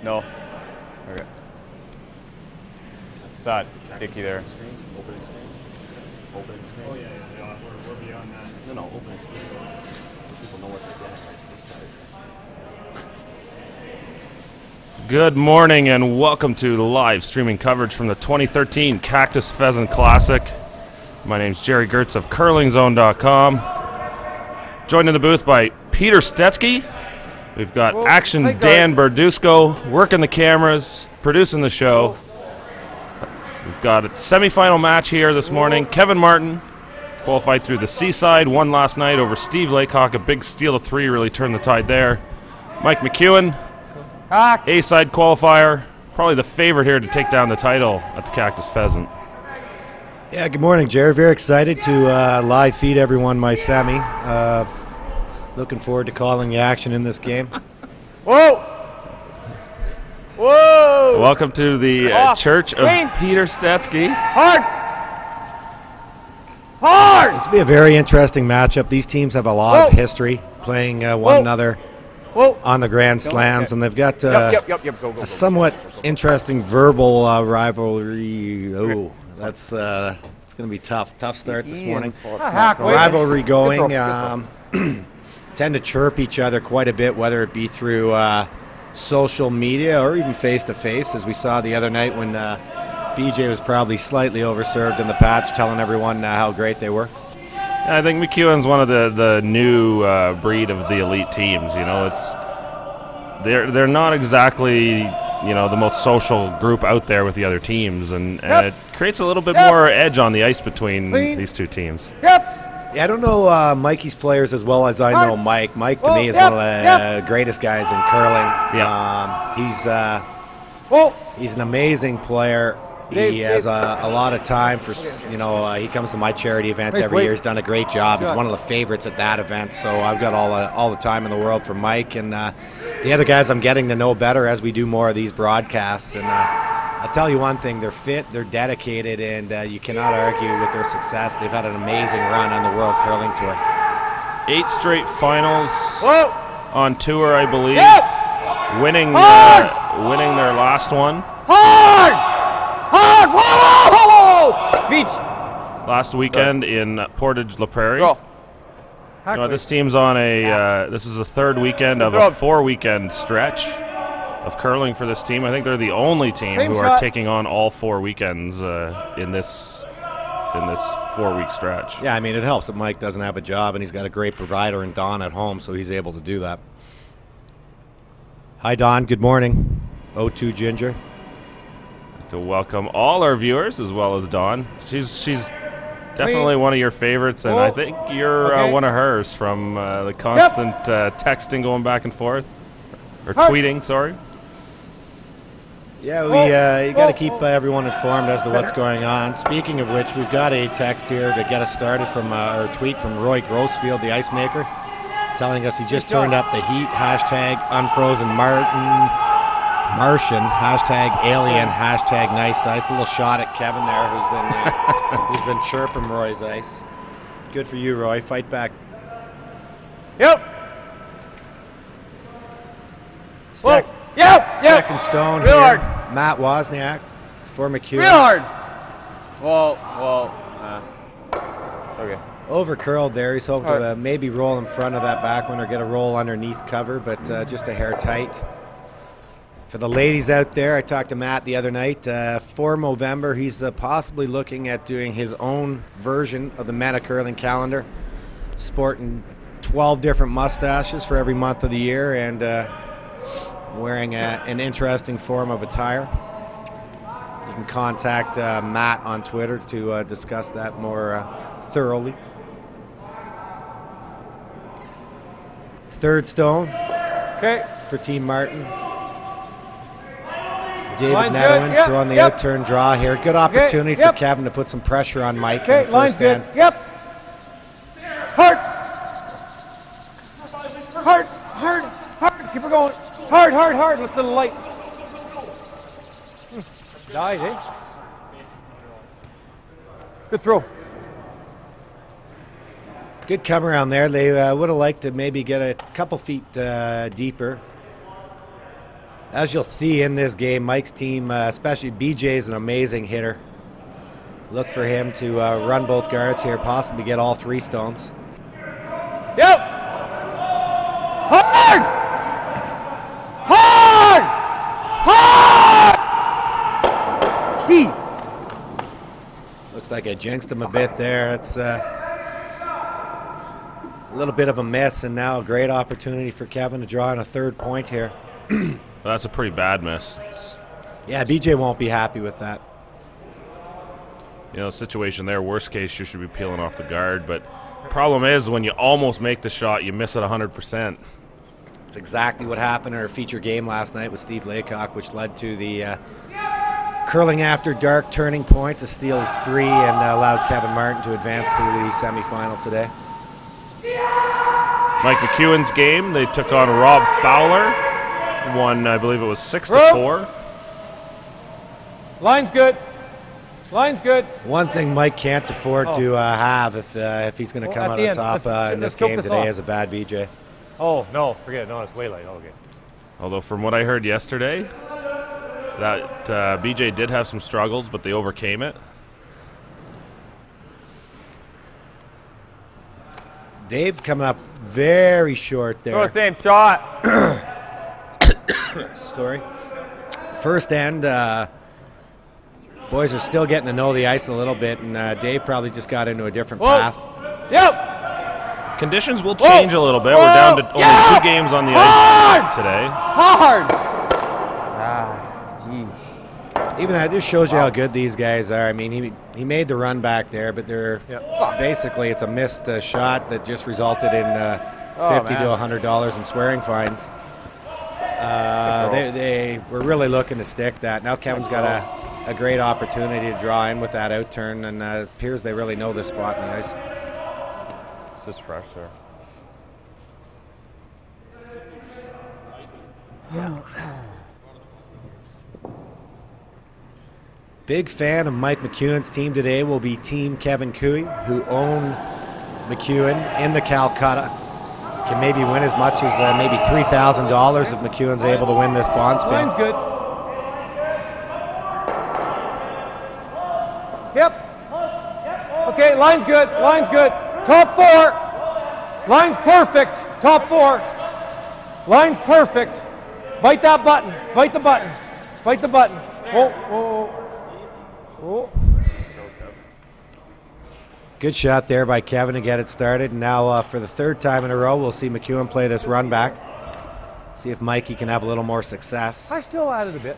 No. Okay. It's that sticky there. Opening screen. Opening screen. Oh yeah. We're beyond that. No, opening screen. So people know what they're getting right from the start. Good morning and welcome to live streaming coverage from the 2013 Cactus Pheasant Classic. My name's Jerry Gertz of curlingzone.com. Joined in the booth by Peter Stetsky. We've got Action Dan Berdusco working the cameras, producing the show. We've got a semifinal match here this morning. Kevin Martin qualified through the Seaside, won last night over Steve Laycock. A big steal of 3 really turned the tide there. Mike McEwen, A-side qualifier, probably the favorite here to take down the title at the Cactus Pheasant. Yeah, good morning, Jerry. Very excited to live feed everyone my semi. Looking forward to calling the action in this game. Whoa! Whoa! Welcome to the Church of Peter Stetsky. Hard! Hard! This will be a very interesting matchup. These teams have a lot of history playing one another on the Grand Slams, and they've got Go. a somewhat interesting verbal rivalry. Oh, that's it's going to be tough. Tough start this morning. Rivalry going. Tend to chirp each other quite a bit, whether it be through social media or even face-to-face, as we saw the other night when BJ was probably slightly overserved in the patch, telling everyone how great they were. I think McEwen's one of the new breed of the elite teams. You know, they're not exactly the most social group out there with the other teams, and it creates a little bit more edge on the ice between these two teams. Yeah, I don't know Mikey's players as well as I know Mike. Mike, to me, is one of the greatest guys in curling. He's an amazing player. He has a lot of time for, he comes to my charity event every year. He's done a great job. He's one of the favorites at that event, so I've got all the time in the world for Mike. And the other guys I'm getting to know better as we do more of these broadcasts. And I'll tell you one thing, they're fit, they're dedicated, and you cannot argue with their success. They've had an amazing run on the World Curling Tour. 8 straight finals on tour, I believe. Winning their last one. Hard! Whoa! Beach! Last weekend in Portage La Prairie. This team's on this is the 3rd weekend of a 4-weekend stretch of curling for this team. I think they're the only team who are taking on all 4 weekends in this 4-week stretch. Yeah, I mean, it helps that Mike doesn't have a job and he's got a great provider in Don at home, so he's able to do that. Hi, Don. Good morning. O2 Ginger. To welcome all our viewers as well as Dawn. She's definitely one of your favorites, and I think you're one of hers from the constant texting going back and forth, or tweeting, sorry. Yeah, we got to keep everyone informed as to what's going on. Speaking of which, we've got a text here to get us started from or tweet from Roy Grossfield, the ice maker, telling us he just turned up the heat, hashtag unfrozen Martian, hashtag alien, hashtag nice ice. A little shot at Kevin there, who's been chirping Roy's ice. Good for you, Roy. Fight back. Second stone Real here. hard. Matt Wozniak for McEwen. Real hard! Okay. Over curled there. He's hoping to maybe roll in front of that back one or get a roll underneath cover, but just a hair tight. For the ladies out there, I talked to Matt the other night. For Movember, he's possibly looking at doing his own version of the Meta Curling calendar, sporting 12 different mustaches for every month of the year and wearing an interesting form of attire. You can contact Matt on Twitter to discuss that more thoroughly. Third stone for Team Martin. David Netherland throwing the outturn draw here. Good opportunity for Kevin to put some pressure on Mike in the first stand. Hard! Keep her going. Hard. Let's little light. Died, eh? Good throw. Good come around there. They would have liked to maybe get a couple feet deeper. As you'll see in this game, Mike's team, especially BJ, is an amazing hitter. Look for him to run both guards here, possibly get all 3 stones. Yep. Hard! Hard! Hard! Jesus. Looks like I jinxed him a bit there. It's a little bit of a miss, and now a great opportunity for Kevin to draw in a 3rd point here. Well, that's a pretty bad miss. Yeah, BJ won't be happy with that. You know, situation there, worst case, you should be peeling off the guard. But problem is, when you almost make the shot, you miss it 100%. It's exactly what happened in our feature game last night with Steve Laycock, which led to the curling after dark turning point to steal 3 and allowed Kevin Martin to advance to the semifinal today. Mike McEwen's game, they took on Rob Fowler. Won, I believe it was 6-4. Line's good. Line's good. One thing Mike can't afford to have if he's going to come out on top in this game today is a bad BJ. Oh, no, forget it. No, it's way late. Okay. Although from what I heard yesterday, that BJ did have some struggles, but they overcame it. Dave coming up very short there. Go same shot. Story. First end, boys are still getting to know the ice a little bit, and Dave probably just got into a different path. Yep. Conditions will change a little bit. We're down to only 2 games on the ice today. Hard. Jeez. Even that just shows you how good these guys are. I mean, he made the run back there, but they're basically it's a missed shot that just resulted in $50 to $100 in swearing fines. They were really looking to stick that. Now Kevin's got a great opportunity to draw in with that out turn, and it appears they really know this spot in the ice. It's just fresh there. Big fan of Mike McEwen's team today will be Team Kevin Cooey, who own McEwen in the Calcutta. Can maybe win as much as maybe $3,000 if McEwen's able to win this bond spin. Line's good. Yep. Okay, line's good. Line's good. Top 4. Line's perfect. Top 4. Line's perfect. Bite that button. Bite the button. Bite the button. Oh, oh, oh. Good shot there by Kevin to get it started. And now for the 3rd time in a row, we'll see McEwen play this run back. See if Mikey can have a little more success. I still added a bit.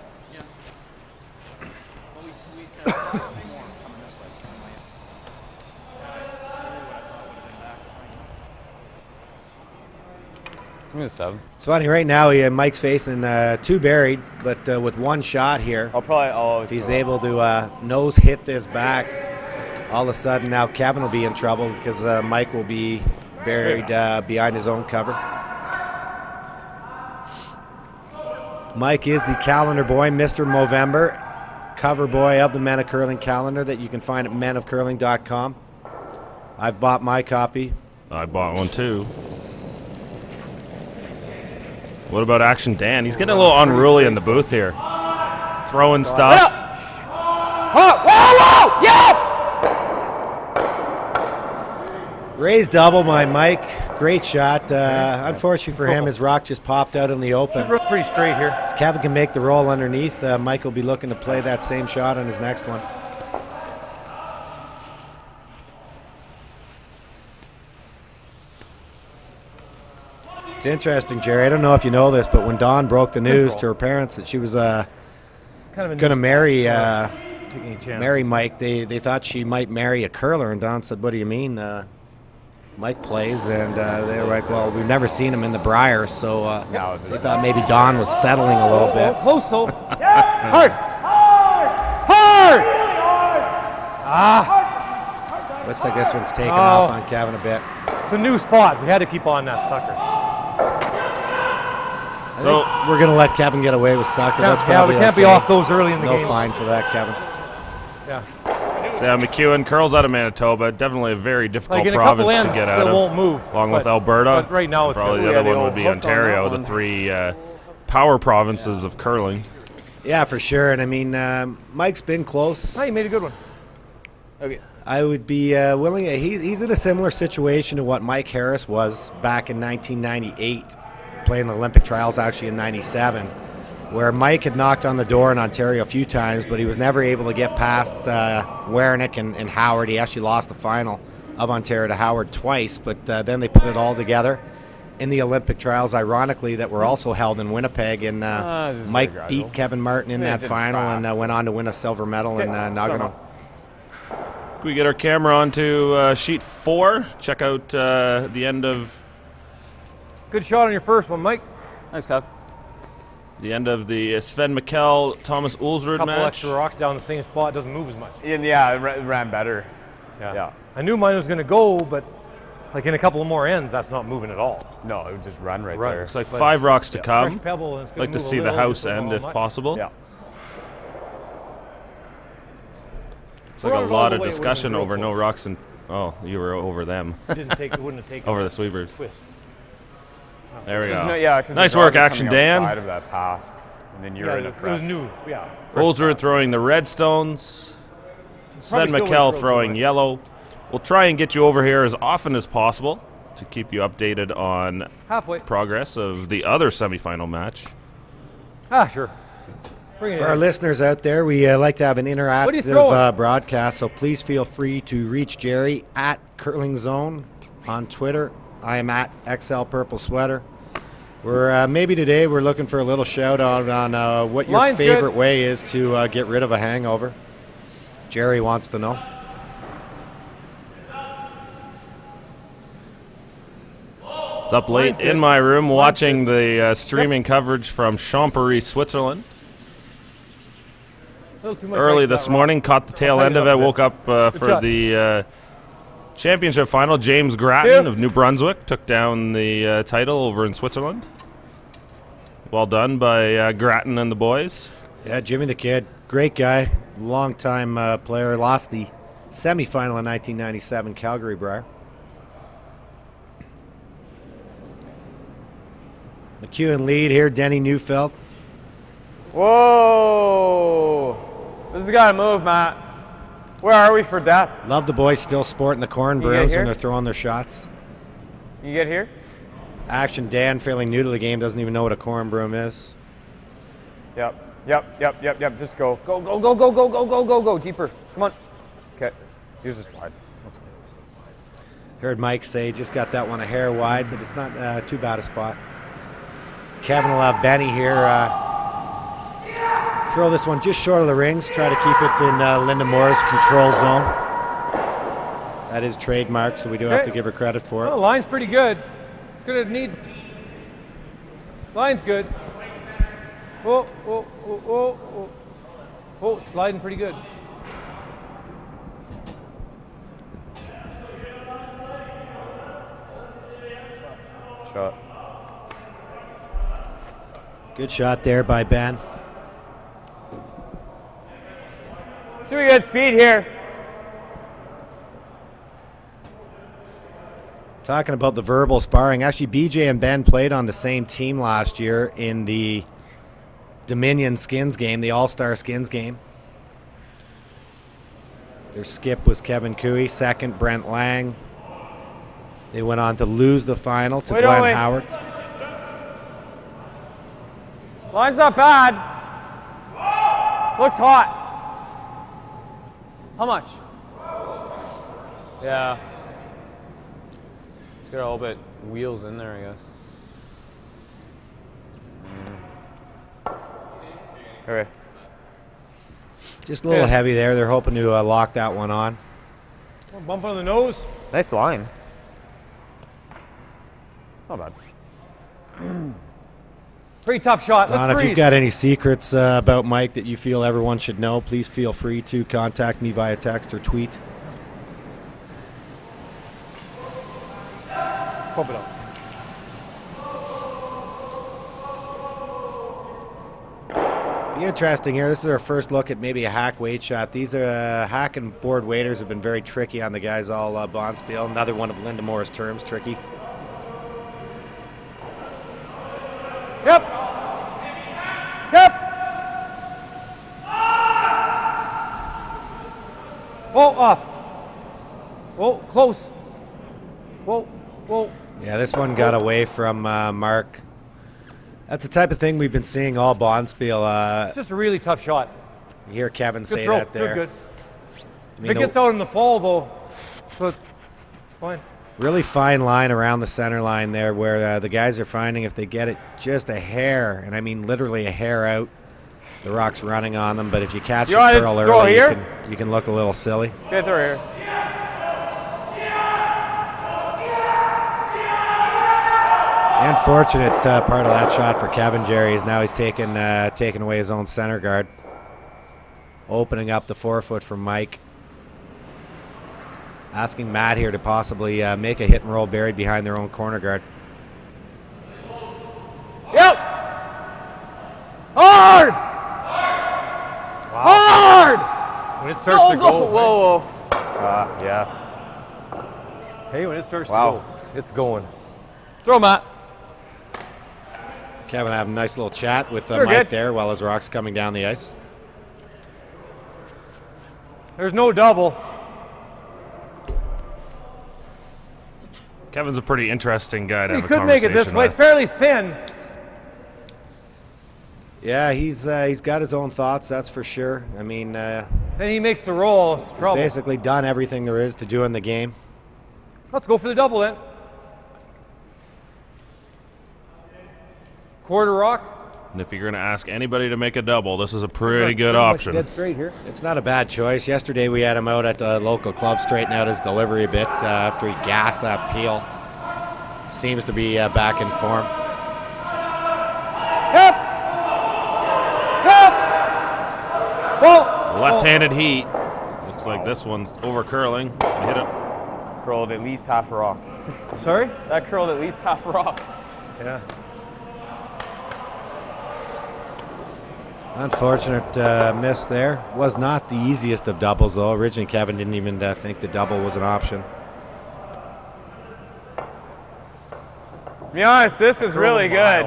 Give me a 7. It's funny, right now Mike's facing 2 buried, but with 1 shot here. I'll probably If he's able to nose hit this back, all of a sudden now Kevin will be in trouble because Mike will be buried behind his own cover. Mike is the calendar boy, Mr. Movember, cover boy of the Men of Curling calendar that you can find at menofcurling.com. I've bought my copy. I bought one too. What about Action Dan? He's getting a little unruly in the booth here. Throwing stuff. Whoa, whoa, yeah! Raised double by Mike. Great shot. Unfortunately for him, his rock just popped out in the open. Pretty straight here. If Kevin can make the roll underneath, Mike will be looking to play that same shot on his next one. It's interesting, Jerry. I don't know if you know this, but when Dawn broke the news to her parents that she was going to marry Mike, they thought she might marry a curler, and Dawn said, "What do you mean?" Mike plays, and they were like, "Well, we've never seen him in the Briars," so they thought maybe Dawn was settling a little bit. Close, so. Hard! Hard! Ah! Looks like this one's taken off on Kevin a bit. It's a new spot. We had to keep on that sucker. So we're going to let Kevin get away with soccer. That's probably we can't be off those early in the game. No fine for that, Kevin. Yeah. So McEwen curls out of Manitoba. Definitely a very difficult province to get out of. Won't move. Along with Alberta. But right now, probably the other one would be Ontario. The 3 power provinces of curling. Yeah, for sure. And I mean, Mike's been close. Oh, you made a good one. Okay. I would be willing. He's in a similar situation to what Mike Harris was back in 1998, playing the Olympic trials actually in '97, where Mike had knocked on the door in Ontario a few times, but he was never able to get past Wernick and Howard. He actually lost the final of Ontario to Howard twice, but then they put it all together in the Olympic trials, ironically, that were also held in Winnipeg. And Mike beat Kevin Martin in that final and went on to win a silver medal in Nagano. Can we get our camera onto sheet 4? Check out the end of... Good shot on your first one, Mike. Thanks, Kev. The end of the Sven Michel, Thomas Ulsrud Couple match. extra rocks down the same spot, doesn't move as much. Yeah, it ran better. Yeah. I knew mine was going to go, but like in a couple of more ends, that's not moving at all. No, it would just run right there. It's like 5 rocks to come. Fresh pebble, and it's gonna Like to move a see the little, house just don't end know if how much. possible. Yeah. It's like a lot of discussion over no rocks and... Oh, you were over them. It wouldn't have taken Over the sweepers. twist. There we go. Cause Nice the work, draws are Action coming Dan. outside of that path, and then you're in a It fresh. was new. Yeah. Ulsrud throwing the red stones. Sven still Michel would've thrown throwing too much. yellow. We'll try and get you over here as often as possible to keep you updated on Halfway. progress of the other semifinal match. Sure. Bring it For our in. listeners out there, we like to have an What are you interactive throwing? broadcast, so please feel free to reach Jerry at Curling Zone on Twitter. I am at XL Purple Sweater. We're maybe today we're looking for a little shout out on what your Line's favorite good. way is to get rid of a hangover. Jerry wants to know. It's up late Mine's good. in my room Mine's watching the streaming coverage from Champery, Switzerland. A little too much Early ice this that rock. morning, caught the tail tighten end it of up it, a bit. woke up for shot. the championship final. James Grattan Two. of New Brunswick took down the title over in Switzerland. Well done by Grattan and the boys. Yeah, Jimmy the Kid, great guy, long-time player. Lost the semifinal in 1997, Calgary Briar. McEwen lead here, Denny Neufeld. Whoa! This has got to move, Matt. Where are we for depth? Love the boys still sporting the corn You get brooms here? when they're throwing their shots. You get here? Action Dan, fairly new to the game, doesn't even know what a corn broom is. Yep. Just go. Go. Deeper. Come on. Okay. Use this wide. That's Heard Mike say just got that one a hair wide, but it's not too bad a spot. Kevin will have Benny here throw this one just short of the rings, try to keep it in Linda Moore's control zone. That is trademark, so we do have to give her credit for Well, the it. line's pretty good. It's going to need... Line's good. Oh, it's sliding pretty good. shot. Good shot there by Ben. See, we got speed here. Talking about the verbal sparring, actually BJ and Ben played on the same team last year in the Dominion Skins game, the All-Star Skins game. Their skip was Kevin Cooey, second Brent Lang. They went on to lose the final to Glenn Howard. Line's not bad. Looks hot. How much? Yeah. Let's get a little bit wheels in there, I guess. Okay. Just a little Yeah. heavy there. They're hoping to lock that one on. Bump on the nose. Nice line. It's not bad. Pretty tough shot. Don, Let's if freeze. you've got any secrets about Mike that you feel everyone should know, please feel free to contact me via text or tweet. Pump it up. Be interesting here. This is our first look at maybe a hack weight shot. These hack and board waiters have been very tricky on the guys all Bonspiel. Another one of Linda Moore's terms, tricky. Yep. Whoa, off. Whoa, close. Whoa, whoa. Yeah, this one got away from Mark. That's the type of thing we've been seeing all Bonspiel. It's just a really tough shot. You hear Kevin Good say throw. that there. Good. I mean, If it gets out in the fall, though, so it's fine. really fine line around the center line there where the guys are finding if they get it just a hair, and I mean literally a hair out, the rock's running on them. But if you catch the curl early, you can look a little silly. Good throw here. The unfortunate part of that shot for Kevin, Jerry, is now he's taken away his own center guard, opening up the 4-foot for Mike. Asking Matt here to possibly make a hit and roll buried behind their own corner guard. Yep. Hard. Hard. When it starts to go. Whoa. Yeah. Hey, when it starts to Wow. go, it's going. Throw, Matt. Kevin having a nice little chat with Sure, Mike good. there while his rock's coming down the ice. There's no double. Kevin's a pretty interesting guy to He have a could make it conversation this way. with. It's fairly thin. Yeah, he's got his own thoughts, that's for sure. I mean, Then he makes the roll. It's trouble. basically done everything there is to do in the game. Let's go for the double then. Quarter rock. And if you're going to ask anybody to make a double, this is a pretty good Pretty much option. Dead straight here. It's not a bad choice. Yesterday we had him out at the local club straightening out his delivery a bit after he gassed that peel. Seems to be back in form. Yep. Yep. Well. Left-handed heat. Looks like this one's over curling. Hit it. Curled at least half a rock. Sorry? That curled at least half a rock. Yeah. Unfortunate miss there. Was not the easiest of doubles though. Originally Kevin didn't even think the double was an option. To be honest, this is really good.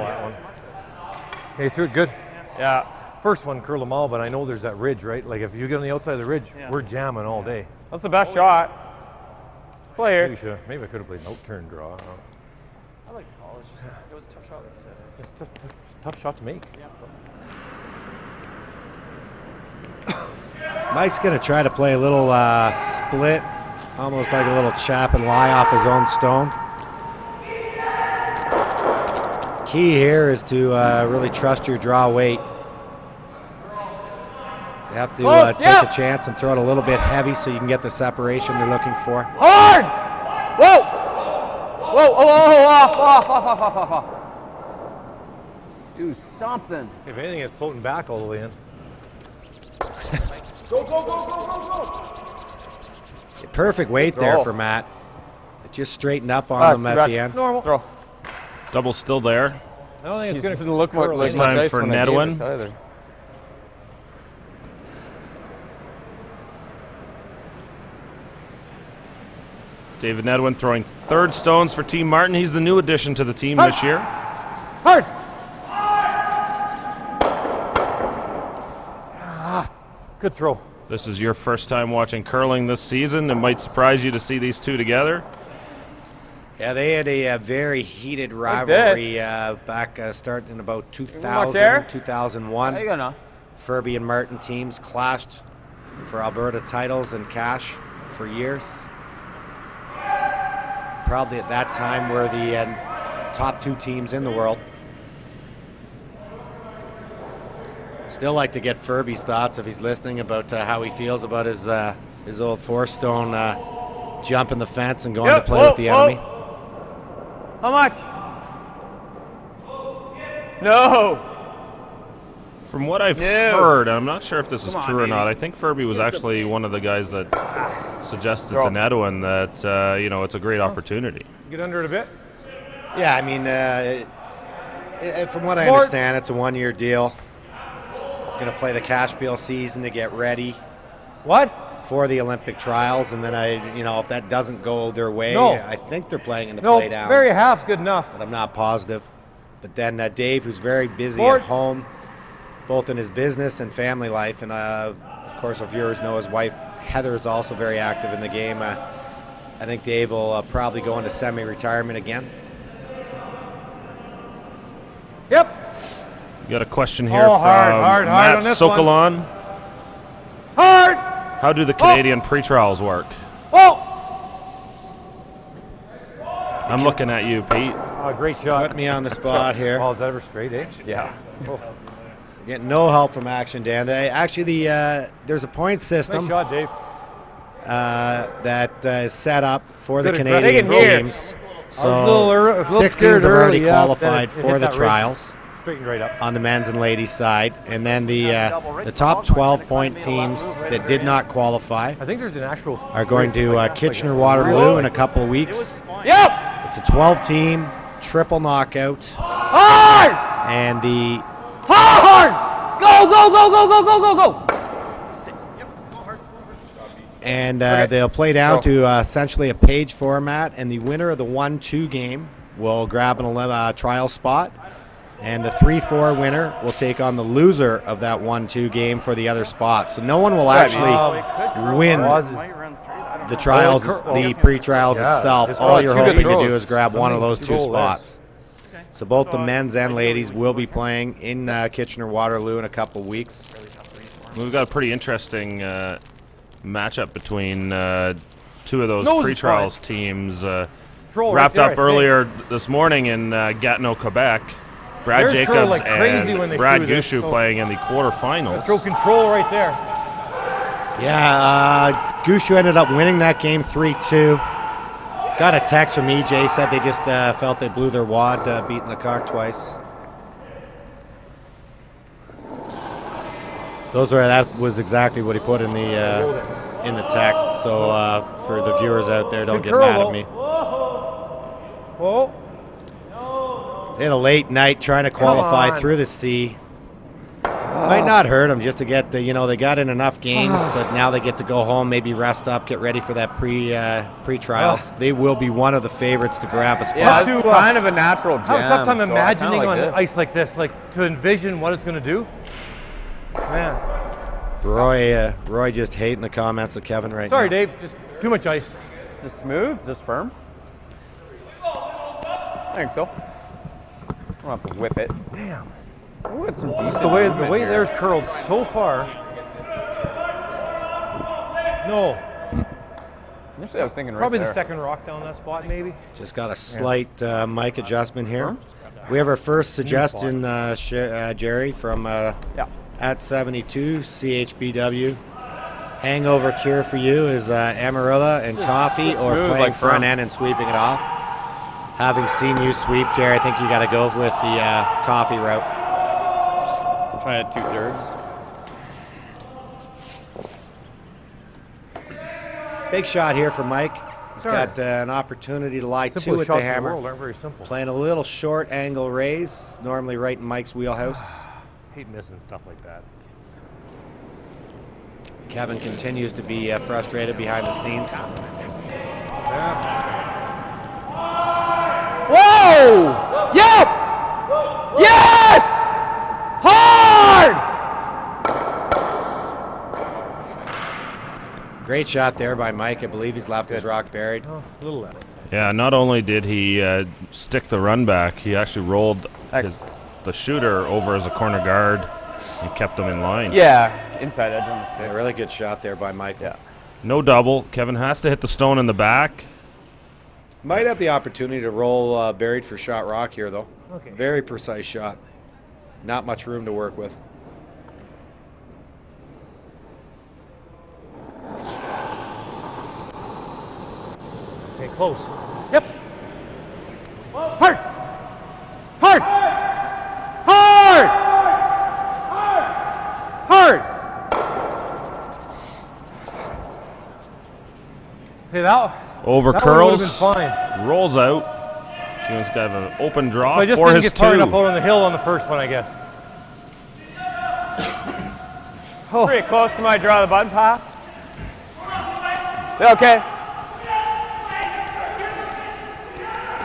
Hey, threw it good. Yeah. First one, curl them all, but I know there's that ridge, right? Like if you get on the outside of the ridge, we're jamming all day. That's the best shot. Let's play Maybe, here. maybe I could have played an out-turn draw. I don't know. I like the call. It's just, it was a tough shot, like you said. It's a tough shot to make. Mike's going to try to play a little split, almost like a little chap and lie off his own stone. Key here is to really trust your draw weight. You have to take a chance and throw it a little bit heavy so you can get the separation you're looking for. Hard. Whoa. Whoa. Oh, off. Do something. If anything, it's floating back all the way in. Perfect weight there for Matt. It just straightened up on them at the end. Normal. Throw. Double still there. I don't think it's It going doesn't look like This much time ice for when I gave Nedwin. it either. David Nedwin throwing third stones for Team Martin. He's the new addition to the team this year. Hard. Good throw. This is your first time watching curling this season. It might surprise you to see these two together. Yeah, they had a very heated this. rivalry back starting in about there? 2000, 2001. There you go now. Furby and Martin teams clashed for Alberta titles and cash for years. Probably at that time were the top two teams in the world. Still like to get Furby's thoughts if he's listening about how he feels about his old 4-stone jumping the fence and going to play with the enemy. How much? No. From what I've heard, and I'm not sure if this is true or not, I think Furby was actually one of the guys that suggested to Nedwin that it's a great opportunity. Get under it a bit. Yeah, I mean, from what I understand, it's a 1-year deal. Going to play the Cashbill season to get ready. What? For the Olympic trials, and then if that doesn't go their way, I think they're playing in the No, playdowns. very half's good enough. But I'm not positive. But then Dave, who's very busy at home, both in his business and family life, and of course, our viewers know his wife Heather is also very active in the game. I think Dave will probably go into semi-retirement again. Yep. We got a question here Oh, from hard Matt on this one. Sokolon. Hard. How do the Canadian pre-trials work? Oh. I'm looking at you, Pete. Oh, great shot. Put me on the spot here. Oh, is that ever straight, eh? Yeah. Getting no help from Action Dan. Actually, there's a point system Nice shot, Dave. that is set up for the Good Canadian aggressive teams. I was So a little 6 scared teams have already early, yeah. qualified Then it for hit the that ridge. trials Straightened right up. on the men's and ladies side, and then the top 12-point teams that did not qualify I think there's an actual. are going to Kitchener-Waterloo in a couple of weeks. Yep. It's a 12-team triple knockout, Hard. and the Hard. Go, go, go, go, go, go, go, go. and they'll play down to essentially a page format, and the winner of the 1-2 game will grab an trial spot, and the 3-4 winner will take on the loser of that 1-2 game for the other spot. So no one will actually win the trials, the pre-trials Yeah, itself. it's All got you're two good hoping to do throws. is grab one of those two Control there. spots. So both the men's and ladies will be playing in Kitchener-Waterloo in a couple of weeks. We've got a pretty interesting matchup between two of those Nose is pre-trials teams. Troll Wrapped right there, up I think. earlier this morning in Gatineau, Quebec. Brad There's Jacobs curl like crazy when and they Brad threw this, Gushu so- playing in the quarterfinals. Throw control right there. Yeah, Gushu ended up winning that game 3-2. Got a text from EJ, said they just felt they blew their wad beating the cock twice. That was exactly what he put in the text. So for the viewers out there, don't Good get mad curl, at me. Whoa. They had a late night trying to qualify on. through the sea. Might not hurt them just to get the, they got in enough games, but now they get to go home, maybe rest up, get ready for that pre-trials. They will be one of the favorites to grab a spot. Yeah, to, it's kind of a natural jam. I have a tough time so I kinda imagining like on this. ice like this, like to envision what it's going to do. Man. Roy just hating the comments of Kevin right Sorry, now. Dave. Just too much ice. Is this smooth? Is this firm? I think so. I don't have to whip it. Damn. Ooh, it's some decent Just the way movement here. there's curled so far. No. Actually, I was thinking Probably right the there. second rock down that spot, maybe. Just got a slight mic adjustment here. We have our first suggestion, Jerry, from at 72 CHBW. Hangover cure for you is Amarilla and coffee, just or smooth, playing like front firm. end and sweeping it off. Having seen you sweep, Jerry, I think you got to go with the coffee route. Trying to 2/3. Big shot here for Mike. He's Sorry. got an opportunity to lie two Simplest with the shots in the hammer. world aren't very simple. Playing a little short angle raise, normally right in Mike's wheelhouse. Hate missing stuff like that. Kevin continues to be frustrated behind the scenes. Whoa! Yep! Yes! Hard! Great shot there by Mike. I believe he's left his rock buried. Oh, a little less. Yeah, not only did he stick the run back, he actually rolled the shooter over as a corner guard and kept him in line. Yeah, inside edge on the stick. A really good shot there by Mike. Yeah. No double. Kevin has to hit the stone in the back. Might have the opportunity to roll buried for shot rock here, though. Okay. Very precise shot. Not much room to work with. Okay, close. Yep. Hard! Hard! Hard! Hard! Okay, that Over one curls. would have been fine. Rolls out. Kevin's got an open draw So I just for didn't his get far enough two. out on the hill on the first one, I guess. Pretty close to my draw the button path. Yeah, okay.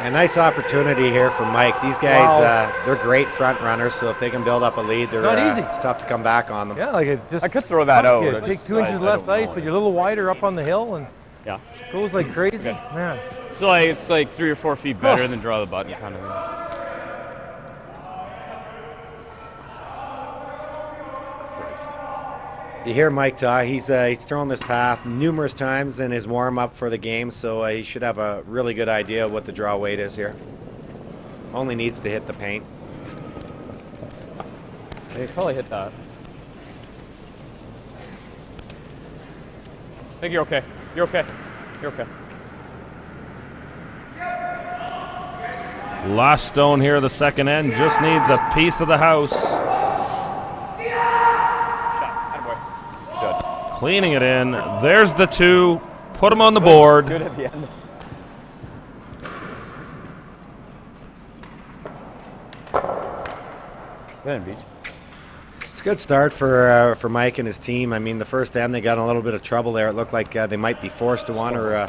A nice opportunity here for Mike. These guys, they're great front runners, so if they can build up a lead, they're, not easy. it's tough to come back on them. Yeah, like it just. I could throw that out. You take 2 inches less ice, but you're a little wider up on the hill and Yeah. goes like crazy. Okay. Man. So like it's like 3 or 4 feet better than draw the button kind of thing. You hear Mike talk. He's thrown this path numerous times in his warm-up for the game, so he should have a really good idea of what the draw weight is here. Only needs to hit the paint. They probably hit that. I think you're okay. You're okay. You're okay. Last stone here, the second end, just needs a piece of the house. Judge. Cleaning it in. There's the 2. Put them on the board. Good at the end. Good beach. It's a good start for Mike and his team. I mean, the first end they got in a little bit of trouble there. It looked like they might be forced to one, or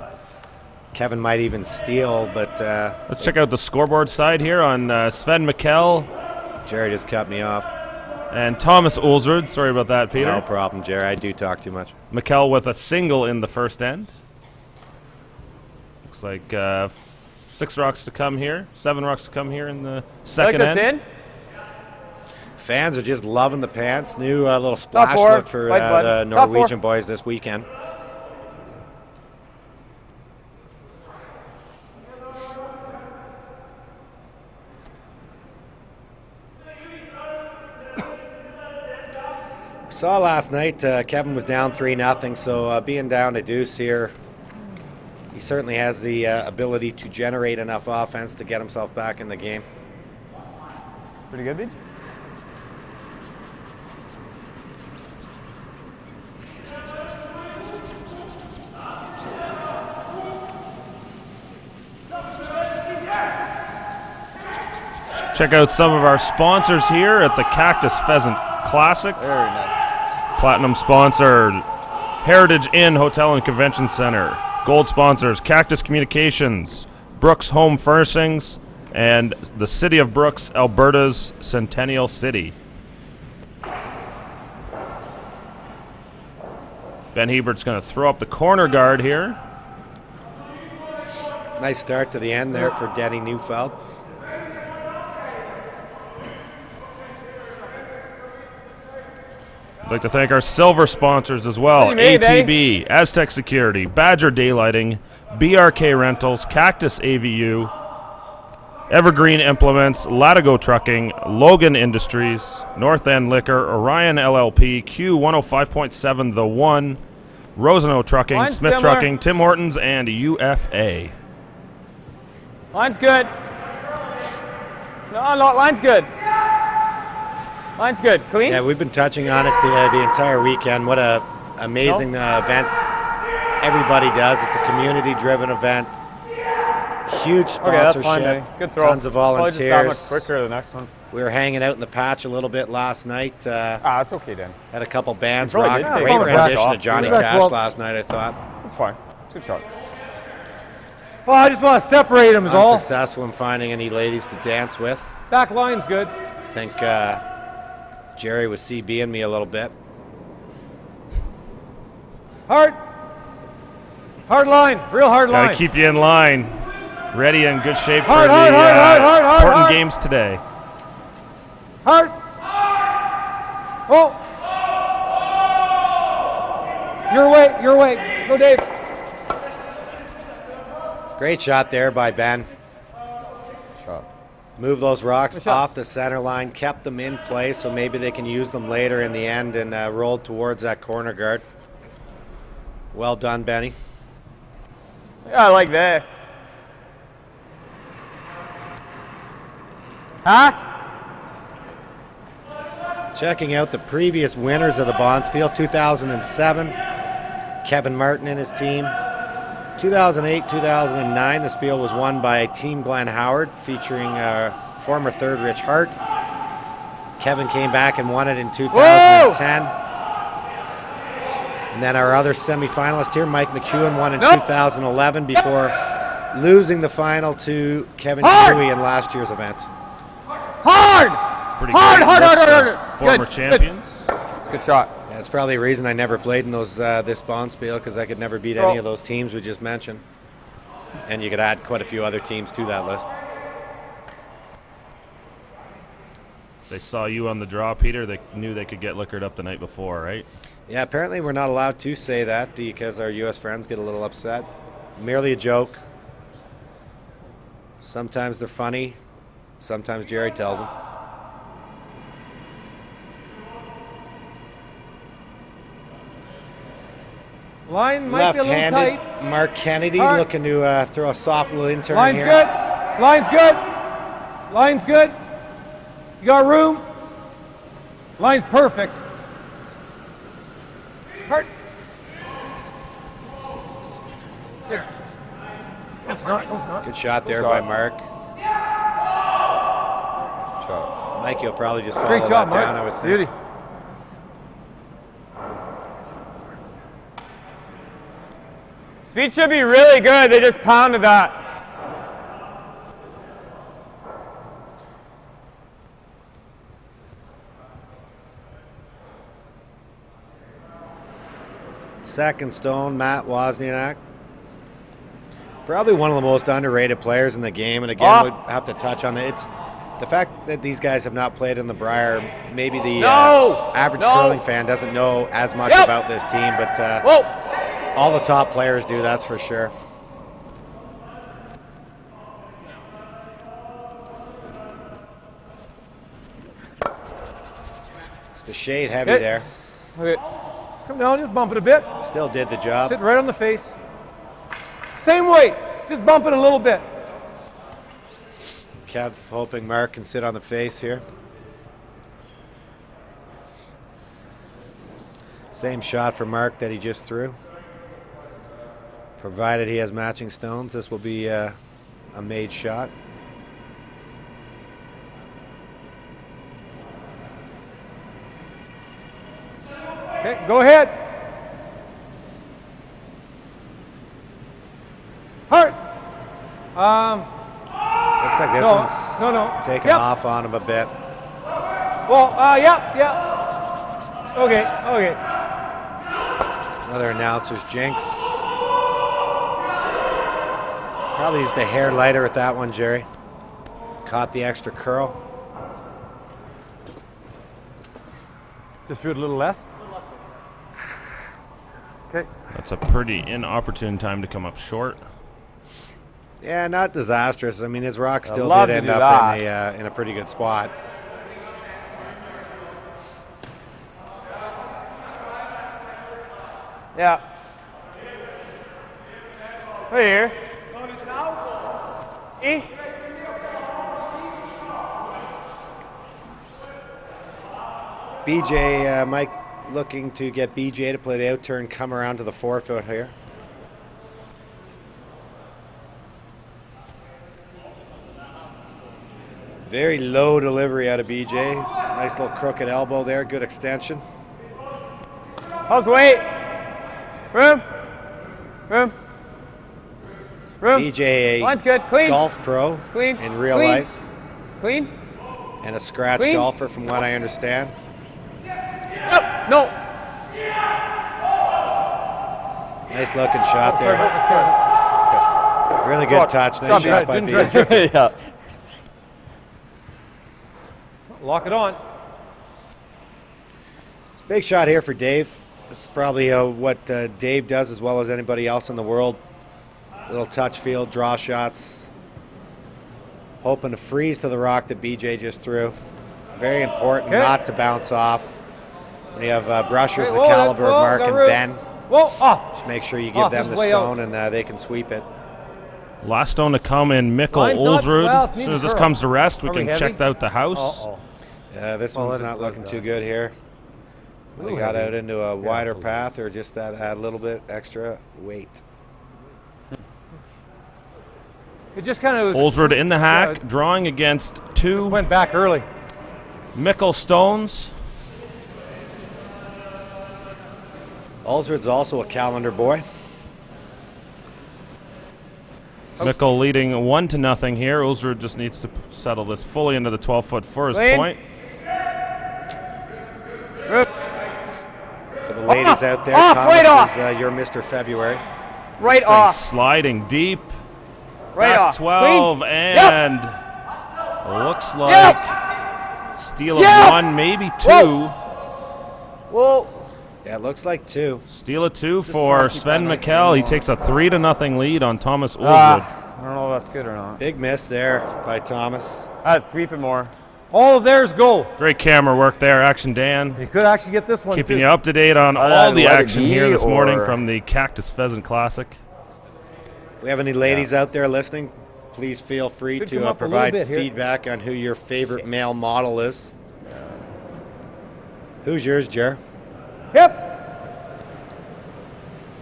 Kevin might even steal. But Let's check out the scoreboard side here on Sven Michel Jerry just cut me off. and Thomas Ulsrud. Sorry about that, Peter. No problem, Jerry. I do talk too much. Michel with a single in the first end. Looks like 6 rocks to come here. 7 rocks to come here in the second Like this end. in? Fans are just loving the pants. New little splash four. look for Right, bud. the Top Norwegian four. boys this weekend. We saw last night Kevin was down 3-0, so being down a deuce here, he certainly has the ability to generate enough offense to get himself back in the game. Pretty good, Beach? Check out some of our sponsors here at the Cactus Pheasant Classic. Very nice. Platinum sponsored Heritage Inn Hotel and Convention Center. Gold sponsors Cactus Communications, Brooks Home Furnishings, and the City of Brooks, Alberta's Centennial City. Ben Hebert's going to throw up the corner guard here. Nice start to the end there for Denny Neufeld. I'd like to thank our silver sponsors as well. What do you mean, ATB, Aztec Security, Badger Daylighting, BRK Rentals, Cactus AVU, Evergreen Implements, Latigo Trucking, Logan Industries, North End Liquor, Orion LLP, Q105.7 The One, Roseno Trucking, Line's Smith similar. Trucking, Tim Hortons, and UFA. Line's good. No, line's good. Line's good. Clean? Yeah, we've been touching on it the entire weekend. What a amazing event everybody does. It's a community-driven event. Huge Okay, that's sponsorship. fine, Benny. Good throw. Tons of Probably just that much volunteers. quicker the next one. We were hanging out in the patch a little bit last night. That's okay, Dan. Had a couple bands You rock. probably did take Great the patch rendition off. of Johnny You got Cash 12. last night, I thought. That's fine. It's a good shot. Well, I just want to separate them is all. Unsuccessful in finding any ladies to dance with. Back line's good. I think Jerry was CBing me a little bit. Hard. Hard line. Real hard Gotta line. keep you in line. Ready and in good shape for Hard, the hard, hard, hard, hard, hard, important hard. games today. Hard. Oh. Your way. Your way. Go, Dave. Great shot there by Ben. Shot. Move those rocks Good shot. off the center line, kept them in place so maybe they can use them later in the end, and rolled towards that corner guard. Well done, Benny. Yeah, I like this. Hack. Checking out the previous winners of the Bonspiel, 2007, Kevin Martin and his team. 2008, 2009, the Spiel was won by Team Glenn Howard, featuring former third Rich Hart. Kevin came back and won it in 2010. And then our other semifinalist here, Mike McEwen, won in 2011 before losing the final to Kevin Hard! Huey in last year's event. Hard! Pretty Hard, great hard, list hard, hard, of hard. former Good, champions. It's a good shot. Yeah, that's probably the reason I never played in those this Bonspiel, because I could never beat any of those teams we just mentioned. And you could add quite a few other teams to that list. They saw you on the draw, Peter. They knew they could get liquored up the night before, right? Yeah, apparently we're not allowed to say that because our U.S. friends get a little upset. Merely a joke. Sometimes they're funny. Sometimes Jerry tells them. Line might be a little tight. Left-handed Mark Kennedy Hard. looking to throw a soft little intern Line's here. good. Line's good. Line's good. You got room. Line's perfect. Hard. There. No, it's not. No, it's not. Good shot there Good by shot. Mark. Shot. Mikey will probably just follow Great shot, that Mark. down, I would think. Beauty. Speed should be really good. They just pounded that. Second stone, Matt Wozniak. Probably one of the most underrated players in the game, and again, would have to touch on it. It's the fact that these guys have not played in the Briar. Maybe the average curling fan doesn't know as much about this team, but all the top players do, that's for sure. Just a shade heavy there. Okay. Just come down, just bump it a bit. Still did the job. Sit right on the face. Same weight, just bump it a little bit. Kev hoping Mark can sit on the face here. Same shot for Mark that he just threw. Provided he has matching stones, this will be a made shot. Okay, go ahead. Hard. Looks like this No, one's no. taken Yep. off on him a bit. Well, yeah. Okay. Another announcer's jinx. Probably just a hair lighter with that one, Jerry. Caught the extra curl. Just do it a little less. Okay. That's a pretty inopportune time to come up short. Yeah, not disastrous. I mean, his rock still love did to end do up that. in a pretty good spot. Yeah. Right here. E. BJ, Mike looking to get BJ to play the out turn, come around to the 4-foot here. Very low delivery out of BJ. Nice little crooked elbow there, good extension. How's weight? Room. BJ, Line's good. Clean. golf pro Clean. in real Clean. life, Clean. and a scratch Clean. golfer from what I understand. No. Nice looking shot there. Let's go. Really good touch. Nice shot by Didn't BJ. Yeah. Lock it on. Big shot here for Dave. This is probably what Dave does as well as anybody else in the world. Little touch field, draw shots. Hoping to freeze to the rock that BJ just threw. Very important not to bounce off. When you have brushers the caliber of Mark and Ben, Whoa, off. just make sure you give Off, them this the way stone and they can sweep it. Last stone to come in Michel Line's not- Ulsrud. well, As it's soon as this curl. comes to rest, we Are we can heavy? check out the house. Uh-oh. This Well, one's let it- not let it looking go. too good here. We Little got heavy. out into a wider little path or just add a little bit extra weight. It just kind of Ulsrud in the hack, Yeah. drawing against two went back early. Michel stones. Ulsrud's also a calendar boy. Michel leading 1-0 here. Ulsrud just needs to settle this fully into the 12-foot for his point. For the ladies out there, Off, Thomas right off. is your Mr. February. Right Thing off. sliding deep. Right Back off. 12 Clean. and looks like steal of Yep. 1, maybe 2. Whoa. Yeah, it looks like 2. Steal of 2 for Sven Michel. He takes a 3-0 lead on Thomas Ulsrud. I don't know if that's good or not. Big miss there by Thomas. I'd sweep it more. All of theirs go. Great camera work there, Action Dan. You could actually get this one Keeping too. you up to date on all then the let it action be, here this morning or- from the Cactus Pheasant Classic. If we have any ladies out there listening, please feel free Could come to up a little provide bit here. feedback on who your favorite male model is. Who's yours, Jer? Yep.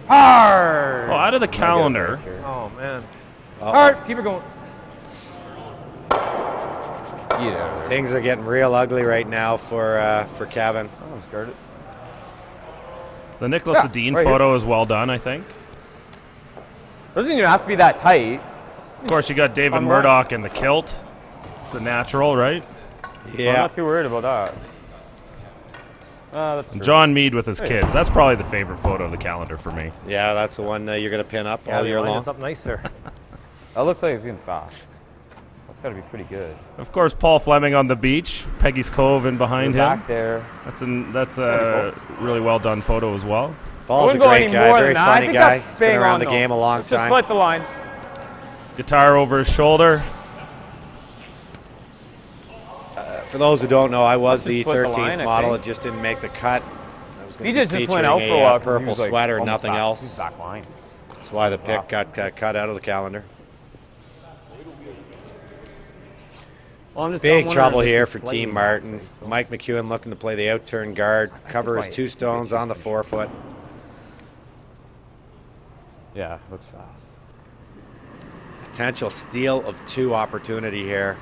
Hard. Well, out of the calendar, Oh man. Uh-oh. Hard. Keep it going. Things are getting real ugly right now for Kevin. I'll start it. the Nicholas Yeah, Dean right photo is well done, I think. Doesn't even have to be that tight. Of course, you got David On what? Murdoch in the kilt. It's a natural, right? I'm Yeah, not too worried about that. That's true. John Mead with his kids. That's probably the favorite photo of the calendar for me. yeah, that's the one you're going to pin up all they year lined long. us up nice there. That looks like it's getting fast. That's got to be pretty good. Of course, Paul Fleming on the beach. Peggy's Cove in behind We're him. back there. That's a really well done photo as well. Paul's a Wouldn't go great any guy, more very than that. I funny think guy. that's He's been bang around on, the though. game a long Let's just time. split the line. Guitar over his shoulder. For those who don't know, I was Let's the just split the 13th line, I model. think. It just didn't make the cut. I was gonna He be just went featuring out for a while. 'cause he purple was, like, sweater, almost nothing back. else. He's back line. That's why the pick got cut out of the calendar. Well, I'm just Big wondering trouble if this here is for slightly Team back, Martin. so- Mike McEwen looking to play the out-turn guard, cover his quite 2 stones on the 4-foot. Yeah, looks fast. Potential steal of 2 opportunity here.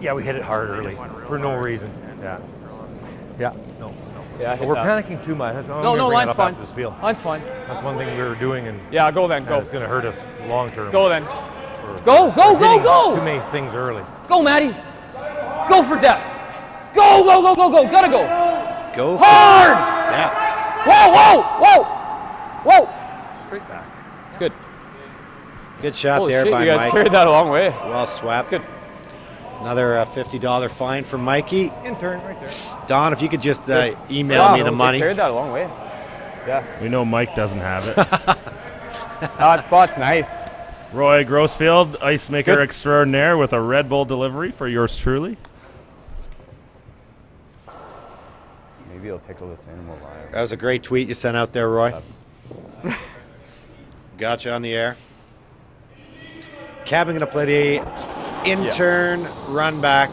Yeah, we hit it hard early for no reason. Yeah. Yeah. No. Yeah, But we're panicking too much. No, line's fine. After the spiel. Line's fine. That's one thing we were doing, and Yeah, go then. Go. it's going to hurt us long term. Go then. We're- Go, go, we're go, hitting go. Too many things early. Go, Maddie. Go for depth. Go, go, go, go, go. Gotta go. Go for Hard. depth. Whoa, whoa, whoa. Whoa. Straight back. It's good. Good shot Holy there shit, by you guys Mike. carried that a long way. Well swept. It's good. Another $50 fine for Mikey. Intern right there. Don, if you could just email me the They money. carried that a long way. Yeah. We know Mike doesn't have it. That spot's nice. Roy Grossfield, ice maker good. extraordinaire, with a Red Bull delivery for yours truly. Maybe he'll tickle this animal live. That was a great tweet you sent out there, Roy. Gotcha on the air. Kevin going to play the in-turn run back.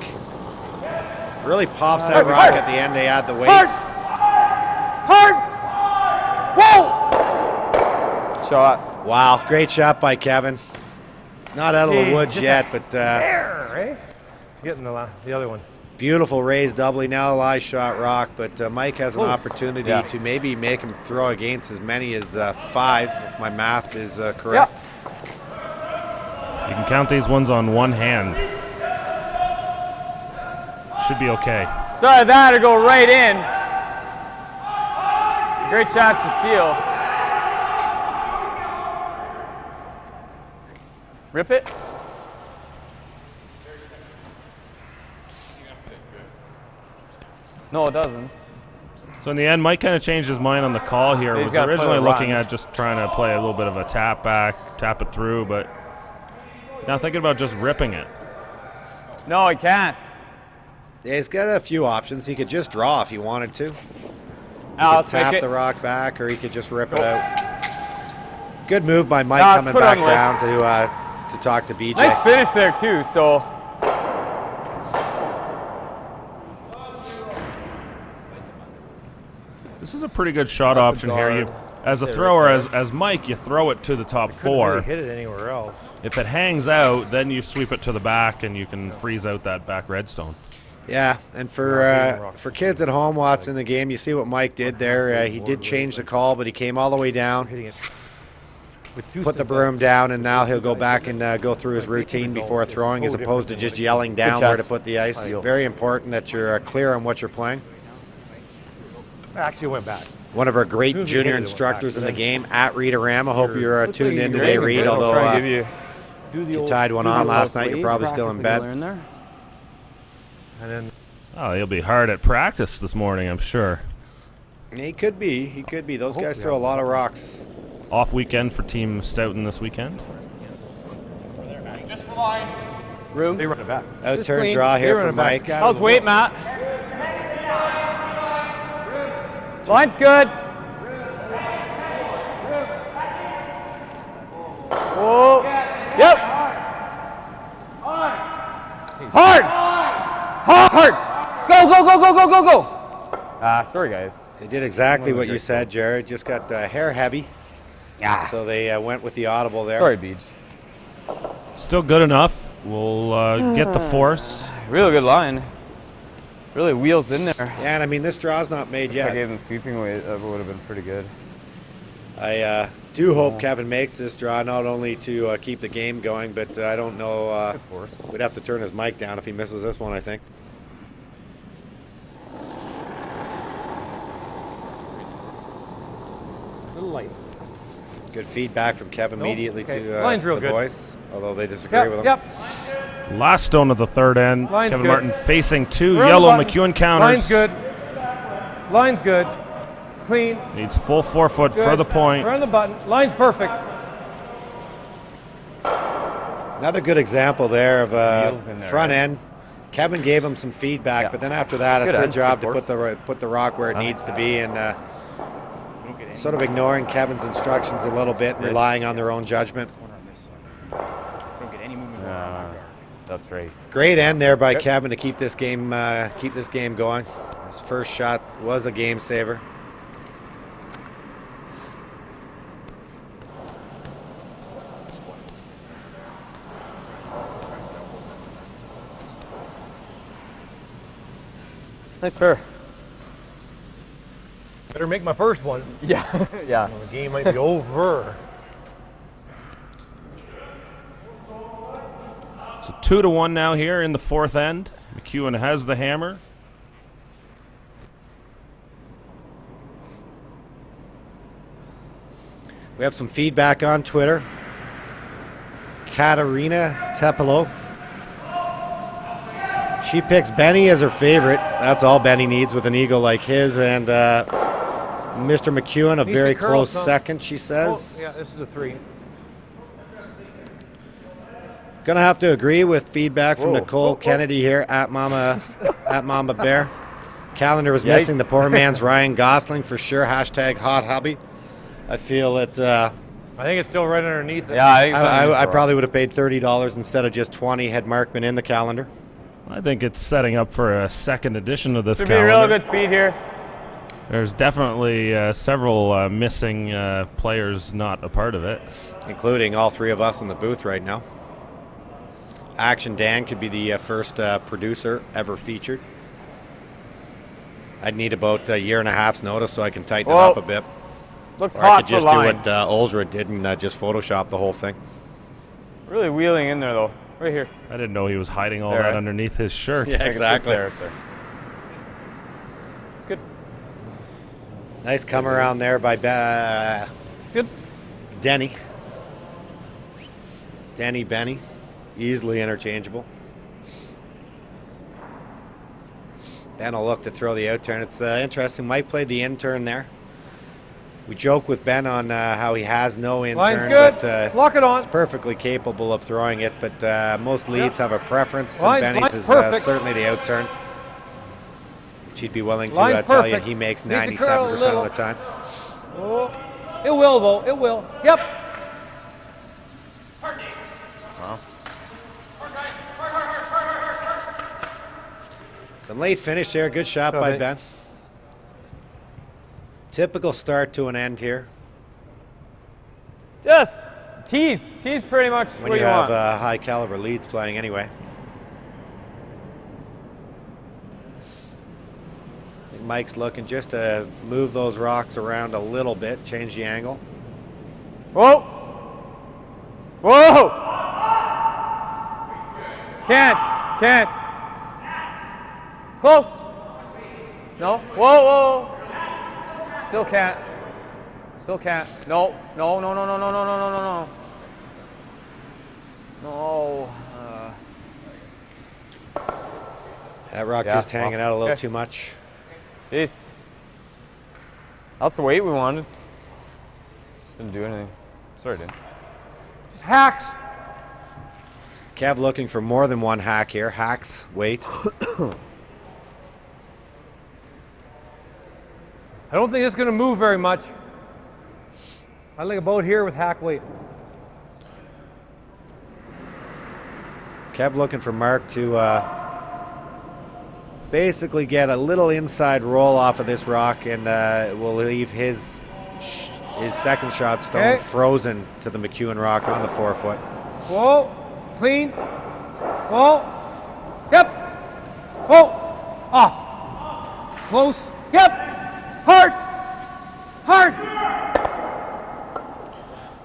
Really pops that rock at the end. They add the weight. Hard. Hard. Whoa. Shot. Wow, great shot by Kevin. It's not out of the woods yet, but There, eh? Getting the other one. beautiful raised doubly. Now a live shot rock, but Mike has an opportunity Yeah. to maybe make him throw against as many as 5, if my math is correct. You can count these ones on one hand. Should be okay. Sorry, that'll go right in. Great chance to steal. Rip it. No, it doesn't. So in the end, Mike kind of changed his mind on the call here. He's Was gotta play originally a looking run. at just trying to play a little bit of a tap back, tap it through, but now thinking about just ripping it. No, he can't. Yeah, he's got a few options. He could just draw if he wanted to. Let's Tap make the it. rock back, or he could just rip it out. Good move by Mike Let's coming put it back on down to talk to BJ. Nice finish there too. So This is a pretty good shot option here. You, as a thrower, as Mike, you throw it to the top Couldn't 4. really hit it anywhere else. If it hangs out, then you sweep it to the back and you can freeze out that back redstone. Yeah, and for kids at home watching the game, you see what Mike did there. He did change the call, but he came all the way down, put the broom down, and now he'll go back and go through his routine before throwing, as opposed to just yelling down where to put the ice. Very important that you're clear on what you're playing. Actually went back. One of our great junior instructors in the game, at Readarama. Hope you're tuned in today, Reed, although you tied one on last night, you're probably still in bed. And then, Oh, he'll be hard at practice this morning, I'm sure. He could be. He could be. Those guys throw a lot of rocks. Off weekend for Team Stoughton this weekend. Room. they run it back. Out turn draw here from Mike. How's weight, Matt? Line's good. Whoa. Yep. Hard. Hard. Go, go, go, go, go, go, go. Sorry, guys. They did exactly what you said, Jared. Just got hair heavy. So they went with the audible there. Sorry, Beach. Still good enough. We'll get the force. Really good line. Really wheels in there. Yeah, and I mean, this draw's not made If I yet. gave him sweeping weight, that would have been pretty good. I do hope Kevin makes this draw, not only to keep the game going, but I don't know. We'd have to turn his mic down if he misses this one, I think. Little light. Good feedback from Kevin immediately to Line's real the good. boys, although they disagree with him. Yep. Last stone of the third end. Line's Kevin good. Martin facing two We're on the yellow button. McEwen counters. Line's good. Line's good. Clean. Needs full 4 foot Good. for the point. We're on the button. Line's perfect. Another good example there of Wheels in there, front right? end. Kevin gave him some feedback, Yeah. but then after that, it's Good their end, job good to put the rock where it needs to be, and sort of ignoring Kevin's instructions a little bit, and relying on their own judgment. That's right. Great end there by Kevin to keep this game going. His first shot was a game saver. Nice pair. Better make my first one. Yeah. Yeah. The game might be over. So 2-1 now here in the fourth end. McEwen has the hammer. We have some feedback on Twitter. Katarina Tepelo. She picks Benny as her favorite. That's all Benny needs with an eagle like his. And Mr. McEwen, a very to curl close some. second, she says. Yeah, this is a 3. Gonna have to agree with feedback from Whoa. Nicole Kennedy here at Mama Bear. Calendar was missing Yikes. the poor man's Ryan Gosling for sure. Hashtag hot hubby. I feel that I think it's still right underneath it. Yeah, I think I probably would have paid $30 instead of just 20 had Mark been in the calendar. I think it's setting up for a second edition of this Should be calendar. real good speed here. There's definitely several missing players not a part of it. Including all three of us in the booth right now. Action Dan could be the first producer ever featured. I'd need about a year and a half's notice so I can tighten it Whoa. up a bit. Looks Or I hot could for just do line. what Ulsrud did and just Photoshop the whole thing. Really wheeling in there though. Right here. I didn't know he was hiding all There, that right? underneath his shirt. Yeah, exactly. It's there. It's good. Nice come around there by It's good. Denny. Benny. Easily interchangeable. Ben will look to throw the out turn. It's interesting. Mike played the in turn there. We joke with Ben on how he has no in Line's turn, good. but Lock it on. he's perfectly capable of throwing it. But most leads have a preference, Line's- and Benny's line's is perfect. certainly the out turn, which he'd be willing to Line's tell you perfect. he makes Needs to curl a 97% of little. the time. Oh, it will, though. It will. Yep. Some late finish there. Good shot Go by ahead. Ben. Typical start to an end here. Just tease. Tease pretty much When what you you have want. high caliber leads playing anyway. Mike's looking just to move those rocks around a little bit, change the angle. Whoa! Whoa! Can't. Close. No. Whoa. Still can't. No. No. That rock just hanging out a little too much. Jeez. That's the weight we wanted. Just didn't do anything. Sorry, didn't. Just hacks. Kev looking for more than one hack here. Hacks, weight. I don't think it's going to move very much. I like a boat here with hack weight. Kev looking for Mark to basically get a little inside roll off of this rock, and will leave his second shot stone frozen to the McEwen rock on the 4-foot. Whoa, clean. Whoa, yep. Whoa, off. Close, yep. Hard.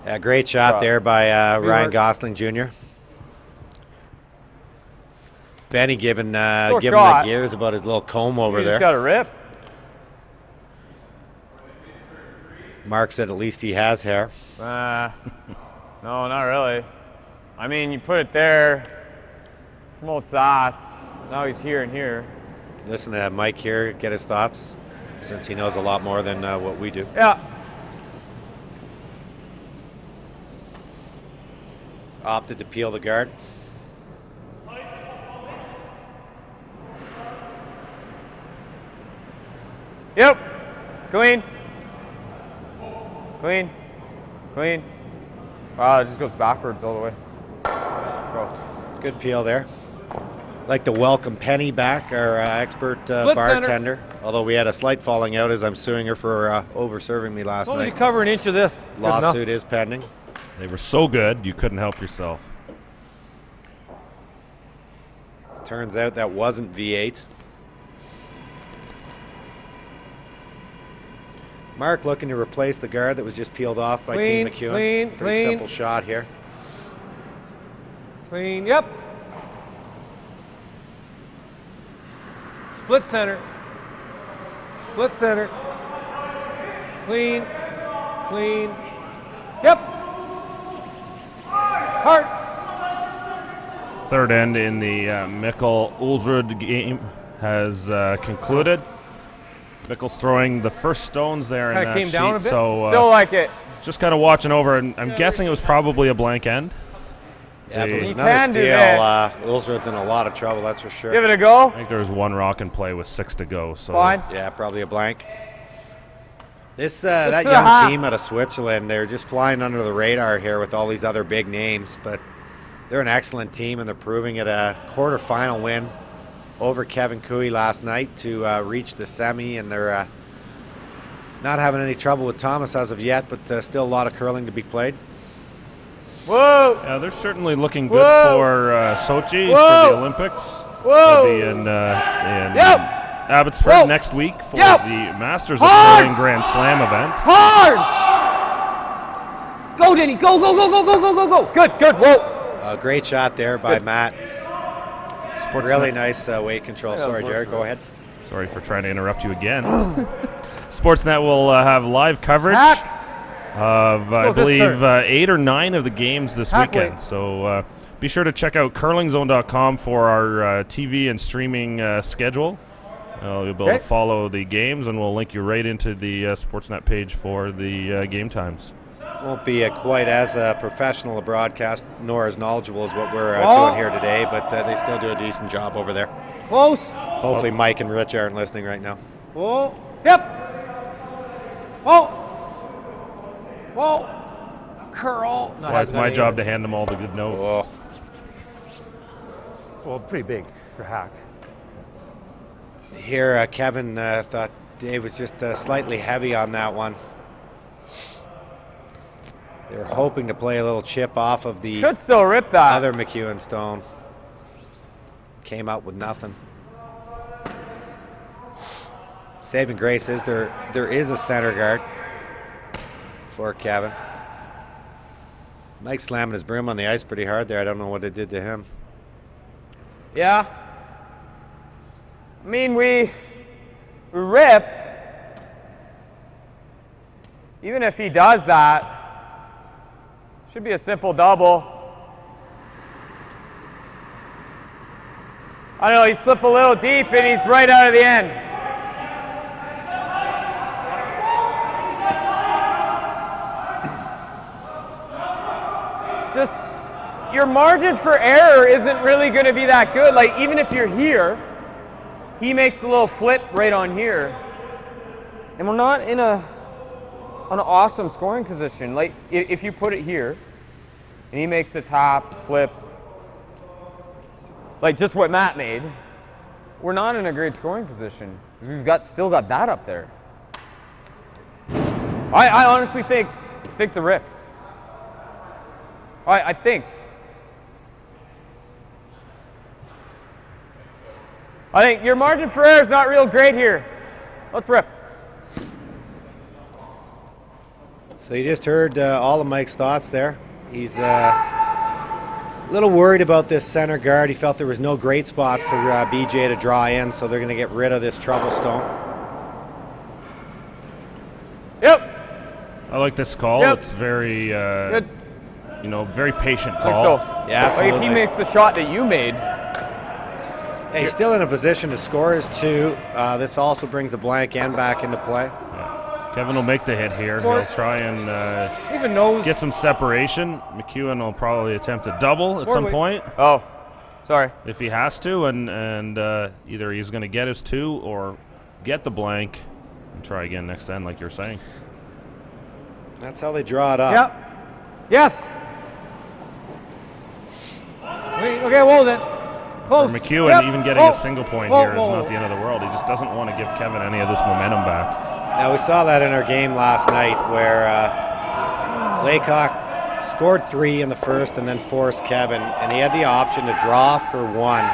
Yeah, great shot there by Ryan Gosling Jr. Benny giving the gears about his little comb over there. Just got a rip. Mark said at least he has hair. No, not really. I mean, you put it there, promotes that. Now he's here and here. Listen to Mike here, get his thoughts, since he knows a lot more than what we do. Yeah. He's opted to peel the guard. Yep. Clean. Wow, it just goes backwards all the way. Good peel there. Like to welcome Penny back, our expert bartender. Although we had a slight falling out as I'm suing her for over-serving me last As long as night. you cover an inch of this, it's Lawsuit is pending. They were so good, you couldn't help yourself. Turns out that wasn't V8. Mark looking to replace the guard that was just peeled off by Team McEwen. Pretty simple shot here. Clean, yep. Split center. Clean. Yep. Hard. Third end in the Michel Ulsrud game has concluded. Michel's throwing the first stones there in that came down a sheet, bit. so Still like it. just kind of watching over, and I'm guessing it was probably a blank end. Yeah, if it was He another can do steal, that. Ulsrud's in a lot of trouble, that's for sure. Give it a go. I think there was one rock in play with 6 to go. So Fine. Yeah, probably a blank. That to the young hop. team out of Switzerland, they're just flying under the radar here with all these other big names, but they're an excellent team, and they're proving it a quarterfinal win over Kevin Cooey last night to reach the semi, and they're not having any trouble with Thomas as of yet, but still a lot of curling to be played. Whoa. yeah, they're certainly looking good for Sochi for the Olympics. Whoa. They'll be in Abbotsford next week for the Masters of Curling Grand Slam event. Hard. Go, Denny. Go. Good. Whoa. Great shot there by Matt. Really nice weight control. Sorry, Jared, go ahead. Sorry for trying to interrupt you again. Sportsnet will have live coverage of, I believe, 8 or 9 of the games this weekend. So be sure to check out curlingzone.com for our TV and streaming schedule. You'll be able to follow the games, and we'll link you right into the Sportsnet page for the game times. Won't be quite as professional a broadcast, nor as knowledgeable as what we're doing here today, but they still do a decent job over there. Close. Hopefully Mike and Rich aren't listening right now. Whoa. Yep. Whoa. Curl. That's why it's my job to hand them all the good notes. Whoa. Well, pretty big for hack. Here, Kevin thought Dave was just slightly heavy on that one. They were hoping to play a little chip off of the Could still rip that. other McEwen stone. Came out with nothing. Saving grace is there is a center guard for Kevin. Mike's slamming his broom on the ice pretty hard there. I don't know what it did to him. Yeah. I mean, we rip. Even if he does that, should be a simple double. I don't know, he slipped a little deep and he's right out of the end. Just, your margin for error isn't really going to be that good. Like, even if you're here, he makes a little flip right on here. And we're not in an awesome scoring position. Like, if you put it here, and he makes the top flip, like just what Matt made, we're not in a great scoring position. We've still got that up there. I honestly think the rip. I think your margin for error is not real great here. Let's rip. So you just heard all of Mike's thoughts there. He's a little worried about this center guard. He felt there was no great spot for BJ to draw in, so they're going to get rid of this trouble stone. Yep. I like this call. Yep. It's very, Good. you know, very patient I think call. so. Yeah, absolutely. Like if he makes the shot that you made. Yeah, he's still in a position to score his 2. This also brings the blank end back into play. Kevin will make the hit here. He'll try and Even knows. get some separation. McEwen will probably attempt a double at some point Oh, sorry. if he has to, and either he's going to get his 2 or get the blank and try again next end, like you're saying. That's how they draw it up. Yep. Yes. Okay, well then. Close. For McEwen, Yep. even getting a single point here is whoa. not the end of the world. He just doesn't want to give Kevin any of this momentum back. Now, we saw that in our game last night where Laycock scored 3 in the first and then forced Kevin, and he had the option to draw for 1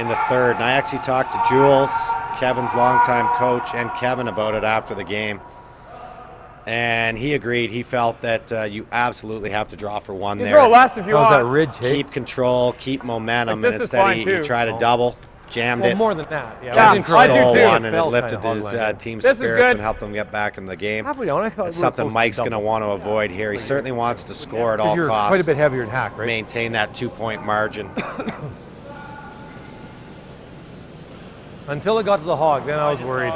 in the third. And I actually talked to Jules, Kevin's longtime coach, and Kevin about it after the game. And he agreed. He felt that you absolutely have to draw for 1 You there. throw less if you How's want. that ridge, hey? Keep control, keep momentum, Like, this and is instead fine, he too. tried to double, jammed Well, it. more than that. Yeah, Yeah, we didn't I do control too. it. One, and it Felt lifted kinda his hard team's This is spirits good. and helped them get back in the game. Have we done? I thought It's we were something close Mike's to going to double. want to avoid here. He certainly wants to score at 'Cause all you're costs. quite a bit heavier than Hack, right? Maintain that 2-point margin. Until it got to the hog, then I was worried.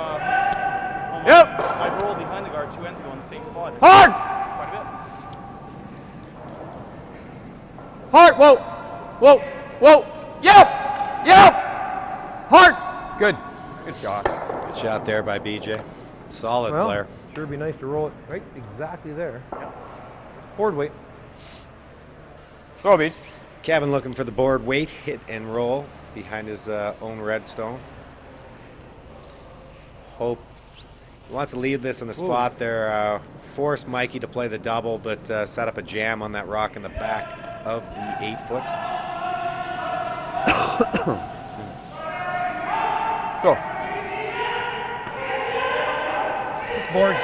Yep. I rolled behind the guard 2 ends ago in the same spot. Hard. Quite a bit. Hard. Whoa. Whoa. Whoa. Yep. Yep. Hard. Good. Good shot. Good shot there by BJ. Solid Well, player. sure would be nice to roll it right exactly there. Forward weight. Throw a beach. Kevin looking for the board weight, hit and roll behind his own redstone. Hope he wants to leave this in the spot there. Force Mikey to play the double, but set up a jam on that rock in the back of the 8-foot. Go. Boards.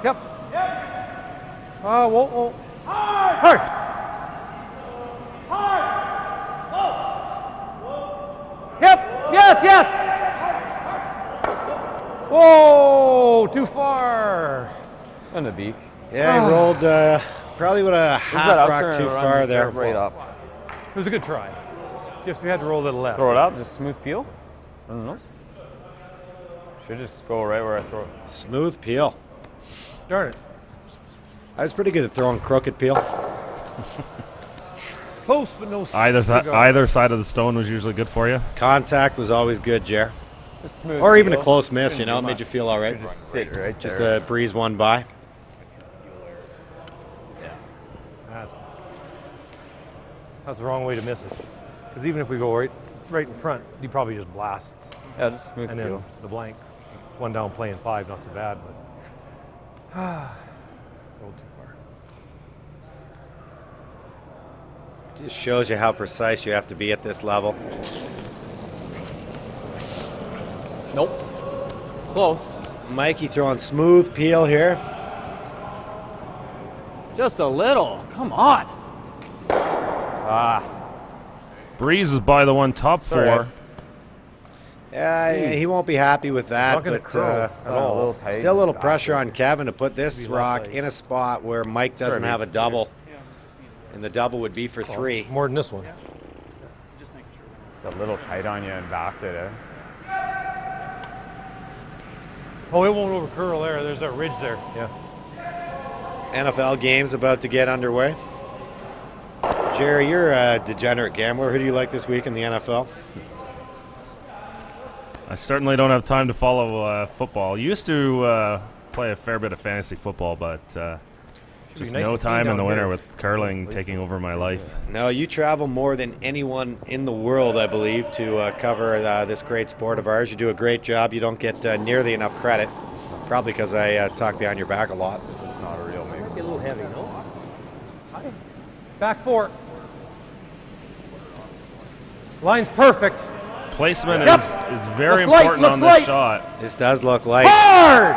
Yep. Whoa. Hard. Yep. Yes. Whoa, too far. On the beak. Yeah, he rolled probably with a half rock too far there. Right up. It was a good try. Just we had to roll a little left. Throw it up. Just smooth peel. I don't know. Should just go right where I throw it. Smooth peel. Darn it. I was pretty good at throwing crooked peel. Close, but no Either side of the stone was usually good for you. Contact was always good, Jer. Just smooth Or even a peel. close miss, you know, it Shouldn't made do you feel all right. much. Just sit right Just there. breeze one by. That's the wrong way to miss it. Because even if we go right in front, he probably just blasts. Yeah, just smooth And then peel. the blank. One down playing 5, not so bad. But A little too far. Just shows you how precise you have to be at this level. Nope. Close. Mikey throwing smooth peel here. Just a little. Come on. Breeze is by the one, top 4. Sorry. Yeah, he won't be happy with that, Not gonna but curl at all. A little tight. still a little pressure on Kevin to put this Maybe rock left side. in a spot where Mike doesn't have a double. And the double would be for 3. More than this one. It's a little tight on you and backed it. Eh? Oh, it won't over curl there. There's that ridge there. Yeah. NFL games about to get underway. Jerry, you're a degenerate gambler. Who do you like this week in the NFL? I certainly don't have time to follow football. Used to play a fair bit of fantasy football, but just nice no and clean time in down the winter here. with curling taking over my life. No, you travel more than anyone in the world, I believe, to cover this great sport of ours. You do a great job. You don't get nearly enough credit, probably because I talk behind your back a lot. It's not a real move. Might be a little heavy, no? Back 4. Line's perfect. Placement Yep. is very Looks light, important looks on this light. shot. This does look light. Hard!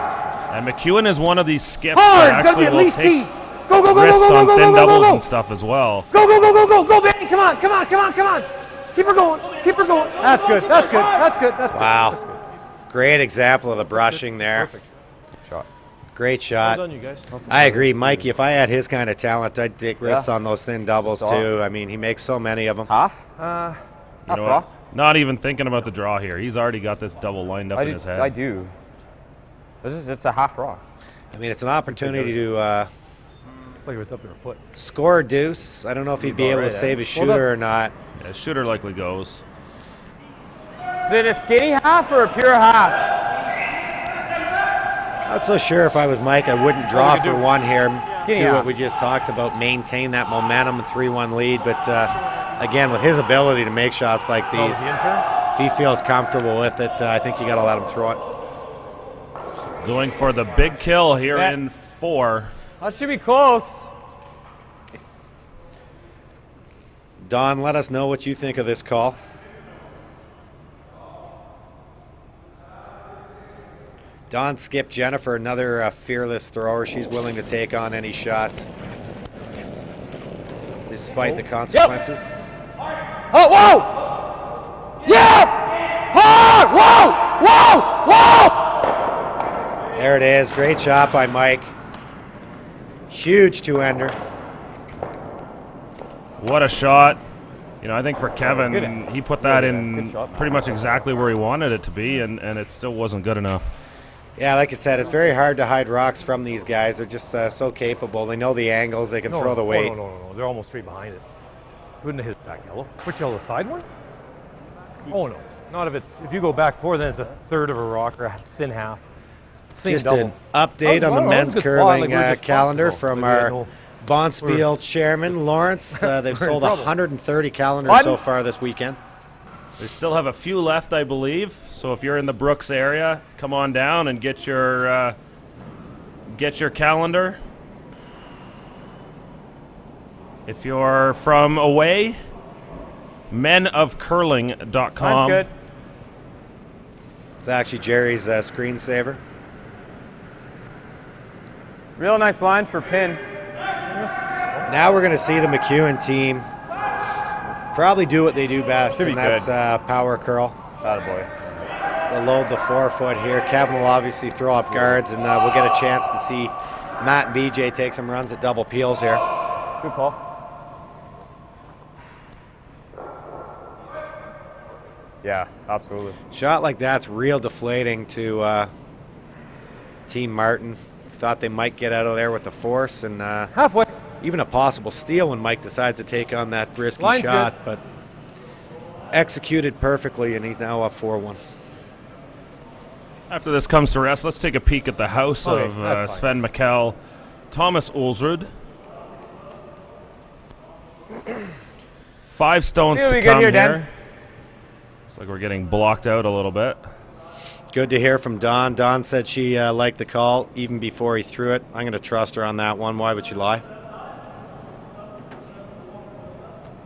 And McEwen is one of these skips Hard! that It's got to be actually at will least T. take Go, go, go, go, risks go, go, on go, thin go, go, doubles go, and stuff as well. go, go, go, go, go, go, Benny! Come on, come on, come on, come on, come on! Keep her going, keep her going. That's good, that's good, that's good, that's good. Wow. Great example of the brushing there. Shot. Great Well shot. done, you guys. I agree, Mikey. If I had his kind of talent, I'd take risks Yeah. on those thin doubles Saw. too. I mean, he makes so many of them. Half? You Half know what? rock? Not even thinking about the draw here. He's already got this double lined up in his head. I do. It's a half rock. I mean, it's an opportunity to Like it was up in her foot. score a deuce. I don't know if he'd be able to save his shooter or not. Yeah, shooter likely goes. Is it a skinny half or a pure half? Not so sure if I was Mike, I wouldn't draw for one here. Skinny Do half. what we just talked about, maintain that momentum, a 3-1 lead. But again, with his ability to make shots like these, if he feels comfortable with it, I think you got to let him throw it. Going for the big kill here Yeah. in 4. That should be close. Don, let us know what you think of this call. Don skipped Jennifer, another fearless thrower. She's willing to take on any shot, despite the consequences. Oh, whoa! Yeah! Hard! Whoa! Whoa! Whoa! There it is. Great shot by Mike. Huge two-ender. What a shot. You know, I think for Kevin, Good. he put that Good in shot. pretty much exactly where he wanted it to be, and it still wasn't good enough. Yeah, like I said, it's very hard to hide rocks from these guys. They're just so capable. They know the angles. They can throw the weight. No. They're almost straight behind it. Wouldn't have hit back yellow. Which yellow, the side one? Oh, no. Not if it's, if you go back 4, then it's a third of a rock or a thin half. Same Just double. an update on the That was men's a good spot, curling like we were just calendar talking about. from Like we had our no- Bonspiel chairman, Lawrence. They've We're in sold trouble. 130 calendars Pardon? so far this weekend. They still have a few left, I believe. So if you're in the Brooks area, come on down and get your calendar. If you're from away, menofcurling.com. That's good. It's actually Jerry's screensaver. Real nice line for pin. Now we're going to see the McEwen team probably do what they do best, Should be and that's power curl. Shot boy. They'll load the 4-foot here. Kevin will obviously throw up guards, and we'll get a chance to see Matt and BJ take some runs at double peels here. Good call. Yeah, absolutely. Shot like that's real deflating to Team Martin. Thought they might get out of there with the force and Halfway. even a possible steal when Mike decides to take on that risky Line's shot, but executed perfectly, and he's now up 4-1. After this comes to rest, let's take a peek at the house Okay, of that's Sven Michel, Thomas Ulsrud. 5 stones Feel to we good come here, here. Dan? Looks like we're getting blocked out a little bit. Good to hear from Dawn. Dawn said she liked the call even before he threw it. I'm going to trust her on that one. Why would she lie?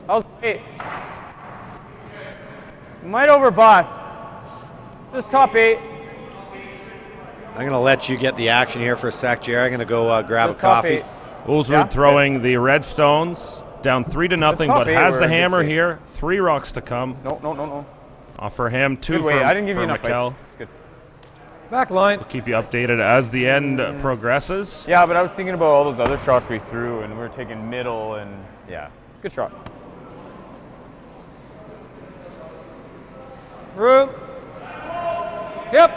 That was great. Might overbust. Just top 8. I'm going to let you get the action here for a sec, Jerry. I'm going to go grab Just a top coffee. 8. Ulsrud throwing the Redstones down 3-0, but has the hammer here. 3 rocks to come. No. Offer him 2 Good for, weight. I didn't give you enough Michel. ice. It's good. Back line. We'll keep you updated as the end progresses. Yeah, but I was thinking about all those other shots we threw, and we were taking middle, and yeah, good shot. Room. Yep.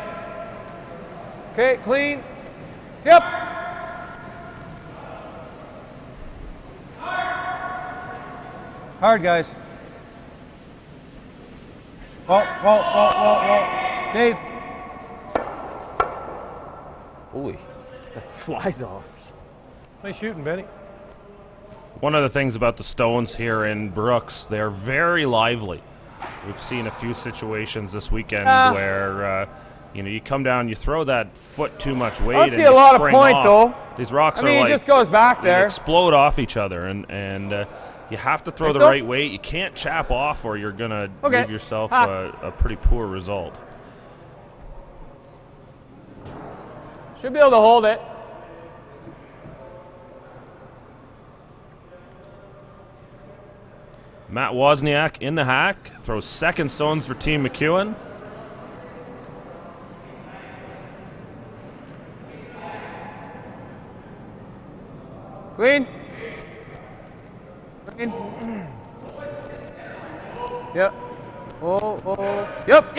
Okay, clean. Yep. Hard, guys. Whoa. Dave. Holy, that flies off. Nice shooting, Benny. One of the things about the stones here in Brooks, they're very lively. We've seen a few situations this weekend where you come down, you throw that foot too much weight. I don't see a lot of point though. These rocks I mean, are like it just goes back they there. explode off each other, and you have to throw the right weight. You can't chap off, or you're gonna give yourself a pretty poor result. Should be able to hold it. Matt Wozniak in the hack throws second stones for Team McEwen. Clean. Yep. Oh. Yep.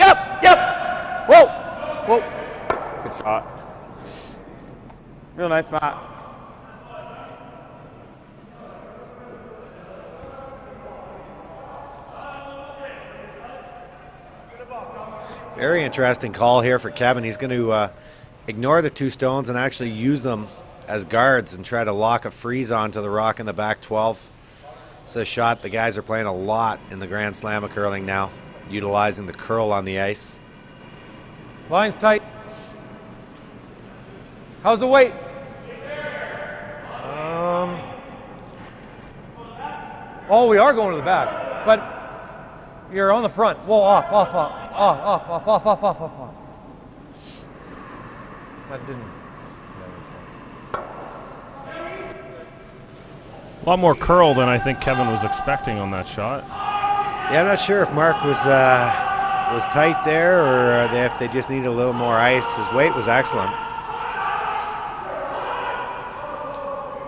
Whoa. Good shot. Real nice, Matt. Very interesting call here for Kevin. He's going to ignore the 2 stones and actually use them as guards and try to lock a freeze onto the rock in the back 12. It's a shot the guys are playing a lot in the Grand Slam of curling now, utilizing the curl on the ice. Line's tight. How's the weight? Oh, we are going to the back, but you're on the front. Whoa, off. That didn't. A lot more curl than I think Kevin was expecting on that shot. Yeah, I'm not sure if Mark was tight there or if they just needed a little more ice. His weight was excellent.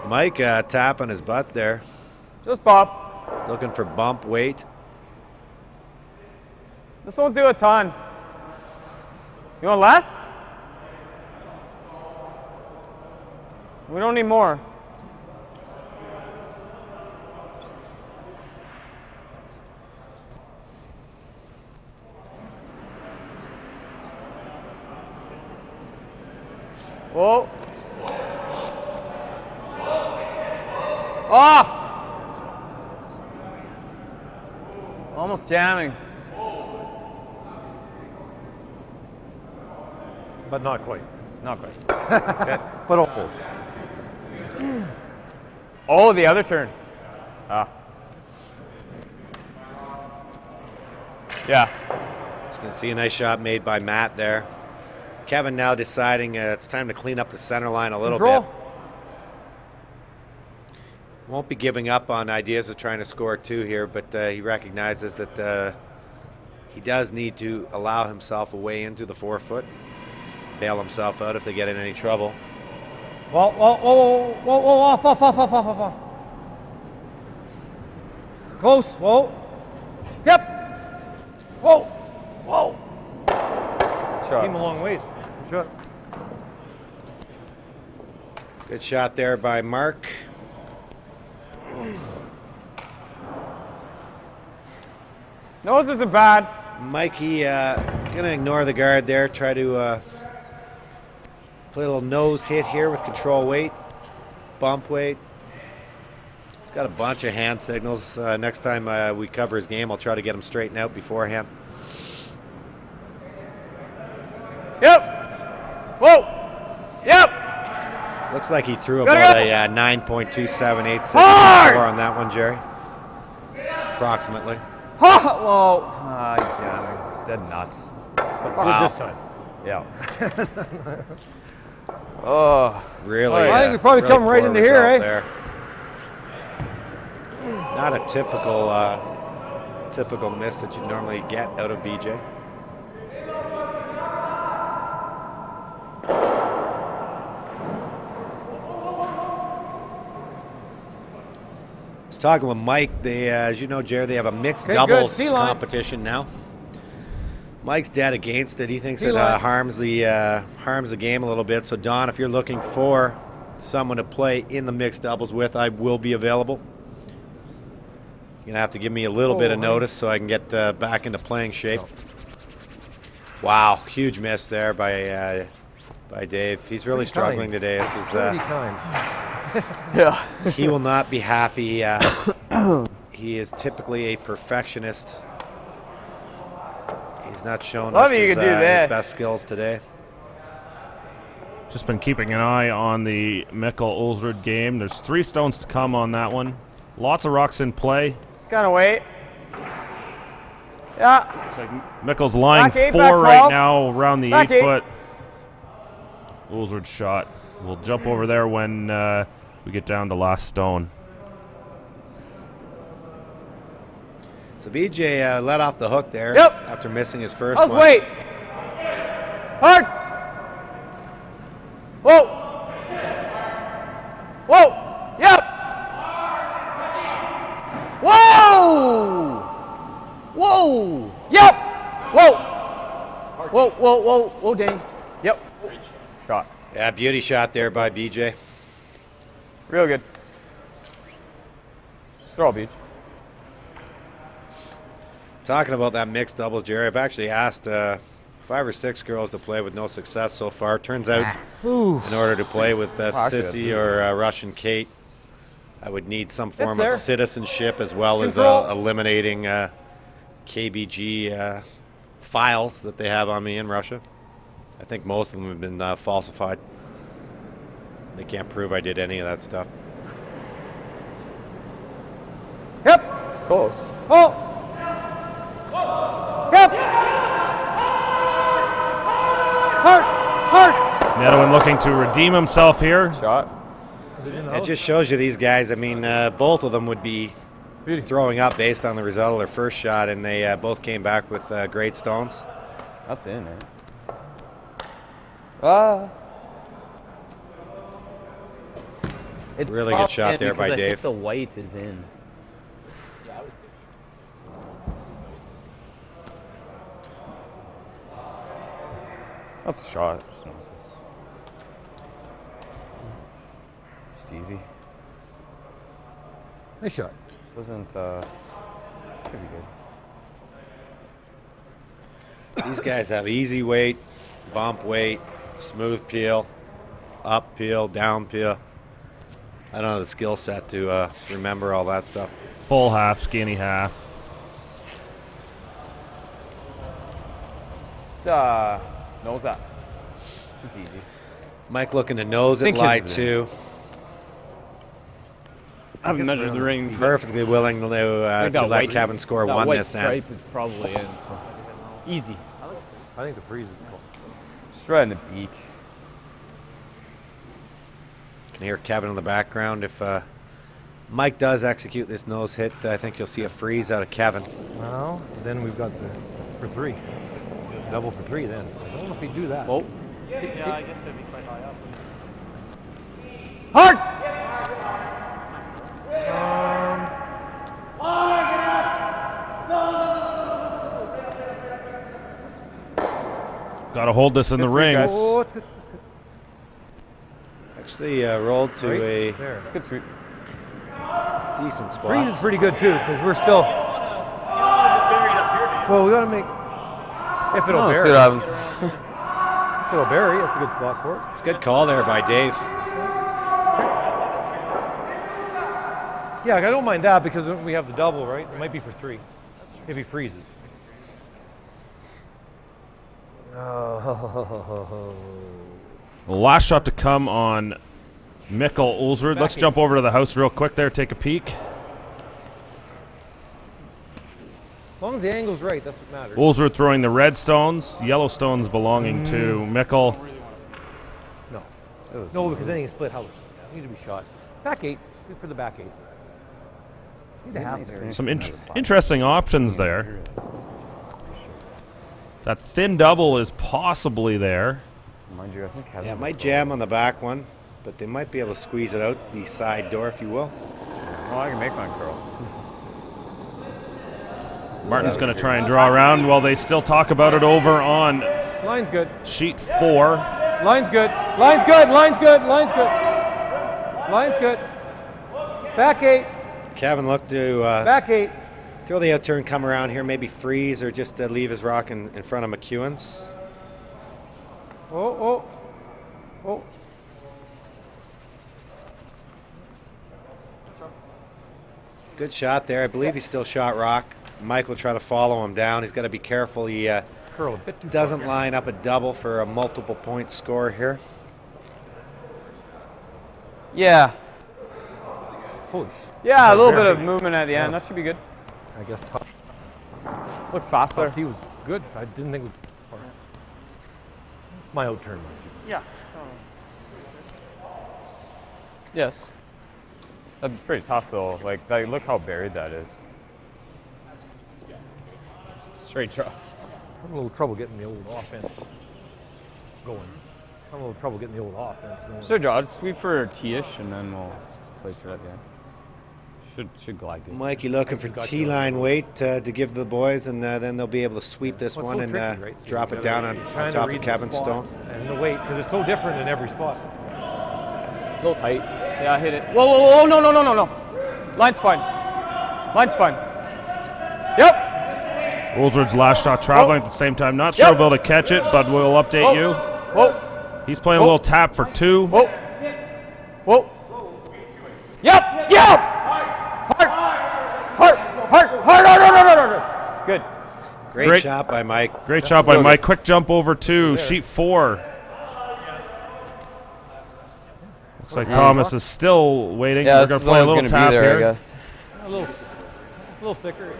Mike tapping his butt there. Just bop. Looking for bump weight. This won't do a ton. You want less? We don't need more. Whoa. Off. Almost jamming. But not quite. Not quite. But almost. Oh, the other turn. Yeah. You can see a nice shot made by Matt there. Kevin now deciding it's time to clean up the center line a little bit. Won't be giving up on ideas of trying to score 2 here, but he recognizes that he does need to allow himself a way into the 4-foot, bail himself out if they get in any trouble. Whoa, off. Close, whoa. Yep. Whoa. Shot. Came a long ways. Shot. Good shot there by Mark. Nose isn't bad. Mikey gonna ignore the guard there, try to play a little nose hit here with control weight, bump weight. He's got a bunch of hand signals. Next time we cover his game, I'll try to get him straightened out beforehand. like he threw Gotta about go. a 9.278 Hard! on that one, Jerry. Approximately. Whoa. He's jamming. Dead nuts. Good this time. Yeah. Oh. Really? I think we probably come right poor into here, result eh? there. Not a typical miss that you normally get out of BJ. I was talking with Mike. They, as you know, Jared, they have a mixed Okay, doubles good. C-line. competition now. Mike's dead against it. He thinks it C-line. harms the game a little bit. So Don, if you're looking for someone to play in the mixed doubles with, I will be available. You're gonna have to give me a little bit of notice so I can get back into playing shape. Wow, huge miss there by Dave. He's really struggling today. This is Pretty kind. Yeah. he will not be happy. He is typically a perfectionist. He's not showing Love us you his, can do his this. best skills today. Just been keeping an eye on the Michel Ulsrud game. There's 3 stones to come on that one. Lots of rocks in play. Just kind of wait. Yeah. Michel's lying Back 8, 4 back right 12. now around the Back 8 8. foot. Ulsrud shot. We'll jump over there when we get down to last stone. So BJ let off the hook there Yep. after missing his first Let's one. wait. Hard. Whoa. Whoa. Yep. Whoa. Whoa. Yep. Whoa. Whoa, whoa, whoa, whoa, dang. Yep. Shot. Yeah, beauty shot there by BJ. Real good. Throw a beach. Talking about that mixed doubles, Jerry, I've actually asked 5 or 6 girls to play with no success so far. Turns out, in order to play with Sissy or Russian Kate, I would need some form there. of citizenship as well Control. as eliminating KBG files that they have on me in Russia. I think most of them have been falsified. They can't prove I did any of that stuff. Yep. It's close. Oh. Yep. Hard. Hard. Michel looking to redeem himself here. Shot. It just shows you these guys. I mean, both of them would be throwing up based on the result of their first shot, and they both came back with great stones. That's in there. Ah. Really good shot there by Dave. The white is in. That's a shot. Just easy. Nice shot. This isn't, should be good. These guys have easy weight, bump weight, smooth peel, up peel, down peel. I don't have the skill set to remember all that stuff. Full half, skinny half. Just, nose up. It's easy. Mike looking to nose it, Think lie his is two. I haven't measured the rings. Perfectly willing to let Kevin score that one white this end. stripe is probably in, so easy. I think the freeze is cool. Just right in the beak. Can hear Kevin in the background. If Mike does execute this nose hit, I think you'll see a freeze out of Kevin. Well, then we've got the for 3. Double for 3 then. I don't know if we do that. Oh. Yeah, I guess it'd be quite high up. Hard. Got to hold this in the sweep, ring. guys. Oh, it's good. It's good. Actually rolled to Right there. Good sweep. a decent spot. Freeze is pretty good too, because we're still. Well, we got to make. If it'll Oh, see bury. what happens. If it'll bury, that's a good spot for it. It's a good call there by Dave. Yeah, I don't mind that because we have the double, right? It might be for 3 if he freezes. The last shot to come on Michel, Ulsrud. Let's jump over to the house real quick there, take a peek. As long as the angle's right, that's what matters. Ulsrud throwing the red stones, yellow stones belonging to Michel. No. No, because then you can split house. It needs to be shot. Back 8. Good for the back 8. Need to have there. Some interesting options there. That thin double is possibly there. Mind you, I think Yeah, it might jam on the back one, but they might be able to squeeze it out the side door, if you will. Well, I can make mine curl. Martin's going to try and draw around while they still talk about it over on Line's good. sheet 4. Line's good. Line's good. Line's good. Line's good. Line's good. Back 8. Kevin looked to Back 8. throw the out turn, come around here, maybe freeze or just leave his rock in front of McEwen's. Oh. Good shot there. I believe he still shot rock. Mike will try to follow him down. He's got to be careful. He Curl a bit too doesn't far. line up a double for a multiple point score here. Yeah. Holy sh. Yeah, a little bit of movement at the end. That should be good. I guess top Looks faster. tee was good. I didn't think it was far. It's my out turn, mind you. Yeah. Yes. That'd be pretty tough though. Like look how buried that is. Straight draw. I'm a little trouble getting the old offense going. I'm a little trouble getting the old offense going. Straight draw. Just sweep for T-ish and then we'll place it at the end. Should glide good. Mike, you looking for T-line weight to give the boys, and then they'll be able to sweep this Well, one it's and so tricky, right? So drop you it gotta down be on trying to top read of the Kevin's spot stone. and the weight, because it's so different in every spot. A little tight. Yeah, hit it. Whoa, no. Line's fine. Line's fine. Yep. Ulsrud's last shot traveling at the same time. Not sure we'll be able to catch it, but we'll update you. Whoa. He's playing a little tap for 2. Whoa. Yep. Hard. Good. Great shot by Mike. Great shot by Mike. Quick jump over to sheet 4. Looks like Thomas is still waiting. Yeah, We're going to play a little tap there, here. I guess. A little thicker.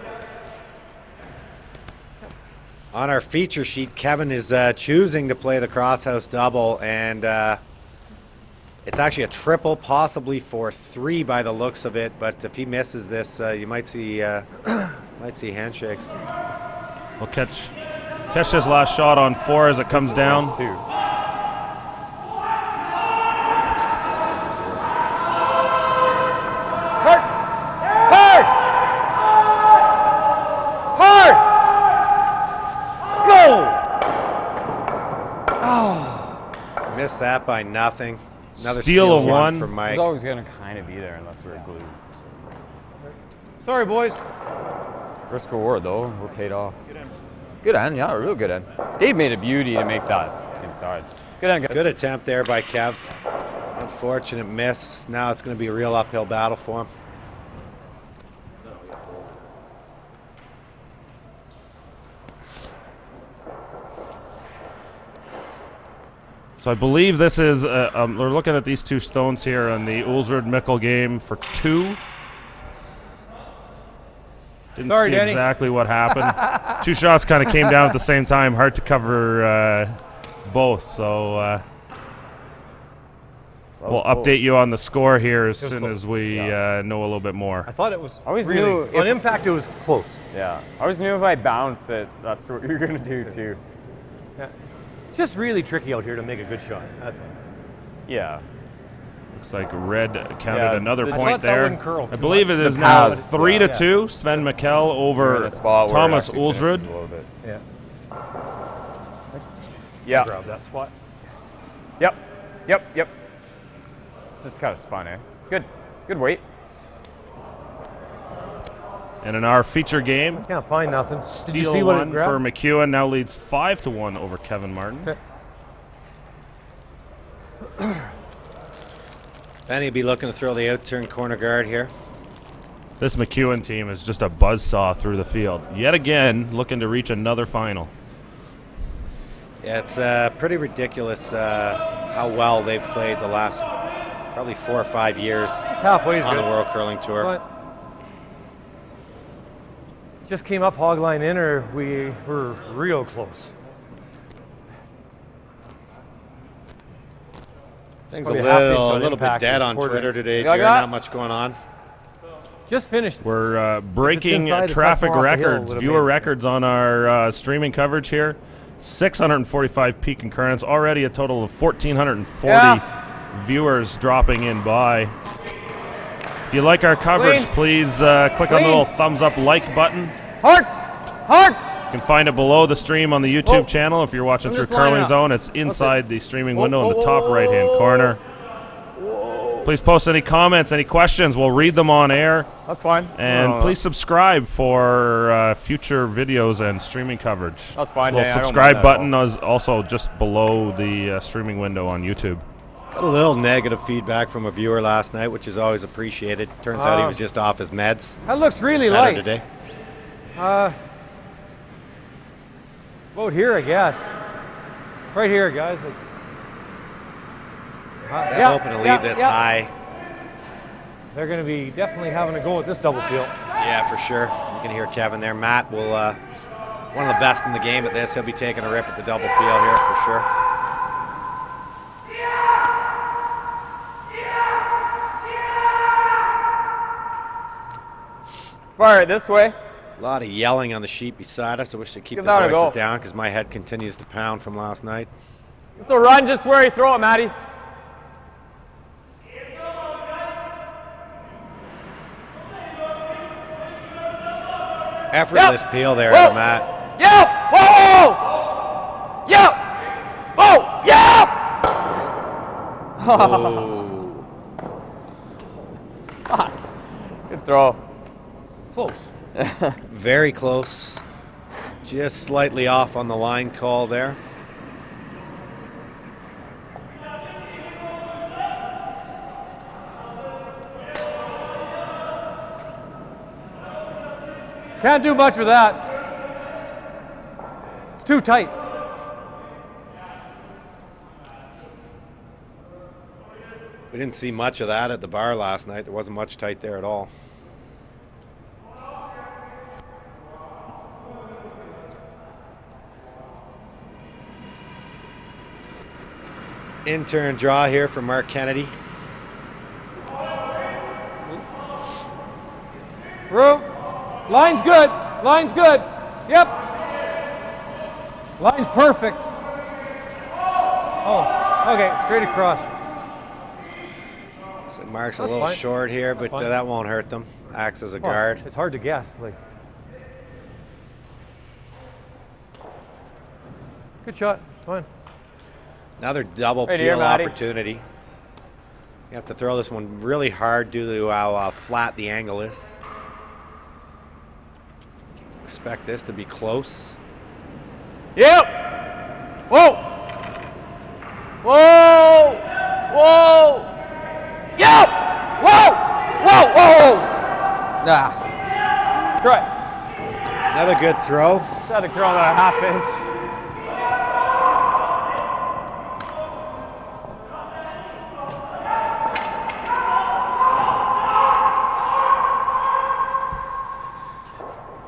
On our feature sheet, Kevin is choosing to play the crosshouse double, and it's actually a triple, possibly for 3 by the looks of it. But if he misses this, you might see handshakes. We'll catch his last shot on 4 as it comes down. Missed that by nothing. Another Steal of 1 from Mike. He's always going to kind of be there unless we're glued. Sorry, boys. Risk reward, though. We're paid off. Good end, yeah, real good end. Dave made a beauty to make that inside. Good end, guys. Good attempt there by Kev. Unfortunate miss. Now it's going to be a real uphill battle for him. So I believe this is, we're looking at these 2 stones here on the Ulsrud Michel game for 2. Didn't see Danny. exactly what happened. 2 shots kind of came down at the same time. Hard to cover both. So we'll update you on the score here as soon as we know a little bit more. I thought it was. I always really, knew on impact it was close. Yeah. I always knew if I bounced it, that's what you're going to do, too. Yeah. It's just really tricky out here to make a good shot. That's all. Yeah. Looks like red counted another I point thought that there. wouldn't curl I too believe much. it is The now pads, 3-2. Sven Michel over In a spot where it Thomas actually finishes Ulsrud. a little bit. Yeah. Yeah. Grab that spot. Yep. Just kind of spun, eh? Good weight. And in our feature game, Can't find nothing. Did you steal see what it 1 for grabbed? McEwen now leads 5-1 over Kevin Martin. Okay. Benny will be looking to throw the out-turn corner guard here. This McEwen team is just a buzzsaw through the field. Yet again, looking to reach another final. Yeah, it's pretty ridiculous how well they've played the last probably 4 or 5 years Halfway is on good. the World Curling Tour. But just came up hog line in, or we were real close. Things Probably a half inch little, on a little bit impact dead and on quarter. Twitter today, You like Jerry. that? Not much going on. Just finished. We're breaking inside, it's traffic tough off the hill, records, would've viewer made- records on our streaming coverage here. 645 peak concurrents, already a total of 1,440 viewers dropping in by. If you like our coverage, please click on the little thumbs up like button. Hard! Hard! You can find it below the stream on the YouTube channel. If you're watching I'm through just lining Curling up. Zone, it's inside the streaming window in the top right-hand corner. Please post any comments, any questions. We'll read them on air. That's fine. And please subscribe for future videos and streaming coverage. That's fine, The Danny, I don't subscribe mind that at button is also just below the streaming window on YouTube. Got a little negative feedback from a viewer last night, which is always appreciated. Turns out he was just off his meds. That looks really Better light. today. About here, I guess. Right here, guys. Like, I'm hoping to leave this high. They're going to be definitely having a go at this double peel. Yeah, for sure. You can hear Kevin there. Matt will, one of the best in the game at this. He'll be taking a rip at the double peel here for sure. Fire it this way. A lot of yelling on the sheet beside us. I wish they'd keep Give their that a voices go. down because my head continues to pound from last night. So run just where you throw it, Matty. Effortless peel there, Whoa. Matt. Yep! Whoa! Yep! Whoa! Yep! Good throw. Close. Very close. Just slightly off on the line call there. Can't do much with that. It's too tight. We didn't see much of that at the bar last night. There wasn't much tight there at all. In-turn draw here for Mark Kennedy. Room. Line's good. Line's good. Yep. Line's perfect. Oh, okay. Straight across. So Mark's a That's little fine. short here, but fine. that won't hurt them. Acts as a Well, guard. It's hard to guess. Like, good shot. It's fine. Another double Right here, peel Matty. opportunity. You have to throw this one really hard due to how flat the angle is. Expect this to be close. Yep! Whoa! Whoa! Whoa! Yep! Whoa! Whoa! Whoa! Nah. Try it. Another good throw. Just had to throw another half inch.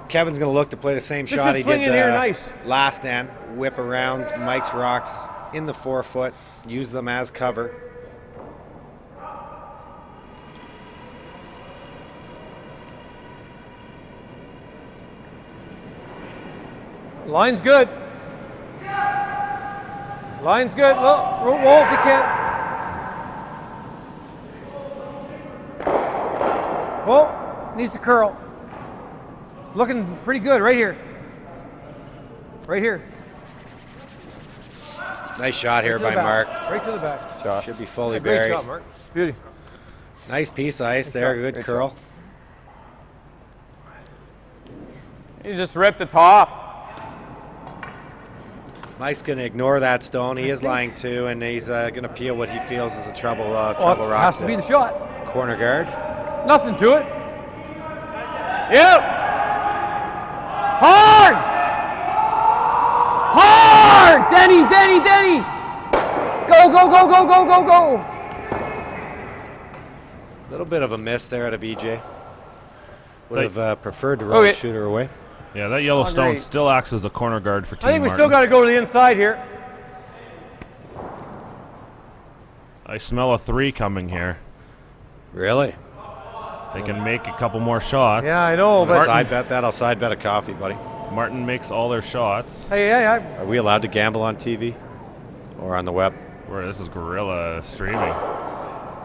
Kevin's going to look to play the same This shot is he did swinging here nice. last stand. Whip around Mike's rocks in the 4-foot. Use them as cover. Line's good. Line's good. Roll if you can. Whoa, needs to curl. Looking pretty good right here. Right here. Nice shot here Right to by the back. Mark. Right to the back. Shot. Should be fully Great buried. shot, Mark. Beauty. Nice piece of ice there. shot. Good Great curl. You just ripped the top. Mike's going to ignore that stone. He is lying to, and he's going to peel what he feels is a trouble Well, trouble it rock. has to be the shot. Corner guard. Nothing to it. Yep! Hard! Hard! Denny! Go, go, go, go, go, go, go! little bit of a miss there at a BJ. Would have preferred to roll the shooter away. Yeah, that Yellowstone still acts as a corner guard for Team I think we Martin. still got to go to the inside here. I smell a 3 coming here. Really? They can make a couple more shots. Yeah, I know, but Side bet that. I'll side bet a coffee, buddy. Martin makes all their shots. hey, Are we allowed to gamble on TV or on the web? Where this is guerrilla streaming.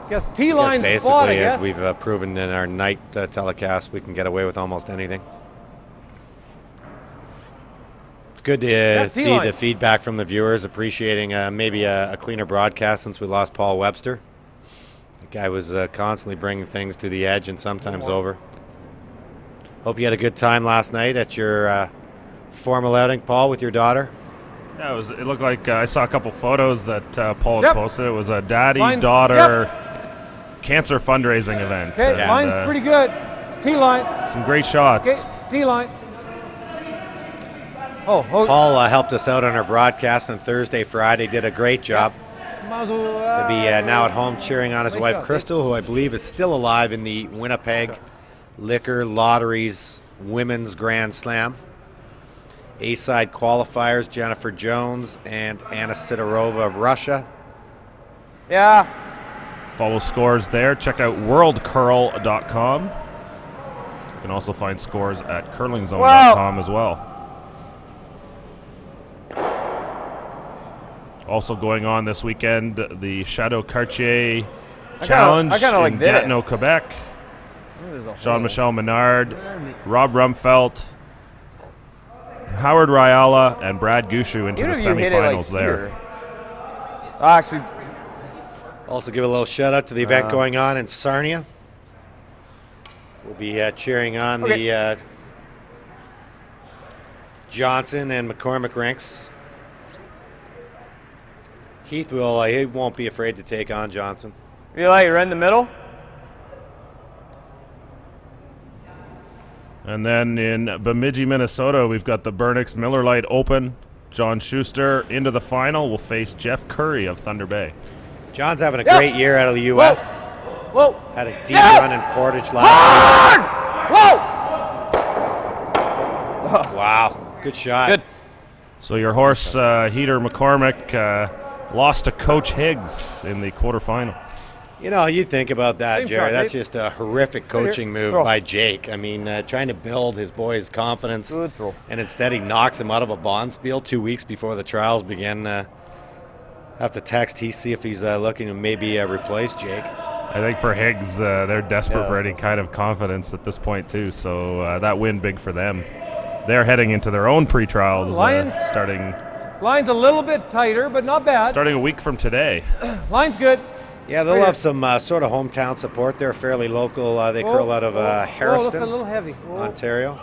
guess T line's Basically, spot, I guess. as we've proven in our night telecast, we can get away with almost anything. It's good to see the feedback from the viewers, appreciating maybe a cleaner broadcast since we lost Paul Webster. The guy was constantly bringing things to the edge and sometimes over. Hope you had a good time last night at your formal outing, Paul, with your daughter. Yeah, it looked like I saw a couple photos that Paul had posted. It was a daddy-daughter cancer fundraising event. Okay, line's pretty good. T-line. Some great shots. Okay, T-line. Paul helped us out on our broadcast on Thursday, Friday. Did a great job. He'll be now at home cheering on his wife, Crystal, who I believe is still alive in the Winnipeg Liquor Lotteries Women's Grand Slam. A-side qualifiers, Jennifer Jones and Anna Sidorova of Russia. Yeah. Follow scores there. Check out worldcurl.com. You can also find scores at curlingzone.com as well. Also going on this weekend, the Chateau Cartier Challenge in Gatineau, Quebec. Jean-Michel Menard, Rob Rumfelt, Howard Ryala, and Brad Gushu into the semifinals there. Actually, also give a little shout out to the event going on in Sarnia. We'll be cheering on the Johnson and McCormick rinks. Heath he won't be afraid to take on Johnson. Eli, you're in the middle. And then in Bemidji, Minnesota, we've got the Burnix Miller Lite Open. John Schuster into the final will face Jeff Curry of Thunder Bay. John's having a great year out of the U.S. Whoa. Had a deep run in Portage last week. Wow, good shot. Good. So your horse, Heater McCormick, lost to Coach Higgs in the quarterfinals. You know, you think about that, Jerry. That's just a horrific coaching move by Jake. I mean, trying to build his boy's confidence. Good throw. And instead he knocks him out of a bonspiel 2 weeks before the trials begin. Have to text see if he's looking to maybe replace Jake. I think for Higgs, they're desperate for any kind of confidence at this point, too. So that win big for them. They're heading into their own pre-trials starting. Line's a little bit tighter, but not bad. Starting a week from today. Line's good. Yeah, they'll have some sort of hometown support. They're fairly local. They curl out of Harriston, that's a little heavy. Ontario.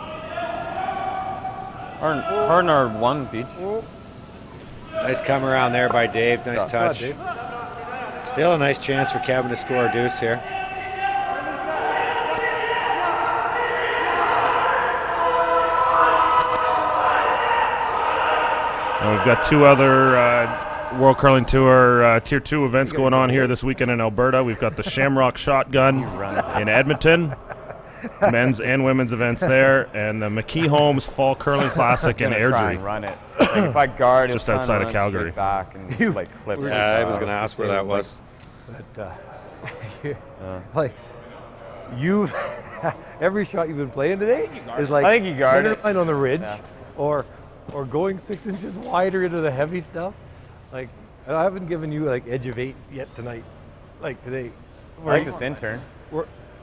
Partner one beach. Nice come around there by Dave. Nice touch. Still a nice chance for Kevin to score a deuce here. And we've got two other World Curling Tour Tier 2 events going on here this weekend in Alberta. We've got the Shamrock Shotgun in Edmonton. Men's and women's events there. And the McKee Fall Curling Classic in Airdrie. Run it. Like if I guard, just outside of Calgary. Back and like clip it. I was going to ask where that was. But, like, you've every shot you've been playing today is like I think you guarded center line on the ridge, or going 6 inches wider into the heavy stuff. Like, I haven't given you like edge of 8 yet tonight. Like today. I like this intern.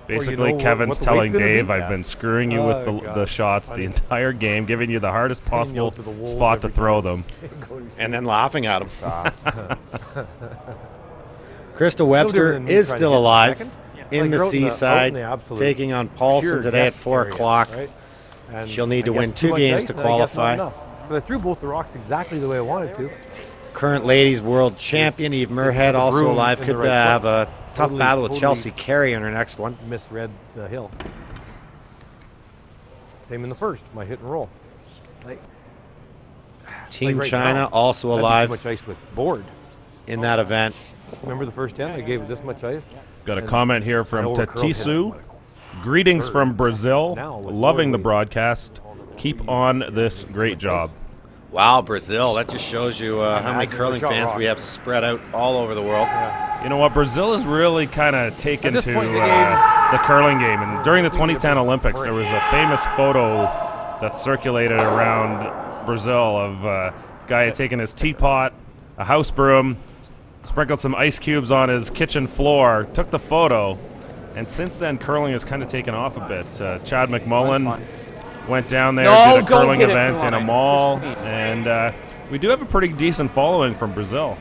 Basically, Kevin's telling Dave, I've been screwing you with the shots the entire game, giving you the hardest possible spot to throw them. And then laughing at him. Crystal Webster is still alive in the Seaside, taking on Paulson today at 4 o'clock. Right? She'll need to win 2 games to qualify. But I threw both the rocks exactly the way I wanted to. Current ladies world champion Eve Muirhead, also alive, could have a tough battle with Chelsea Carey in her next one. Misread the hill. Same in the first, my hit and roll. Team China also alive too much ice with board in that event. Remember the first 10? I gave it this much ice. Got a comment here from overcurled Tatisu. him. Greetings from Brazil. Now with Loving the more weight. broadcast. Keep on this great job. Wow, Brazil. That just shows you how many curling fans we have spread out all over the world. You know what? Brazil has really kind of taken At this to point in the the curling game. And during the 2010 Olympics, there was a famous photo that circulated around Brazil of a guy had taken his teapot, a house broom, sprinkled some ice cubes on his kitchen floor, took the photo, and since then curling has kind of taken off a bit. Chad McMullen went down there, No, did a don't curling hit it event from in a line. mall, Just clean. and we do have a pretty decent following from Brazil.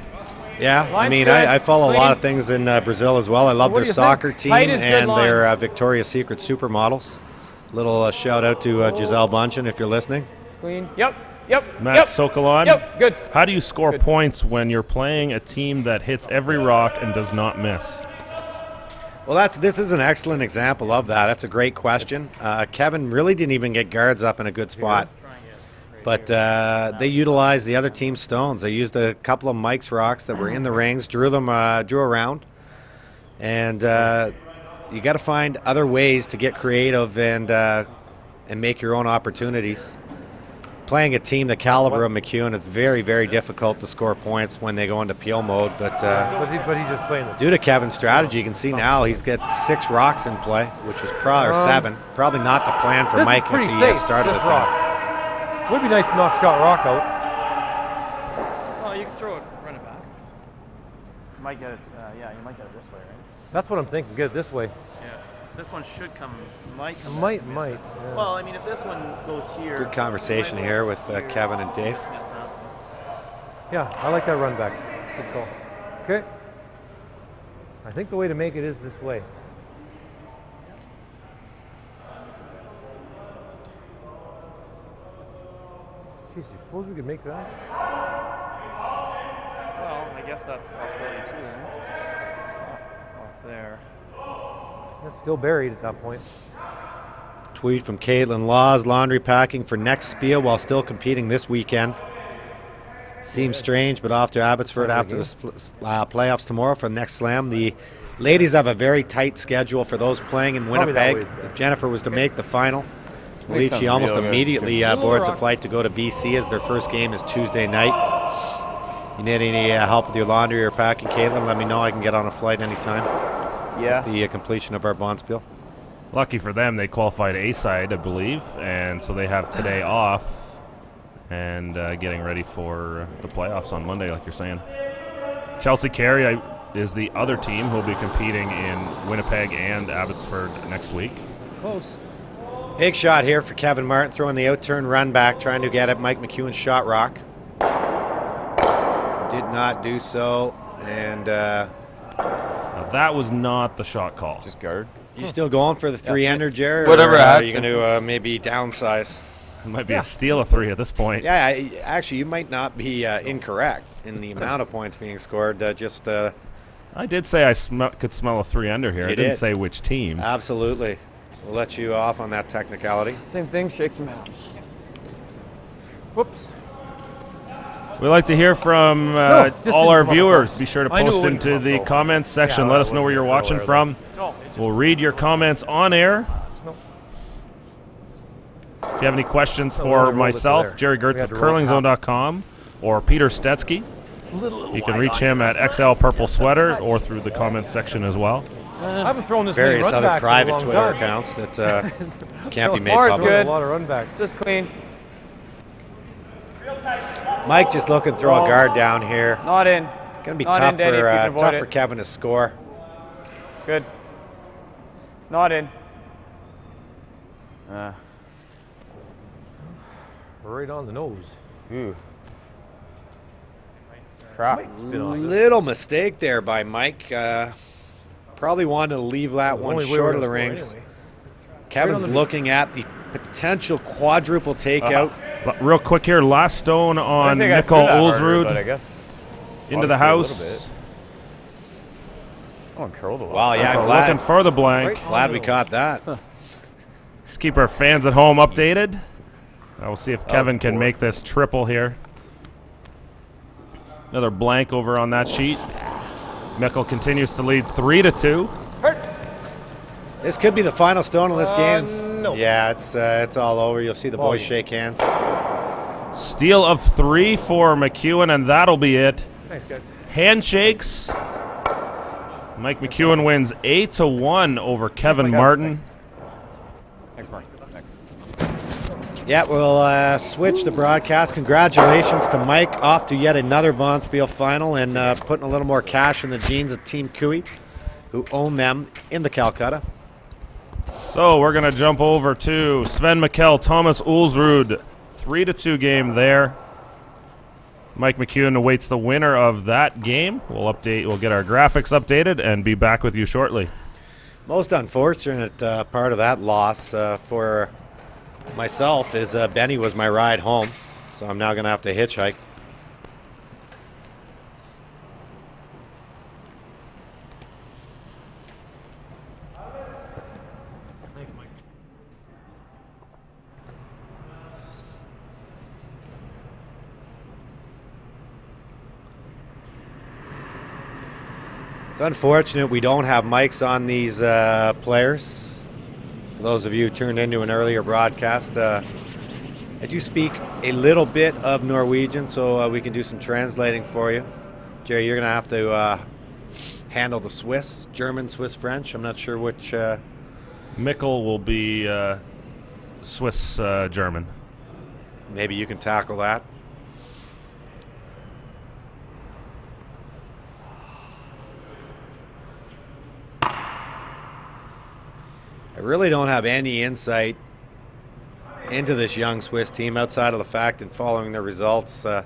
Yeah, I Line's mean, good. I follow a Clean. lot of things in Brazil as well. I love What their do you soccer think? team Tight is good and line. their Victoria's Secret supermodels. Little shout out to Giselle Bundchen if you're listening. Clean. Yep. Yep. Matt Yep. Sokolon, Yep. Good. how do you score points when you're playing a team that hits every rock and does not miss? Well, this is an excellent example of that. That's a great question. Kevin really didn't even get guards up in a good spot. But they utilized the other team's stones. They used a couple of Mike's rocks that were in the rings, drew around, and you got to find other ways to get creative and make your own opportunities. Playing a team the caliber of McEwen, it's very, very difficult to score points when they go into peel mode. But But he's just playing the due to Kevin's strategy, you can see now he's got 6 rocks in play, which was probably 7. Probably not the plan for This Mike is pretty at the safe, start of the this set. rock. Would be nice to knock shot rock out. Well, you can throw it, run it back. You might get it, yeah, you might get it this way, right? That's what I'm thinking. Get it this way. Yeah. This one should come, might come Might, back and might, miss this. yeah. Well, I mean, if this one goes here. Good conversation here with Kevin and Dave. Miss that. Yeah, I like that run back. It's a good call. Okay. I think the way to make it is this way. Jeez, suppose we could make that? Well, I guess that's a possibility too, right? Off there. That's still buried at that point. Tweet from Caitlin Laws, laundry packing for next spiel while still competing this weekend. Seems strange, but off to Abbotsford after the playoffs tomorrow for the next slam. The ladies have a very tight schedule for those playing in Probably that Winnipeg. way is best. If Jennifer was to make the final, I believe she something almost real good. immediately boards a flight to go to BC as their first game is Tuesday night. You need any help with your laundry or packing, Caitlin, let me know. I can get on a flight anytime. Yeah. The completion of our Bonspiel. Lucky for them, they qualified A-side, I believe, and so they have today off and getting ready for the playoffs on Monday, like you're saying. Chelsea Carey is the other team who will be competing in Winnipeg and Abbotsford next week. Close. Big shot here for Kevin Martin, throwing the out-turn run back, trying to get at Mike McEwen's shot rock. Did not do so, and Now, that was not the shot call. Just guard. you still going for the 3-ender, Jared? Whatever or, adds are you going to maybe downsize? It might be a steal of 3 at this point. Yeah, actually, you might not be incorrect in the amount of points being scored. I did say I could smell a 3-under here. I You didn't did. say which team. Absolutely. We'll let you off on that technicality. Same thing, shake some hands. Whoops. We'd like to hear from just all didn't our come up viewers. front. Be sure to I knew it post wouldn't into come the up. comments section. Yeah, Let that us know where wouldn't you're be watching earlier, from. No, We'll read your comments on air. If you have any questions Oh, for well, I rolled it myself, there. Jerry We Gertz had of to roll curlingzone.com, or Peter Stetsky, you can reach him at XL Purple Sweater or through the comments section as well. I haven't thrown this many Various run other backs in a private long Twitter time. accounts that can't be made Mars public. good. A lot of run backs. Just clean. Mike just looking to throw a guard down here. Not in. Gonna be Not tough in, Danny, if you can for avoid tough it. for Kevin to score. Good. Not in. Right on the nose. Crap. Little mistake there by Mike. Probably wanted to leave that one Only way short we're of the gonna score rings. anyway. Kevin's looking at the potential quadruple takeout. Real quick here, last stone on I Michel threw that harder, but I Ulsrud guess into the obviously a little house. bit. Oh, and curled a lot. Wow, yeah, Looking for the blank. glad we caught that. Just keep our fans at home updated. We'll see if Kevin can make this triple here. Another blank over on that sheet. Michel continues to lead 3-2. This could be the final stone of this game. No. Yeah, it's all over. You'll see the boys shake hands. Steal of 3 for McEwen, and that'll be it. Thanks, guys. Handshakes. Mike McEwen wins 8-1 over Kevin Martin. Thanks, Mark. Thanks. Yeah, we'll switch the broadcast. Congratulations to Mike, off to yet another Bonspiel final, and putting a little more cash in the jeans of Team Cooey, who own them in the Calcutta. So we're going to jump over to Sven Michel, Thomas Ulsrud. 3-2 game there. Mike McEwen awaits the winner of that game. We'll get our graphics updated and be back with you shortly. Most unfortunate part of that loss for myself is Benny was my ride home, so I'm now going to have to hitchhike. It's unfortunate we don't have mics on these players. For those of you who tuned into an earlier broadcast, I do speak a little bit of Norwegian, so we can do some translating for you. Jerry, you're going to have to handle the Swiss, German, Swiss, French. I'm not sure which. Michel will be Swiss German. Maybe you can tackle that. I really don't have any insight into this young Swiss team outside of the fact and following their results. I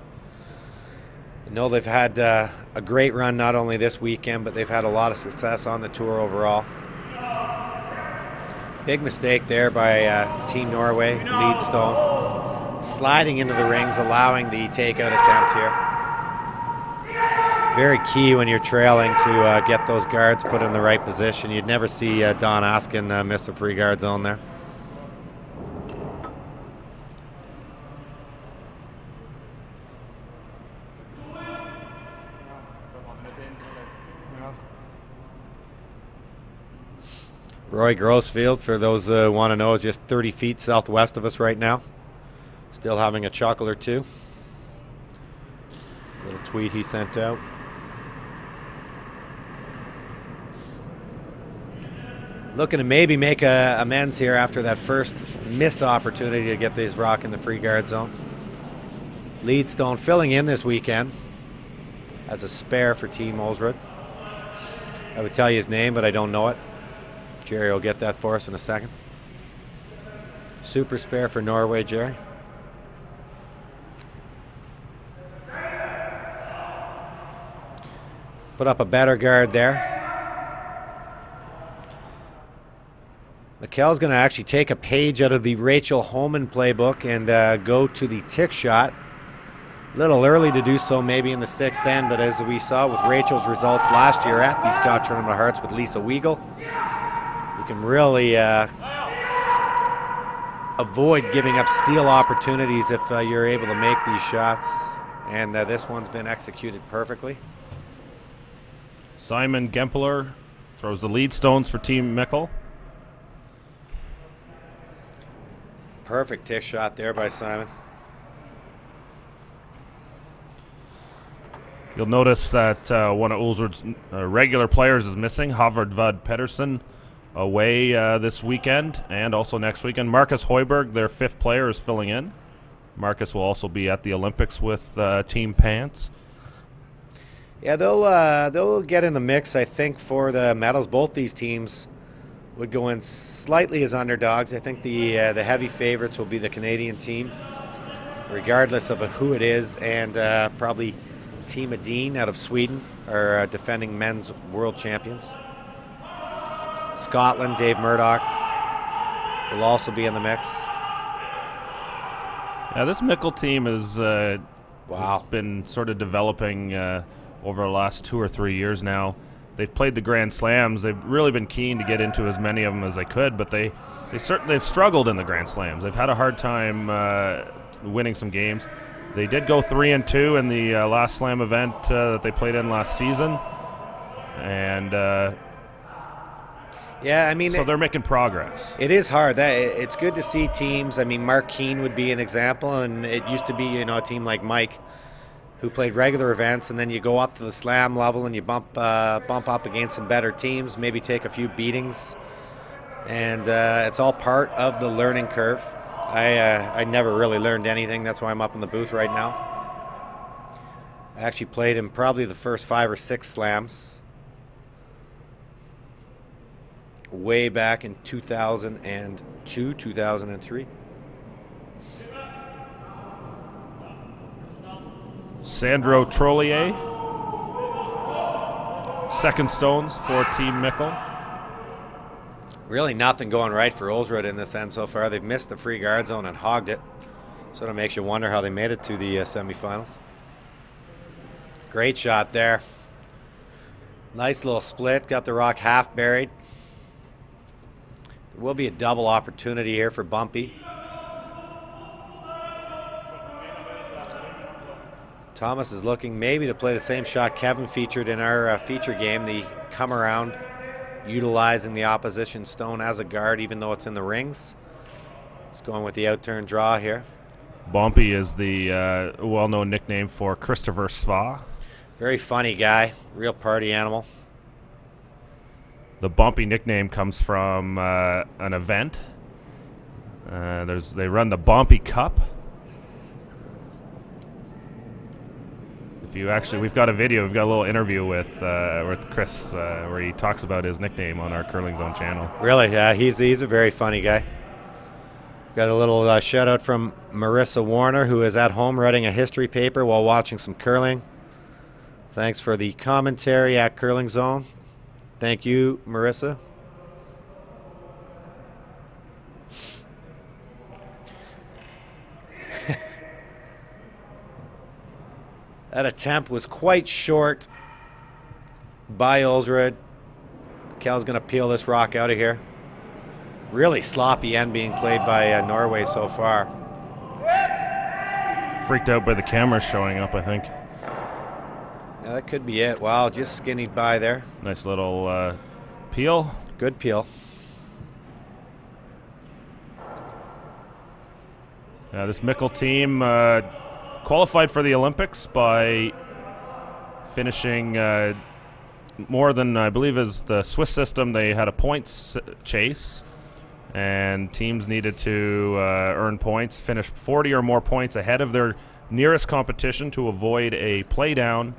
know they've had a great run not only this weekend, but they've had a lot of success on the tour overall. Big mistake there by Team Norway, Leadstone, sliding into the rings, allowing the takeout attempt here. Very key when you're trailing to get those guards put in the right position. You'd never see Don Askin miss a free guard zone there. Roy Grossfield, for those who want to know, is just 30 feet southwest of us right now. Still having a chuckle or two. Little tweet he sent out. Looking to maybe make amends here after that first missed opportunity to get these rock in the free guard zone. Leadstone filling in this weekend as a spare for Team Ulsrud. I would tell you his name, but I don't know it. Jerry will get that for us in a second. Super spare for Norway, Jerry. Put up a better guard there. Mikel's going to actually take a page out of the Rachel Homan playbook and go to the tick shot. A little early to do so maybe in the 6th end, but as we saw with Rachel's results last year at the Scott Tournament of Hearts with Lisa Weigel, you can really avoid giving up steal opportunities if you're able to make these shots. And this one's been executed perfectly. Simon Gempeler throws the lead stones for Team Michel. Perfect tick shot there by Simon. You'll notice that one of Ulsrud's regular players is missing, Havard Vad Pedersen, away this weekend and also next weekend. Marcus Hoiberg, their 5th player, is filling in. Marcus will also be at the Olympics with Team Pants. Yeah, they'll get in the mix, I think, for the medals. Both these teams would go in slightly as underdogs. I think the heavy favorites will be the Canadian team, regardless of who it is, and probably Team Edin out of Sweden are defending men's world champions. Scotland, Dave Murdoch will also be in the mix. Yeah, this Michel team has wow, been sort of developing over the last 2 or 3 years now. They've played the Grand Slams. They've really been keen to get into as many of them as they could, but they've struggled in the Grand Slams. They've had a hard time winning some games. They did go 3-2 in the last Slam event that they played in last season, And yeah, I mean, so they're making progress. It is hard. It's good to see teams. I mean, Mark Keane would be an example, and it used to be, you know, a team like Mike, who played regular events, and then you go up to the slam level and you bump up against some better teams, maybe take a few beatings, and it's all part of the learning curve. I never really learned anything. That's why I'm up in the booth right now. I actually played in probably the first 5 or 6 slams way back in 2002, 2003. Sandro Trollier, second stones for Team Michel. Really nothing going right for Ulsrud in this end so far. They've missed the free guard zone and hogged it. Sort of makes you wonder how they made it to the semifinals. Great shot there. Nice little split. Got the rock half buried. There will be a double opportunity here for Bumpy. Thomas is looking maybe to play the same shot Kevin featured in our feature game, the come around, utilizing the opposition stone as a guard even though it's in the rings. He's going with the outturn draw here. Bumpy is the well-known nickname for Christopher Sva. Very funny guy, real party animal. The Bumpy nickname comes from an event. They run the Bumpy Cup. If you actually, we've got a video, we've got a little interview with Chris where he talks about his nickname on our Curling Zone channel. Really, yeah, he's a very funny guy. Got a little shout out from Marissa Warner, who is at home writing a history paper while watching some curling. Thanks for the commentary at Curling Zone. Thank you, Marissa. That attempt was quite short by Ulsrud. Cal's going to peel this rock out of here. Really sloppy end being played by Norway so far. Freaked out by the cameras showing up, I think. Yeah, that could be it. Wow, just skinnied by there. Nice little peel. Good peel. This Michel team qualified for the Olympics by finishing more than, I believe, is the Swiss system. They had a points chase, and teams needed to earn points, finish 40 or more points ahead of their nearest competition to avoid a play down.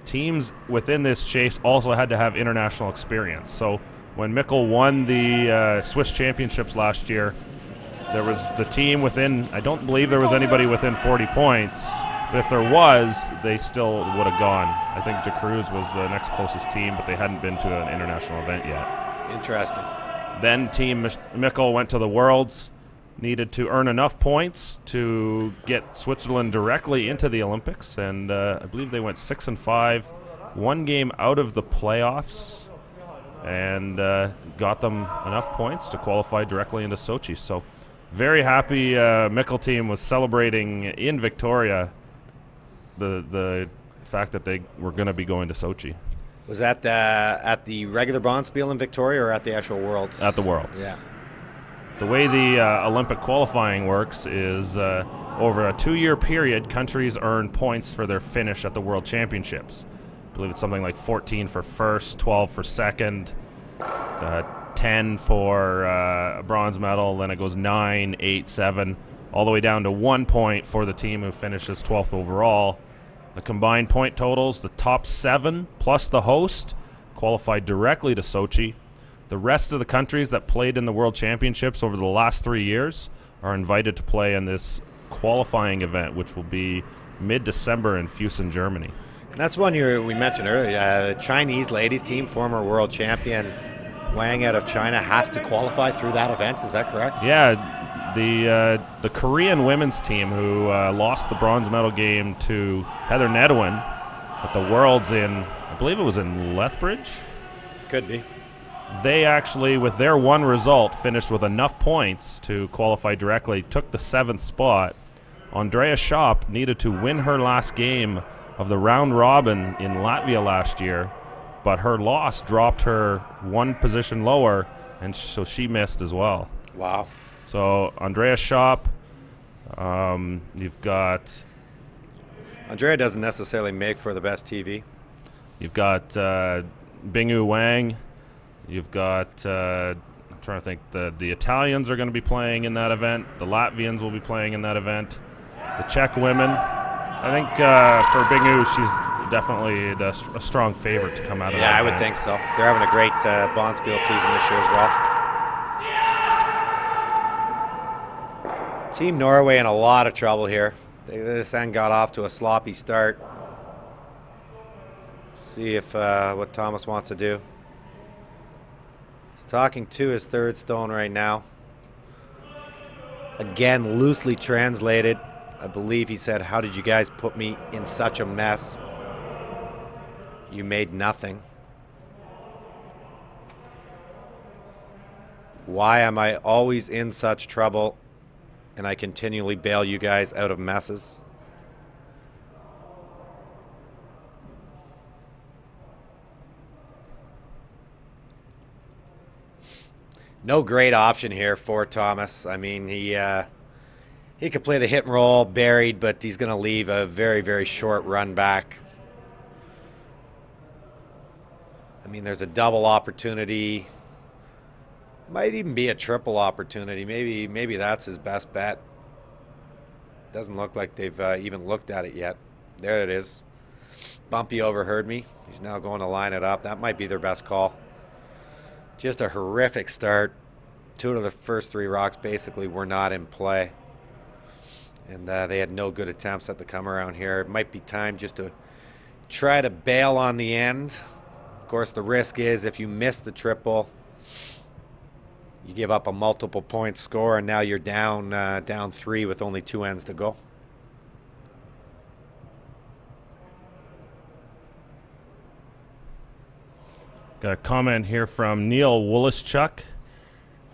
Teams within this chase also had to have international experience. So when Michel won the Swiss championships last year, there was the team within, I don't believe there was anybody within 40 points, but if there was, they still would have gone. I think De Cruz was the next closest team, but they hadn't been to an international event yet. Interesting. Then Team Michel went to the Worlds, needed to earn enough points to get Switzerland directly into the Olympics, and I believe they went 6-5, one game out of the playoffs, and got them enough points to qualify directly into Sochi. So very happy Michel team was celebrating in Victoria the fact that they were going to be going to Sochi. Was that at the regular Bonspiel in Victoria or at the actual Worlds? At the Worlds. Yeah. The way the Olympic qualifying works is over a 2-year period, countries earn points for their finish at the World Championships. I believe it's something like 14 for first, 12 for second, 10 for a bronze medal, then it goes 9, 8, 7, all the way down to 1 point for the team who finishes 12th overall. The combined point totals, the top 7 plus the host qualified directly to Sochi. The rest of the countries that played in the World Championships over the last 3 years are invited to play in this qualifying event, which will be mid-December in Fusen, Germany. And that's one we mentioned earlier. The Chinese ladies team, former world champion Wang out of China, has to qualify through that event. Is that correct? Yeah, the Korean women's team who lost the bronze medal game to Heather Nedwin at the Worlds in, I believe it was in Lethbridge? Could be. They actually, with their one result, finished with enough points to qualify directly, took the 7th spot. Andrea Schopp needed to win her last game of the round robin in Latvia last year but her loss dropped her one position lower, and so she missed as well. Wow. So Andrea Schopp, you've got... Andrea doesn't necessarily make for the best TV. You've got Bingu Wang. You've got, I'm trying to think, the Italians are going to be playing in that event. The Latvians will be playing in that event. The Czech women. I think for Bingu, she's definitely a strong favorite to come out of that Yeah, I would event. think so. They're having a great Bonspiel season this year as well. Team Norway in a lot of trouble here. This end got off to a sloppy start. See if what Thomas wants to do. He's talking to his third stone right now. Again, loosely translated. I believe he said, "How did you guys put me in such a mess? You made nothing. Why am I always in such trouble and I continually bail you guys out of messes?" No great option here for Thomas. I mean, he could play the hit and roll buried, but he's going to leave a very, very short run back. I mean, there's a double opportunity. Might even be a triple opportunity. Maybe that's his best bet. Doesn't look like they've even looked at it yet. There it is. Bumpy overheard me. He's now going to line it up. That might be their best call. Just a horrific start. Two of the first three rocks basically were not in play. And they had no good attempts at the come around here. It might be time just to try to bail on the end. Of course, the risk is if you miss the triple, you give up a multiple point score, and now you're down 3 with only 2 ends to go. Got a comment here from Neil Wolischuk.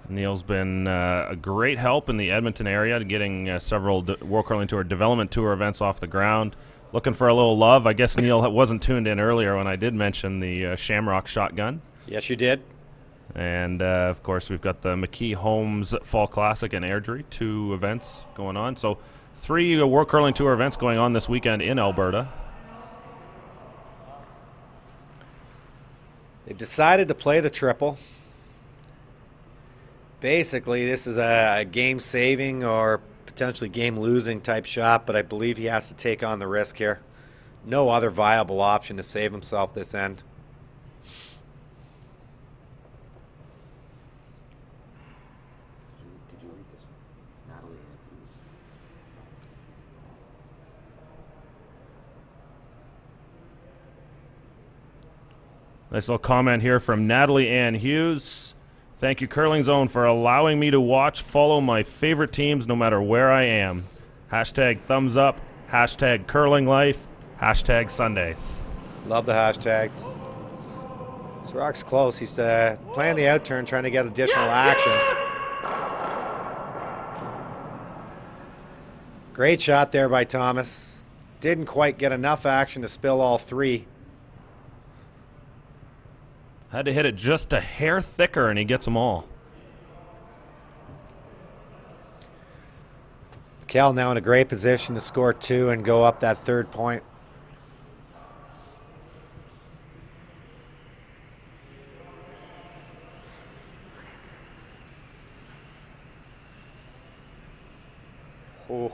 Neil's been a great help in the Edmonton area, getting several World Curling Tour Development Tour events off the ground. Looking for a little love. I guess Neil wasn't tuned in earlier when I did mention the Shamrock shotgun. Yes, you did. And, of course, we've got the McKee Holmes Fall Classic and Airdrie, 2 events going on. So 3 World Curling Tour events going on this weekend in Alberta. They decided to play the triple. Basically, this is a game-saving or potentially game-losing type shot, but I believe he has to take on the risk here. No other viable option to save himself this end. Nice little comment here from Natalie Ann Hughes. Thank you, Curling Zone, for allowing me to watch, follow my favorite teams no matter where I am. Hashtag thumbs up, hashtag curling life, hashtag Sundays. Love the hashtags. This rock's close. He's playing the outturn, trying to get additional action. Great shot there by Thomas. Didn't quite get enough action to spill all 3. Had to hit it just a hair thicker, and he gets them all. Michel now in a great position to score 2 and go up that 3rd point. Oh.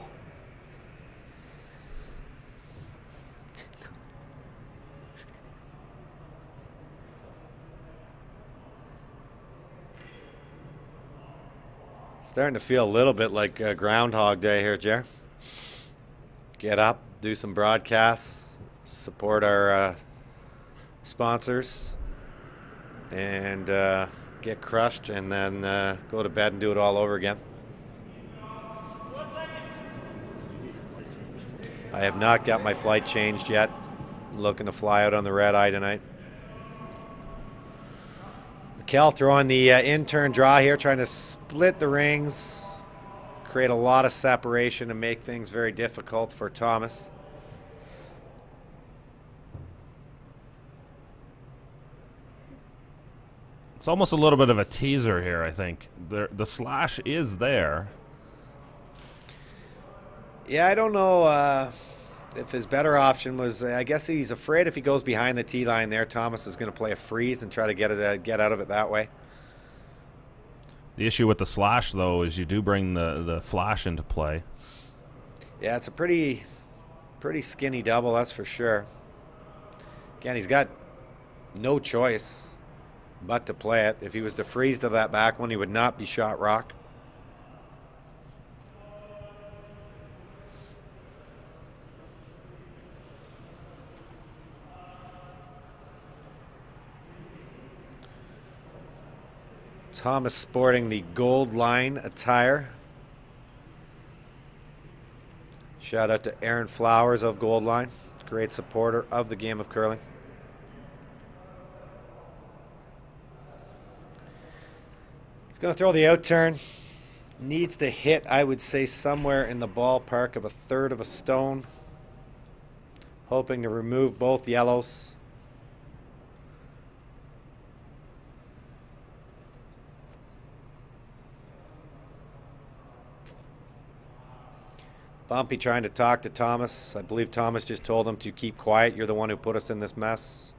Starting to feel a little bit like Groundhog Day here, Jer. Get up, do some broadcasts, support our sponsors, and get crushed, and then go to bed and do it all over again. I have not got my flight changed yet. Looking to fly out on the red eye tonight. Michel throwing the in-turn draw here, trying to split the rings, create a lot of separation and make things very difficult for Thomas. It's almost a little bit of a teaser here, I think. The slash is there. Yeah, I don't know if his better option was, I guess he's afraid if he goes behind the tee line there, Thomas is going to play a freeze and try to get out of it that way. The issue with the slash, though, is you do bring the flash into play. Yeah, it's a pretty skinny double, that's for sure. Again, he's got no choice but to play it. If he was to freeze to that back one, he would not be shot rock. Thomas sporting the gold line attire. Shout out to Aaron Flowers of Gold Line, great supporter of the game of curling. He's going to throw the out turn. Needs to hit, I would say, somewhere in the ballpark of a third of a stone. Hoping to remove both yellows. Bumpy trying to talk to Thomas. I believe Thomas just told him to keep quiet. You're the one who put us in this mess.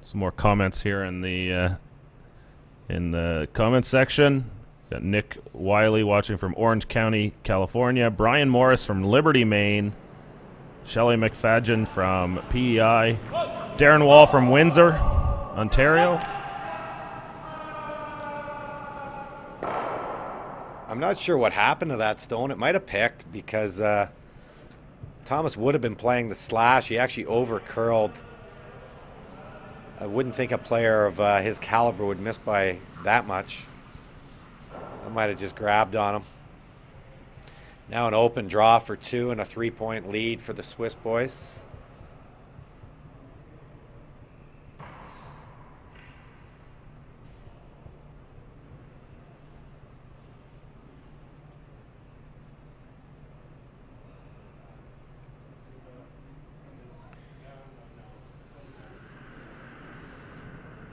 Some more comments here in the comment section. Got Nick Wiley watching from Orange County, California. Brian Morris from Liberty, Maine. Shelley McFadgen from PEI. Darren Wall from Windsor, Ontario. I'm not sure what happened to that stone. It might have picked because Thomas would have been playing the slash. He actually over curled. I wouldn't think a player of his caliber would miss by that much. I might have just grabbed on him. Now an open draw for 2 and a 3-point lead for the Swiss boys.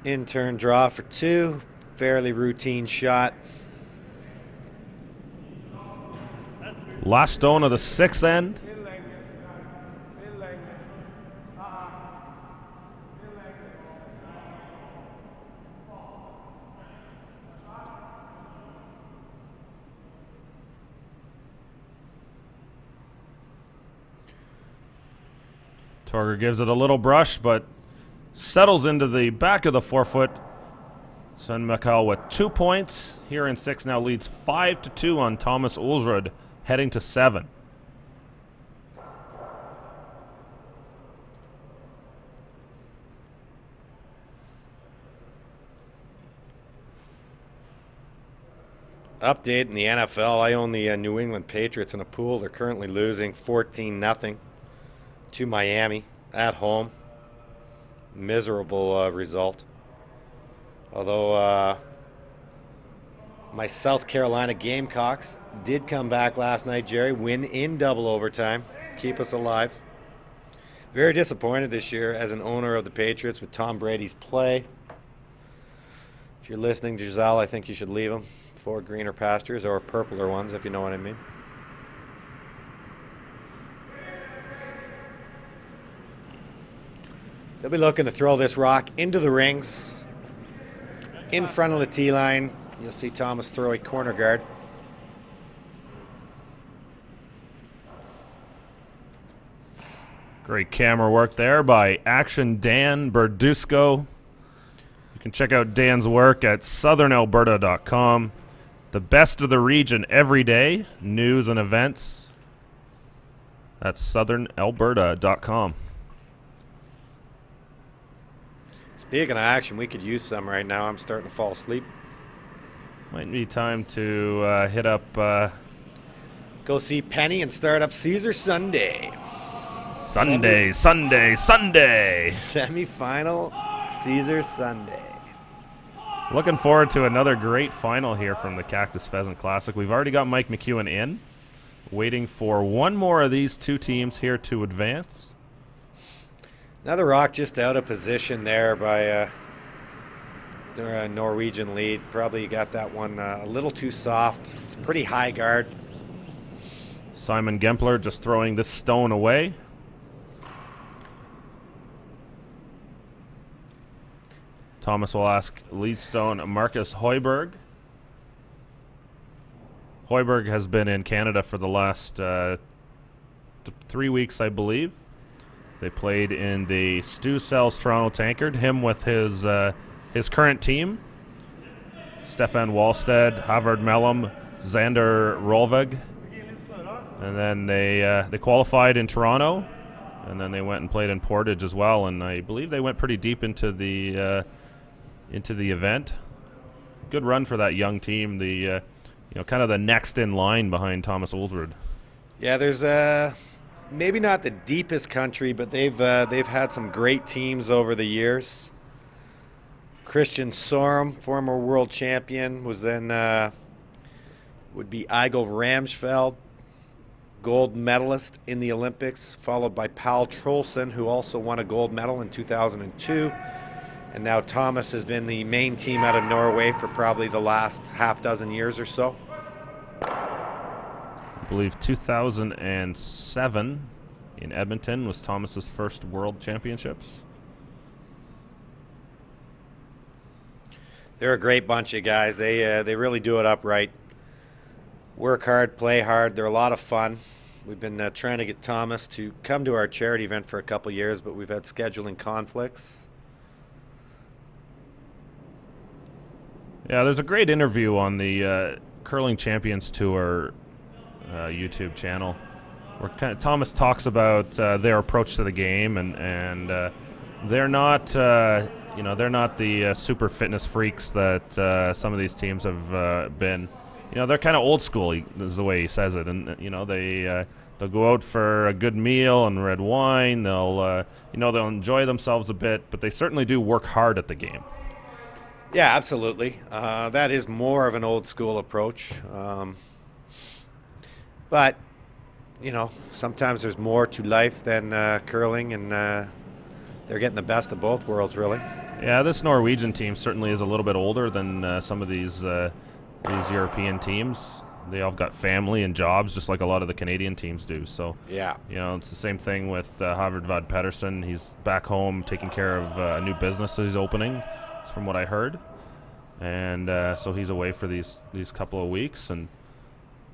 In turn draw for 2. Fairly routine shot. Last stone of the 6th end. Torger gives it a little brush, but settles into the back of the forefoot. Sven Michel with 2 points. Here in 6 now leads 5-2 on Thomas Ulsrud, heading to 7. Update in the NFL. I own the New England Patriots in a pool. They're currently losing 14-0 to Miami at home. Miserable result. Although my South Carolina Gamecocks did come back last night, Jerry. Win in double overtime. Keep us alive. Very disappointed this year as an owner of the Patriots with Tom Brady's play. If you're listening, Giselle, I think you should leave him for greener pastures or purpler ones, if you know what I mean. They'll be looking to throw this rock into the rings in front of the tee line. You'll see Thomas throw a corner guard. Great camera work there by Action Dan Berdusco. You can check out Dan's work at southernalberta.com. The best of the region every day, news and events. That's southernalberta.com. Speaking of action, we could use some right now. I'm starting to fall asleep. Might be time to hit up... Go see Penny and start up Caesar Sunday. Sunday. Semifinal Caesar Sunday. Looking forward to another great final here from the Cactus Pheasant Classic. We've already got Mike McEwen in. Waiting for one more of these two teams here to advance. Another rock just out of position there by Norwegian lead. Probably got that one a little too soft. It's a pretty high guard. Simon Gempler just throwing this stone away. Thomas will ask lead stone Marcus Hoiberg. Hoiberg has been in Canada for the last 3 weeks, I believe. They played in the Stu Sells Toronto Tankard. Him with his current team, Stefan Wallstead, Havard Mellum, Xander Rolvig. And then they qualified in Toronto, and then they went and played in Portage as well. And I believe they went pretty deep into the event. Good run for that young team. The kind of the next in line behind Thomas Ulsrud. Yeah, there's maybe not the deepest country, but they've had some great teams over the years. Christian Sorum, former world champion, was then would be Eigil Ramsfeld, gold medalist in the Olympics, followed by Paul Troelsen, who also won a gold medal in 2002. And now Thomas has been the main team out of Norway for probably the last half dozen years or so. I believe 2007 in Edmonton was Thomas's first World Championships. They're a great bunch of guys. They really do it upright. Work hard, play hard. They're a lot of fun. We've been trying to get Thomas to come to our charity event for a couple years, but we've had scheduling conflicts. Yeah, there's a great interview on the Curling Champions Tour YouTube channel where Thomas talks about their approach to the game, and they're not they're not the super fitness freaks that some of these teams have been. They're kind of old school, is the way he says it, and they'll go out for a good meal and red wine. They'll they'll enjoy themselves a bit, but they certainly do work hard at the game. Yeah, absolutely. That is more of an old school approach. But, sometimes there's more to life than curling, and they're getting the best of both worlds, really. Yeah, this Norwegian team certainly is a little bit older than some of these European teams. They all got family and jobs, just like a lot of the Canadian teams do. So, yeah, it's the same thing with Havard Vad Pedersen. He's back home taking care of a new business that he's opening, from what I heard, and so he's away for these couple of weeks. And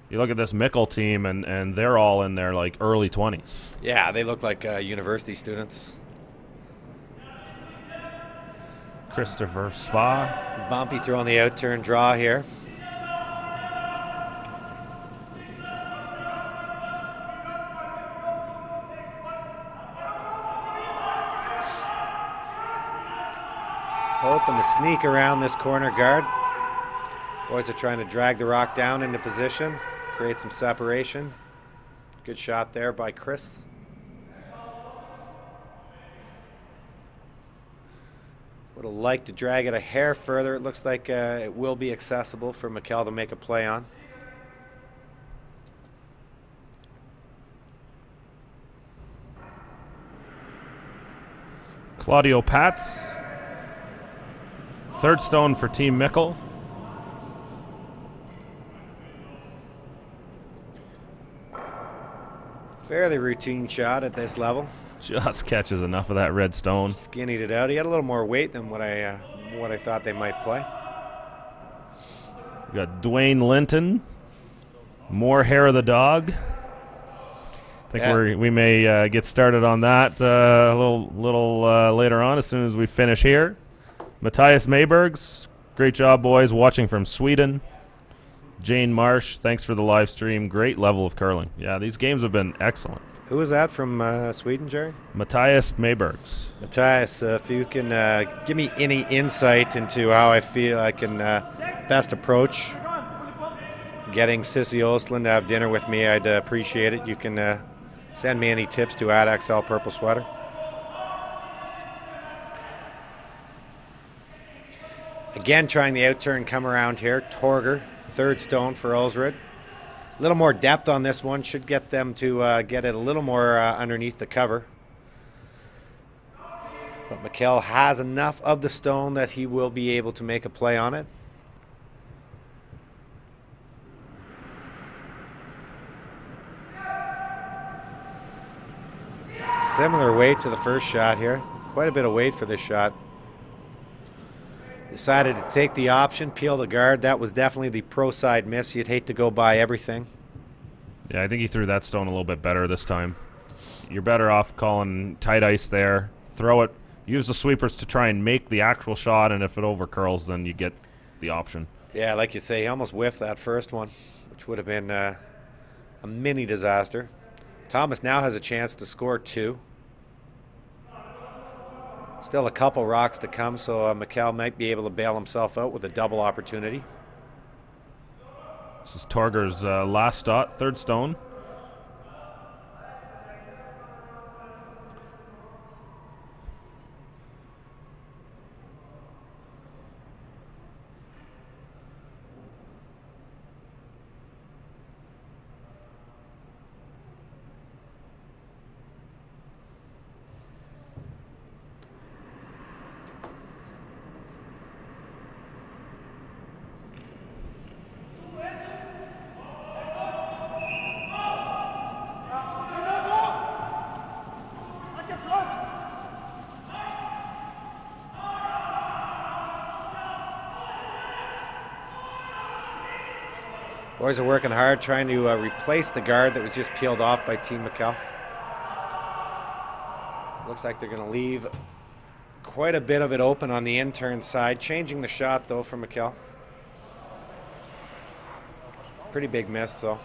you look at this Michel team, and they're all in their early 20s. Yeah, they look like university students. Christopher Sva. Bumpy throwing the out-turn draw here. Hoping to sneak around this corner guard. Boys are trying to drag the rock down into position, create some separation. Good shot there by Chris. Would have liked to drag it a hair further. It looks like it will be accessible for Michel to make a play on. Claudio Pats. Third stone for Team Michel. Fairly routine shot at this level. Just catches enough of that red stone. Skinnied it out. He had a little more weight than what I thought they might play. We got Dwayne Linton. More hair of the dog. I think we may get started on that a little later on as soon as we finish here. Matthias Maybergs, great job, boys, watching from Sweden. Jane Marsh, thanks for the live stream. Great level of curling. Yeah, these games have been excellent. Who was that from Sweden, Jerry? Matthias Maybergs. Matthias, if you can give me any insight into how I feel I can best approach getting Sissy Ostlund to have dinner with me, I'd appreciate it. You can send me any tips to @XL Purple Sweater. Again, trying the out-turn come around here. Torger, third stone for Ulsrud. A little more depth on this one. Should get them to get it a little more underneath the cover. But Michel has enough of the stone that he will be able to make a play on it. Similar weight to the first shot here. Quite a bit of weight for this shot. Decided to take the option, peel the guard. That was definitely the pro side miss. You'd hate to go by everything. Yeah, I think he threw that stone a little bit better this time. You're better off calling tight ice there. Throw it. Use the sweepers to try and make the actual shot, and if it overcurls, then you get the option. Yeah, like you say, he almost whiffed that first one, which would have been a mini disaster. Thomas now has a chance to score 2. Still a couple rocks to come, so Michel might be able to bail himself out with a double opportunity. This is Torger's last dot, 3rd stone. Boys are working hard trying to replace the guard that was just peeled off by Team Michel. Looks like they're going to leave quite a bit of it open on the intern side. Changing the shot, though, for Michel. Pretty big miss, though.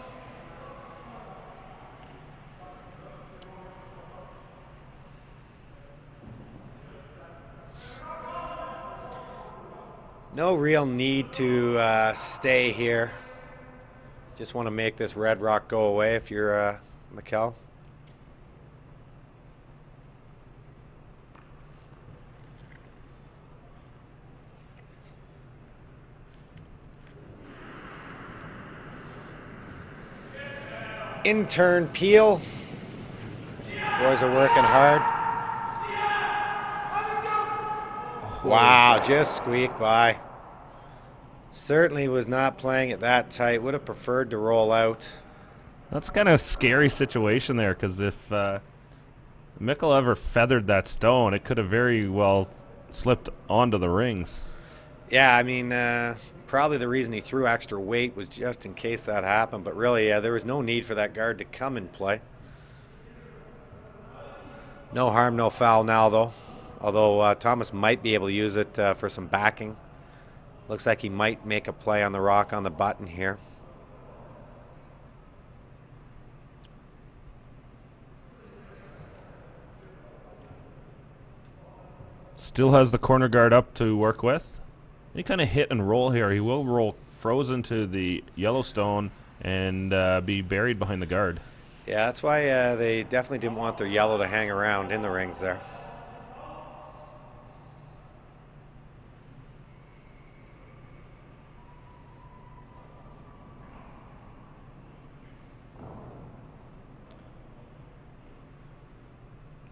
No real need to stay here. Just want to make this red rock go away if you're Michel. Intern peel. Boys are working hard. Wow, just squeaked by. Certainly was not playing it that tight. Would have preferred to roll out. That's kind of a scary situation there, because if Michel ever feathered that stone, it could have very well slipped onto the rings. Yeah, I mean, probably the reason he threw extra weight was just in case that happened. But really, there was no need for that guard to come and play. No harm, no foul now, though. Although Thomas might be able to use it for some backing. Looks like he might make a play on the rock on the button here. Still has the corner guard up to work with. He kind of hit and roll here. He will roll frozen to the Yellowstone and be buried behind the guard. Yeah, that's why they definitely didn't want their yellow to hang around in the rings there.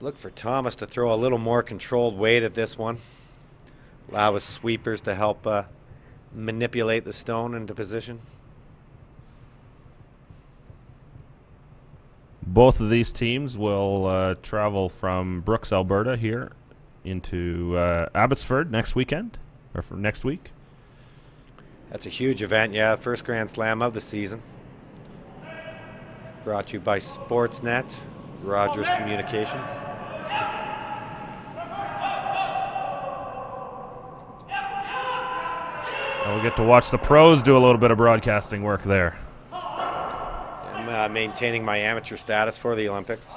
Look for Thomas to throw a little more controlled weight at this one. Allow his sweepers to help manipulate the stone into position. Both of these teams will travel from Brooks, Alberta here into Abbotsford next weekend, or for next week. That's a huge event, yeah. First Grand Slam of the season. Brought to you by Sportsnet, Rogers Communications. And we'll get to watch the pros do a little bit of broadcasting work there. I'm maintaining my amateur status for the Olympics.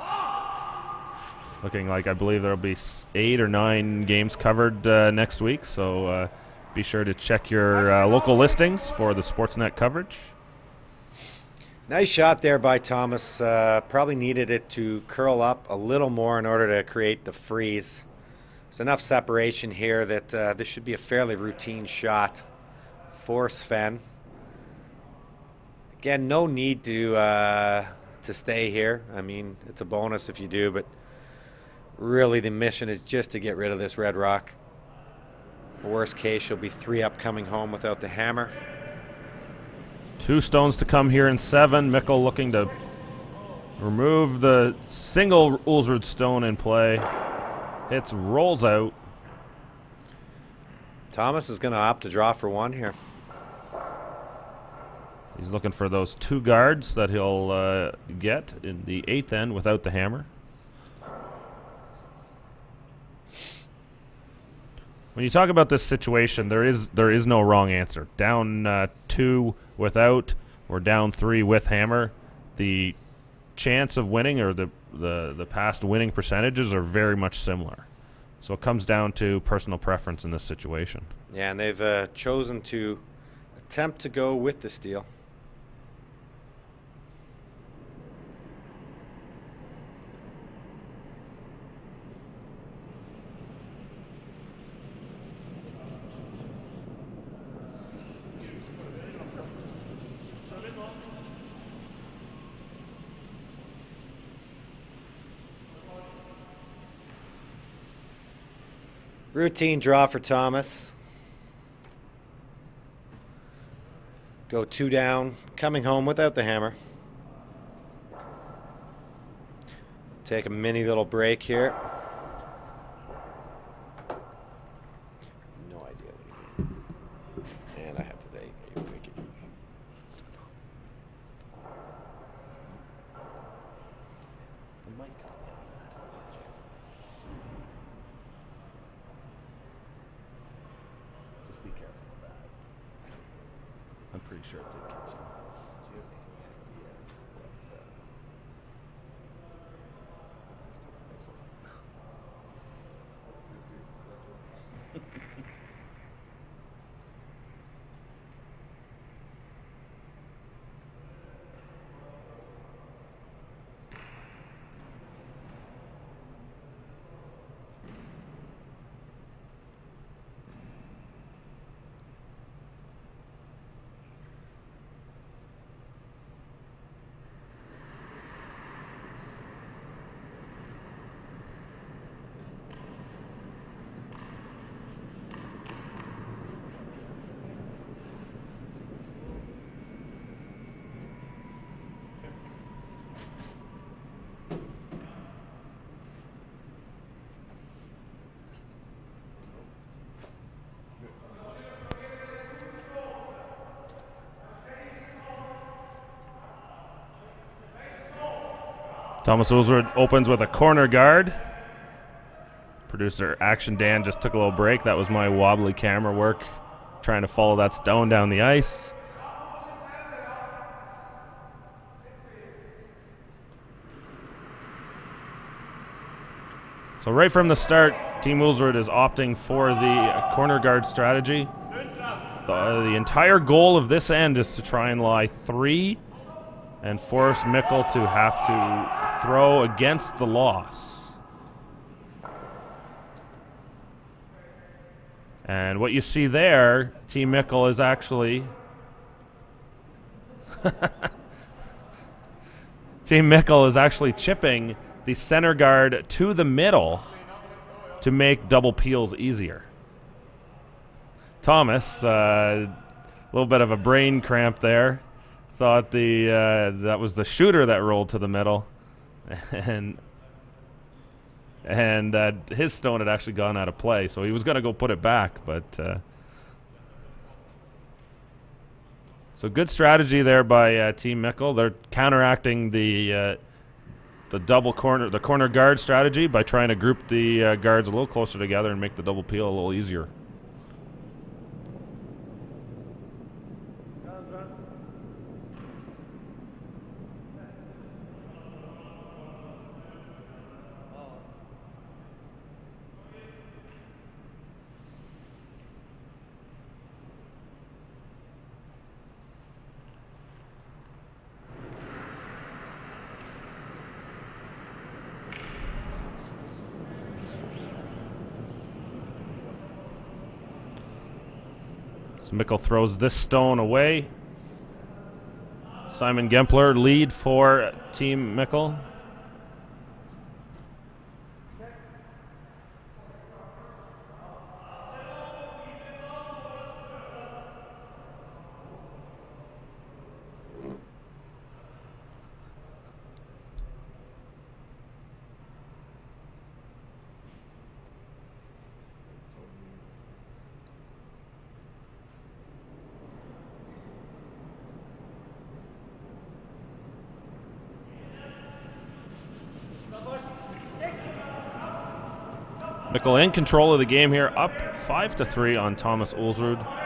Looking like I believe there will be 8 or 9 games covered next week, so be sure to check your local listings for the Sportsnet coverage. Nice shot there by Thomas. Probably needed it to curl up a little more in order to create the freeze. There's enough separation here that this should be a fairly routine shot for Sven. Again, no need to stay here. I mean, it's a bonus if you do, but Really, the mission is just to get rid of this red rock. Worst case, she'll be 3 up coming home without the hammer. 2 stones to come here in 7. Michel looking to remove the single Ulsrud stone in play. Hits, rolls out. Thomas is going to opt to draw for 1 here. He's looking for those 2 guards that he'll get in the 8th end without the hammer. When you talk about this situation, there is no wrong answer. Down 2 without, or down 3 with hammer, the chance of winning, or the past winning percentages, are very much similar. So it comes down to personal preference in this situation. Yeah, and they've chosen to attempt to go with the steal. Routine draw for Thomas. Go 2 down, coming home without the hammer. Take a mini little break here. No idea what he did. And I have to take a wicket. Just be careful of that. I'm pretty sure it did catch him. Do you have any idea what Thomas Ulsrud opens with a corner guard. Producer Action Dan just took a little break. That was my wobbly camera work, trying to follow that stone down the ice. So right from the start, Team Ulsrud is opting for the corner guard strategy. The entire goal of this end is to try and lie 3 and force Michel to have to throw against the loss. And what you see there, Team Michel is actually Team Michel is actually chipping the center guard to the middle to make double peels easier. Thomas, a little bit of a brain cramp there. Thought that was the shooter that rolled to the middle, and his stone had actually gone out of play, so he was going to go put it back. But so good strategy there by Team Michel. They're counteracting the corner guard strategy by trying to group the guards a little closer together and make the double peel a little easier. So Michel throws this stone away. Simon Gempler lead for Team Michel. Michel in control of the game here, up 5-3 on Thomas Ulsrud.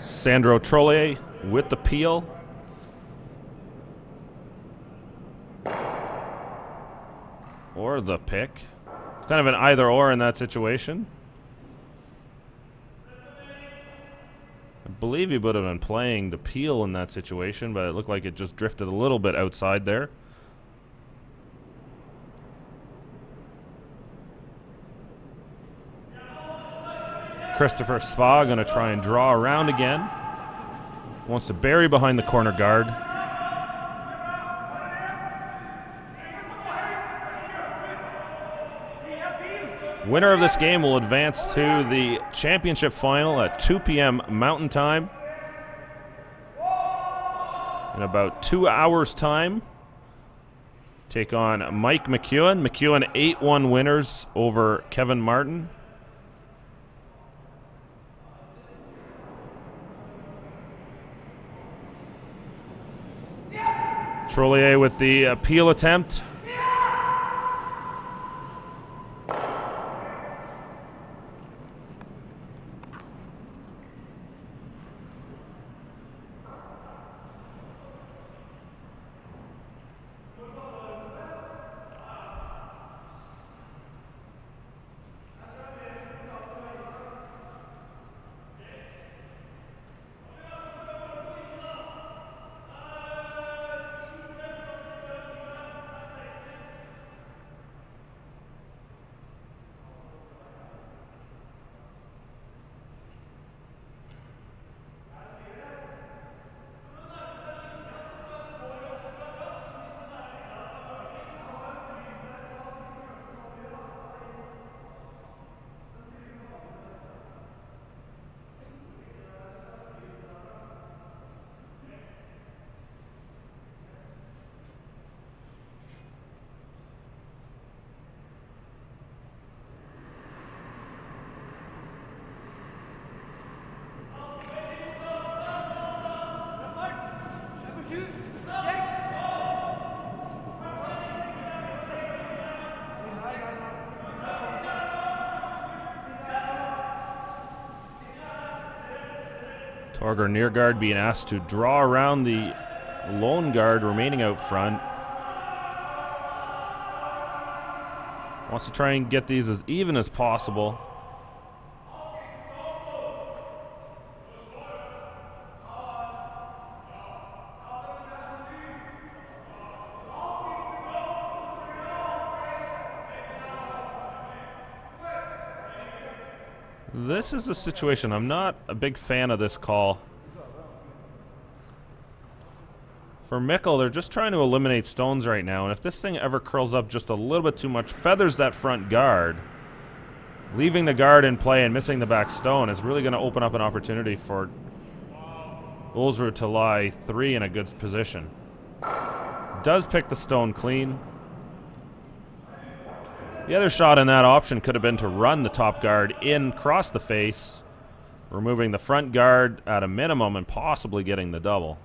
Sandro Trollier with the peel. Or the pick. It's kind of an either or in that situation. I believe he would have been playing the peel in that situation, but it looked like it just drifted a little bit outside there. Christopher Sva going to try and draw around again. Wants to bury behind the corner guard. Winner of this game will advance to the championship final at 2 p.m. Mountain Time. In about 2 hours' time, take on Mike McEwen. McEwen 8-1 winners over Kevin Martin. Trollier with the appeal attempt. Torger near guard being asked to draw around the lone guard remaining out front. Wants to try and get these as even as possible. This is a situation, I'm not a big fan of this call. For Michel, they're just trying to eliminate stones right now, and if this thing ever curls up just a little bit too much, feathers that front guard, leaving the guard in play and missing the back stone is really going to open up an opportunity for Ulsrud to lie 3 in a good position. Does pick the stone clean. The other shot in that option could have been to run the top guard in, cross the face, removing the front guard at a minimum and possibly getting the double.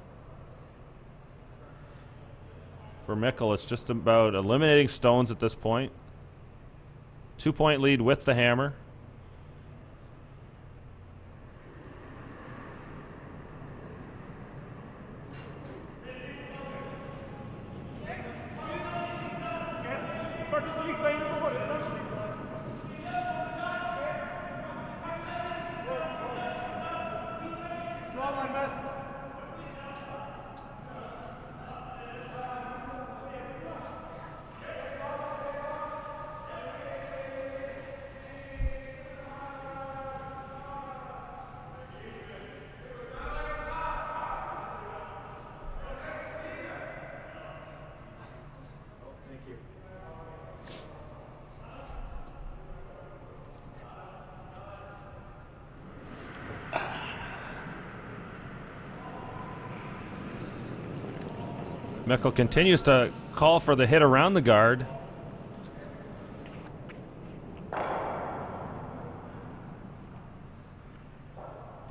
For Michel, it's just about eliminating stones at this point. 2-point lead with the hammer. Michel continues to call for the hit around the guard.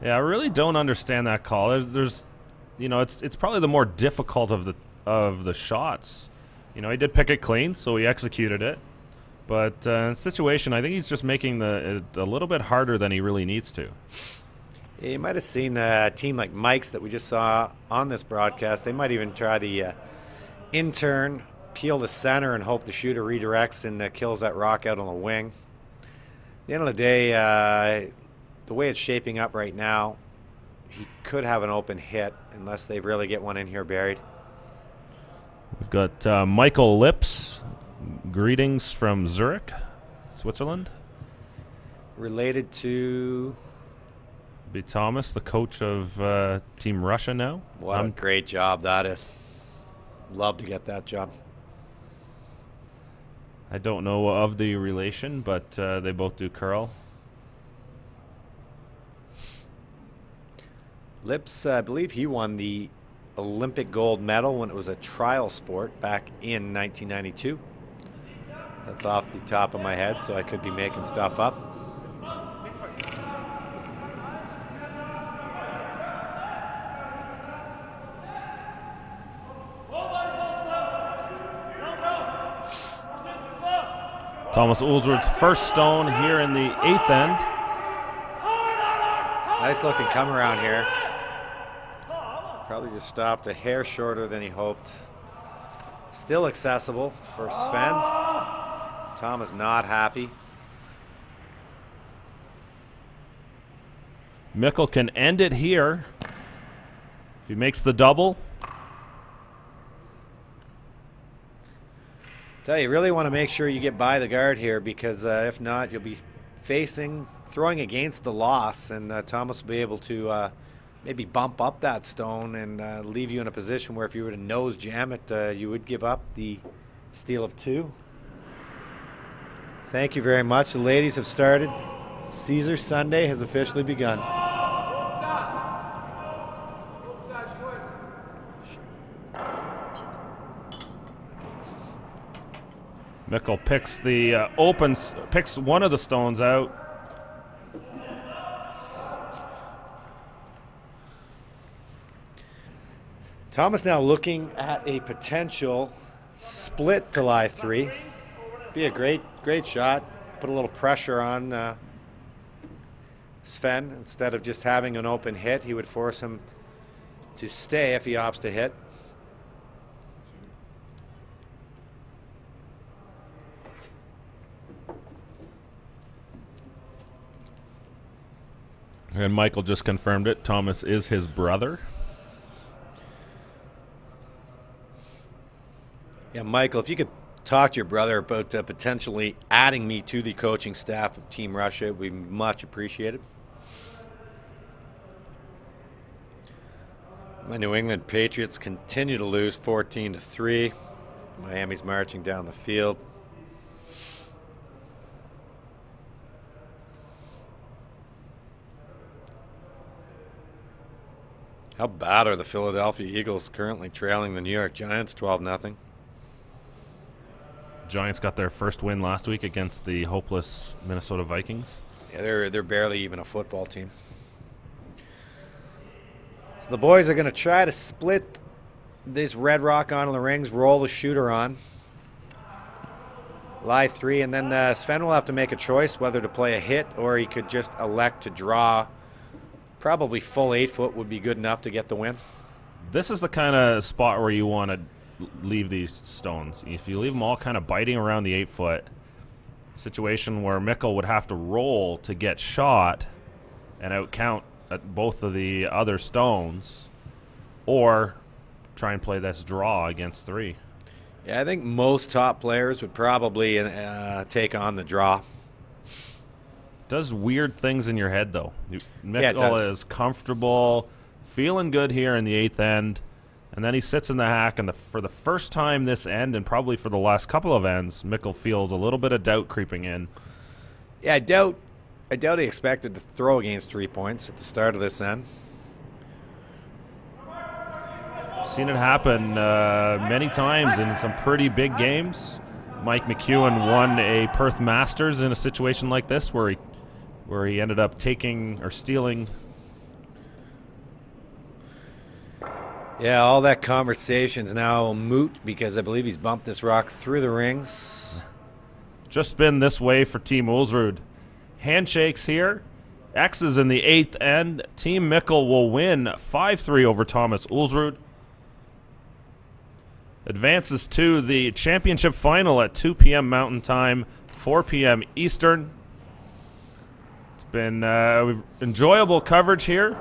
Yeah, I really don't understand that call. There's you know, it's probably the more difficult of the shots. You know, he did pick it clean, so he executed it. But in this situation, I think he's just making it a little bit harder than he really needs to. Yeah, you might have seen a team like Mike's that we just saw on this broadcast. They might even try the in-turn, peel the center, and hope the shooter redirects and kills that rock out on the wing. At the end of the day, the way it's shaping up right now, he could have an open hit unless they really get one in here buried. We've got Michael Lips. Greetings from Zurich, Switzerland. Related to... Be Thomas, the coach of Team Russia now. What a great job that is. Love to get that job. I don't know of the relation, but they both do curl. Lips, I believe he won the Olympic gold medal when it was a trial sport back in 1992. That's off the top of my head, so I could be making stuff up. Thomas Ulsrud's first stone here in the 8th end. Nice looking come around here. Probably just stopped a hair shorter than he hoped. Still accessible for Sven. Tom is not happy. Michel can end it here if he makes the double. Tell you really want to make sure you get by the guard here, because if not, you'll be throwing against the loss, and Thomas will be able to maybe bump up that stone and leave you in a position where if you were to nose jam it, you would give up the steal of 2. Thank you very much. The ladies have started. Caesar Sunday has officially begun. Michel picks the picks one of the stones out. Thomas now looking at a potential split to lie 3. Be a great shot. Put a little pressure on Sven. Instead of just having an open hit, he would force him to stay if he opts to hit. And Michael just confirmed it. Thomas is his brother. Yeah, Michael, if you could talk to your brother about potentially adding me to the coaching staff of Team Russia, it would be much appreciated. My New England Patriots continue to lose 14-3. Miami's marching down the field. How bad are the Philadelphia Eagles currently trailing the New York Giants 12-0? Giants got their first win last week against the hopeless Minnesota Vikings. Yeah, they're barely even a football team. So the boys are going to try to split this red rock onto the rings, roll the shooter on. Lie 3, and then Sven will have to make a choice whether to play a hit or he could just elect to draw. Probably full 8-foot would be good enough to get the win. This is the kind of spot where you want to leave these stones. If you leave them all kind of biting around the 8-foot, situation where Michel would have to roll to get shot and outcount at both of the other stones, or try and play this draw against 3. Yeah, I think most top players would probably take on the draw. Does weird things in your head, though. Michel does. is comfortable, feeling good here in the 8th end, and then he sits in the hack, and for the first time this end, and probably for the last couple of ends, Michel feels a little bit of doubt creeping in. Yeah, I doubt he expected to throw against 3 points at the start of this end. Seen it happen many times in some pretty big games. Mike McEwen won a Perth Masters in a situation like this where he ended up taking or stealing. Yeah, all that conversation's now moot because I believe he's bumped this rock through the rings. Just been this way for Team Ulsrud. Handshakes here. X's in the 8th end. Team Michel will win 5-3 over Thomas Ulsrud. Advances to the championship final at 2 p.m. Mountain Time, 4 p.m. Eastern. It's been enjoyable coverage here.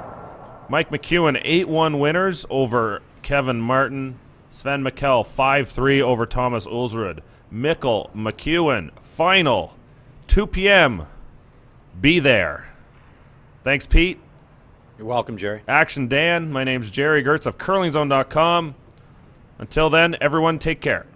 Mike McEwen 8-1 winners over Kevin Martin. Sven Michel 5-3 over Thomas Ulsrud. Michel McEwen final 2 p.m. Be there. Thanks, Pete. You're welcome, Jerry. Action Dan. My name's Jerry Gertz of curlingzone.com. Until then, everyone take care.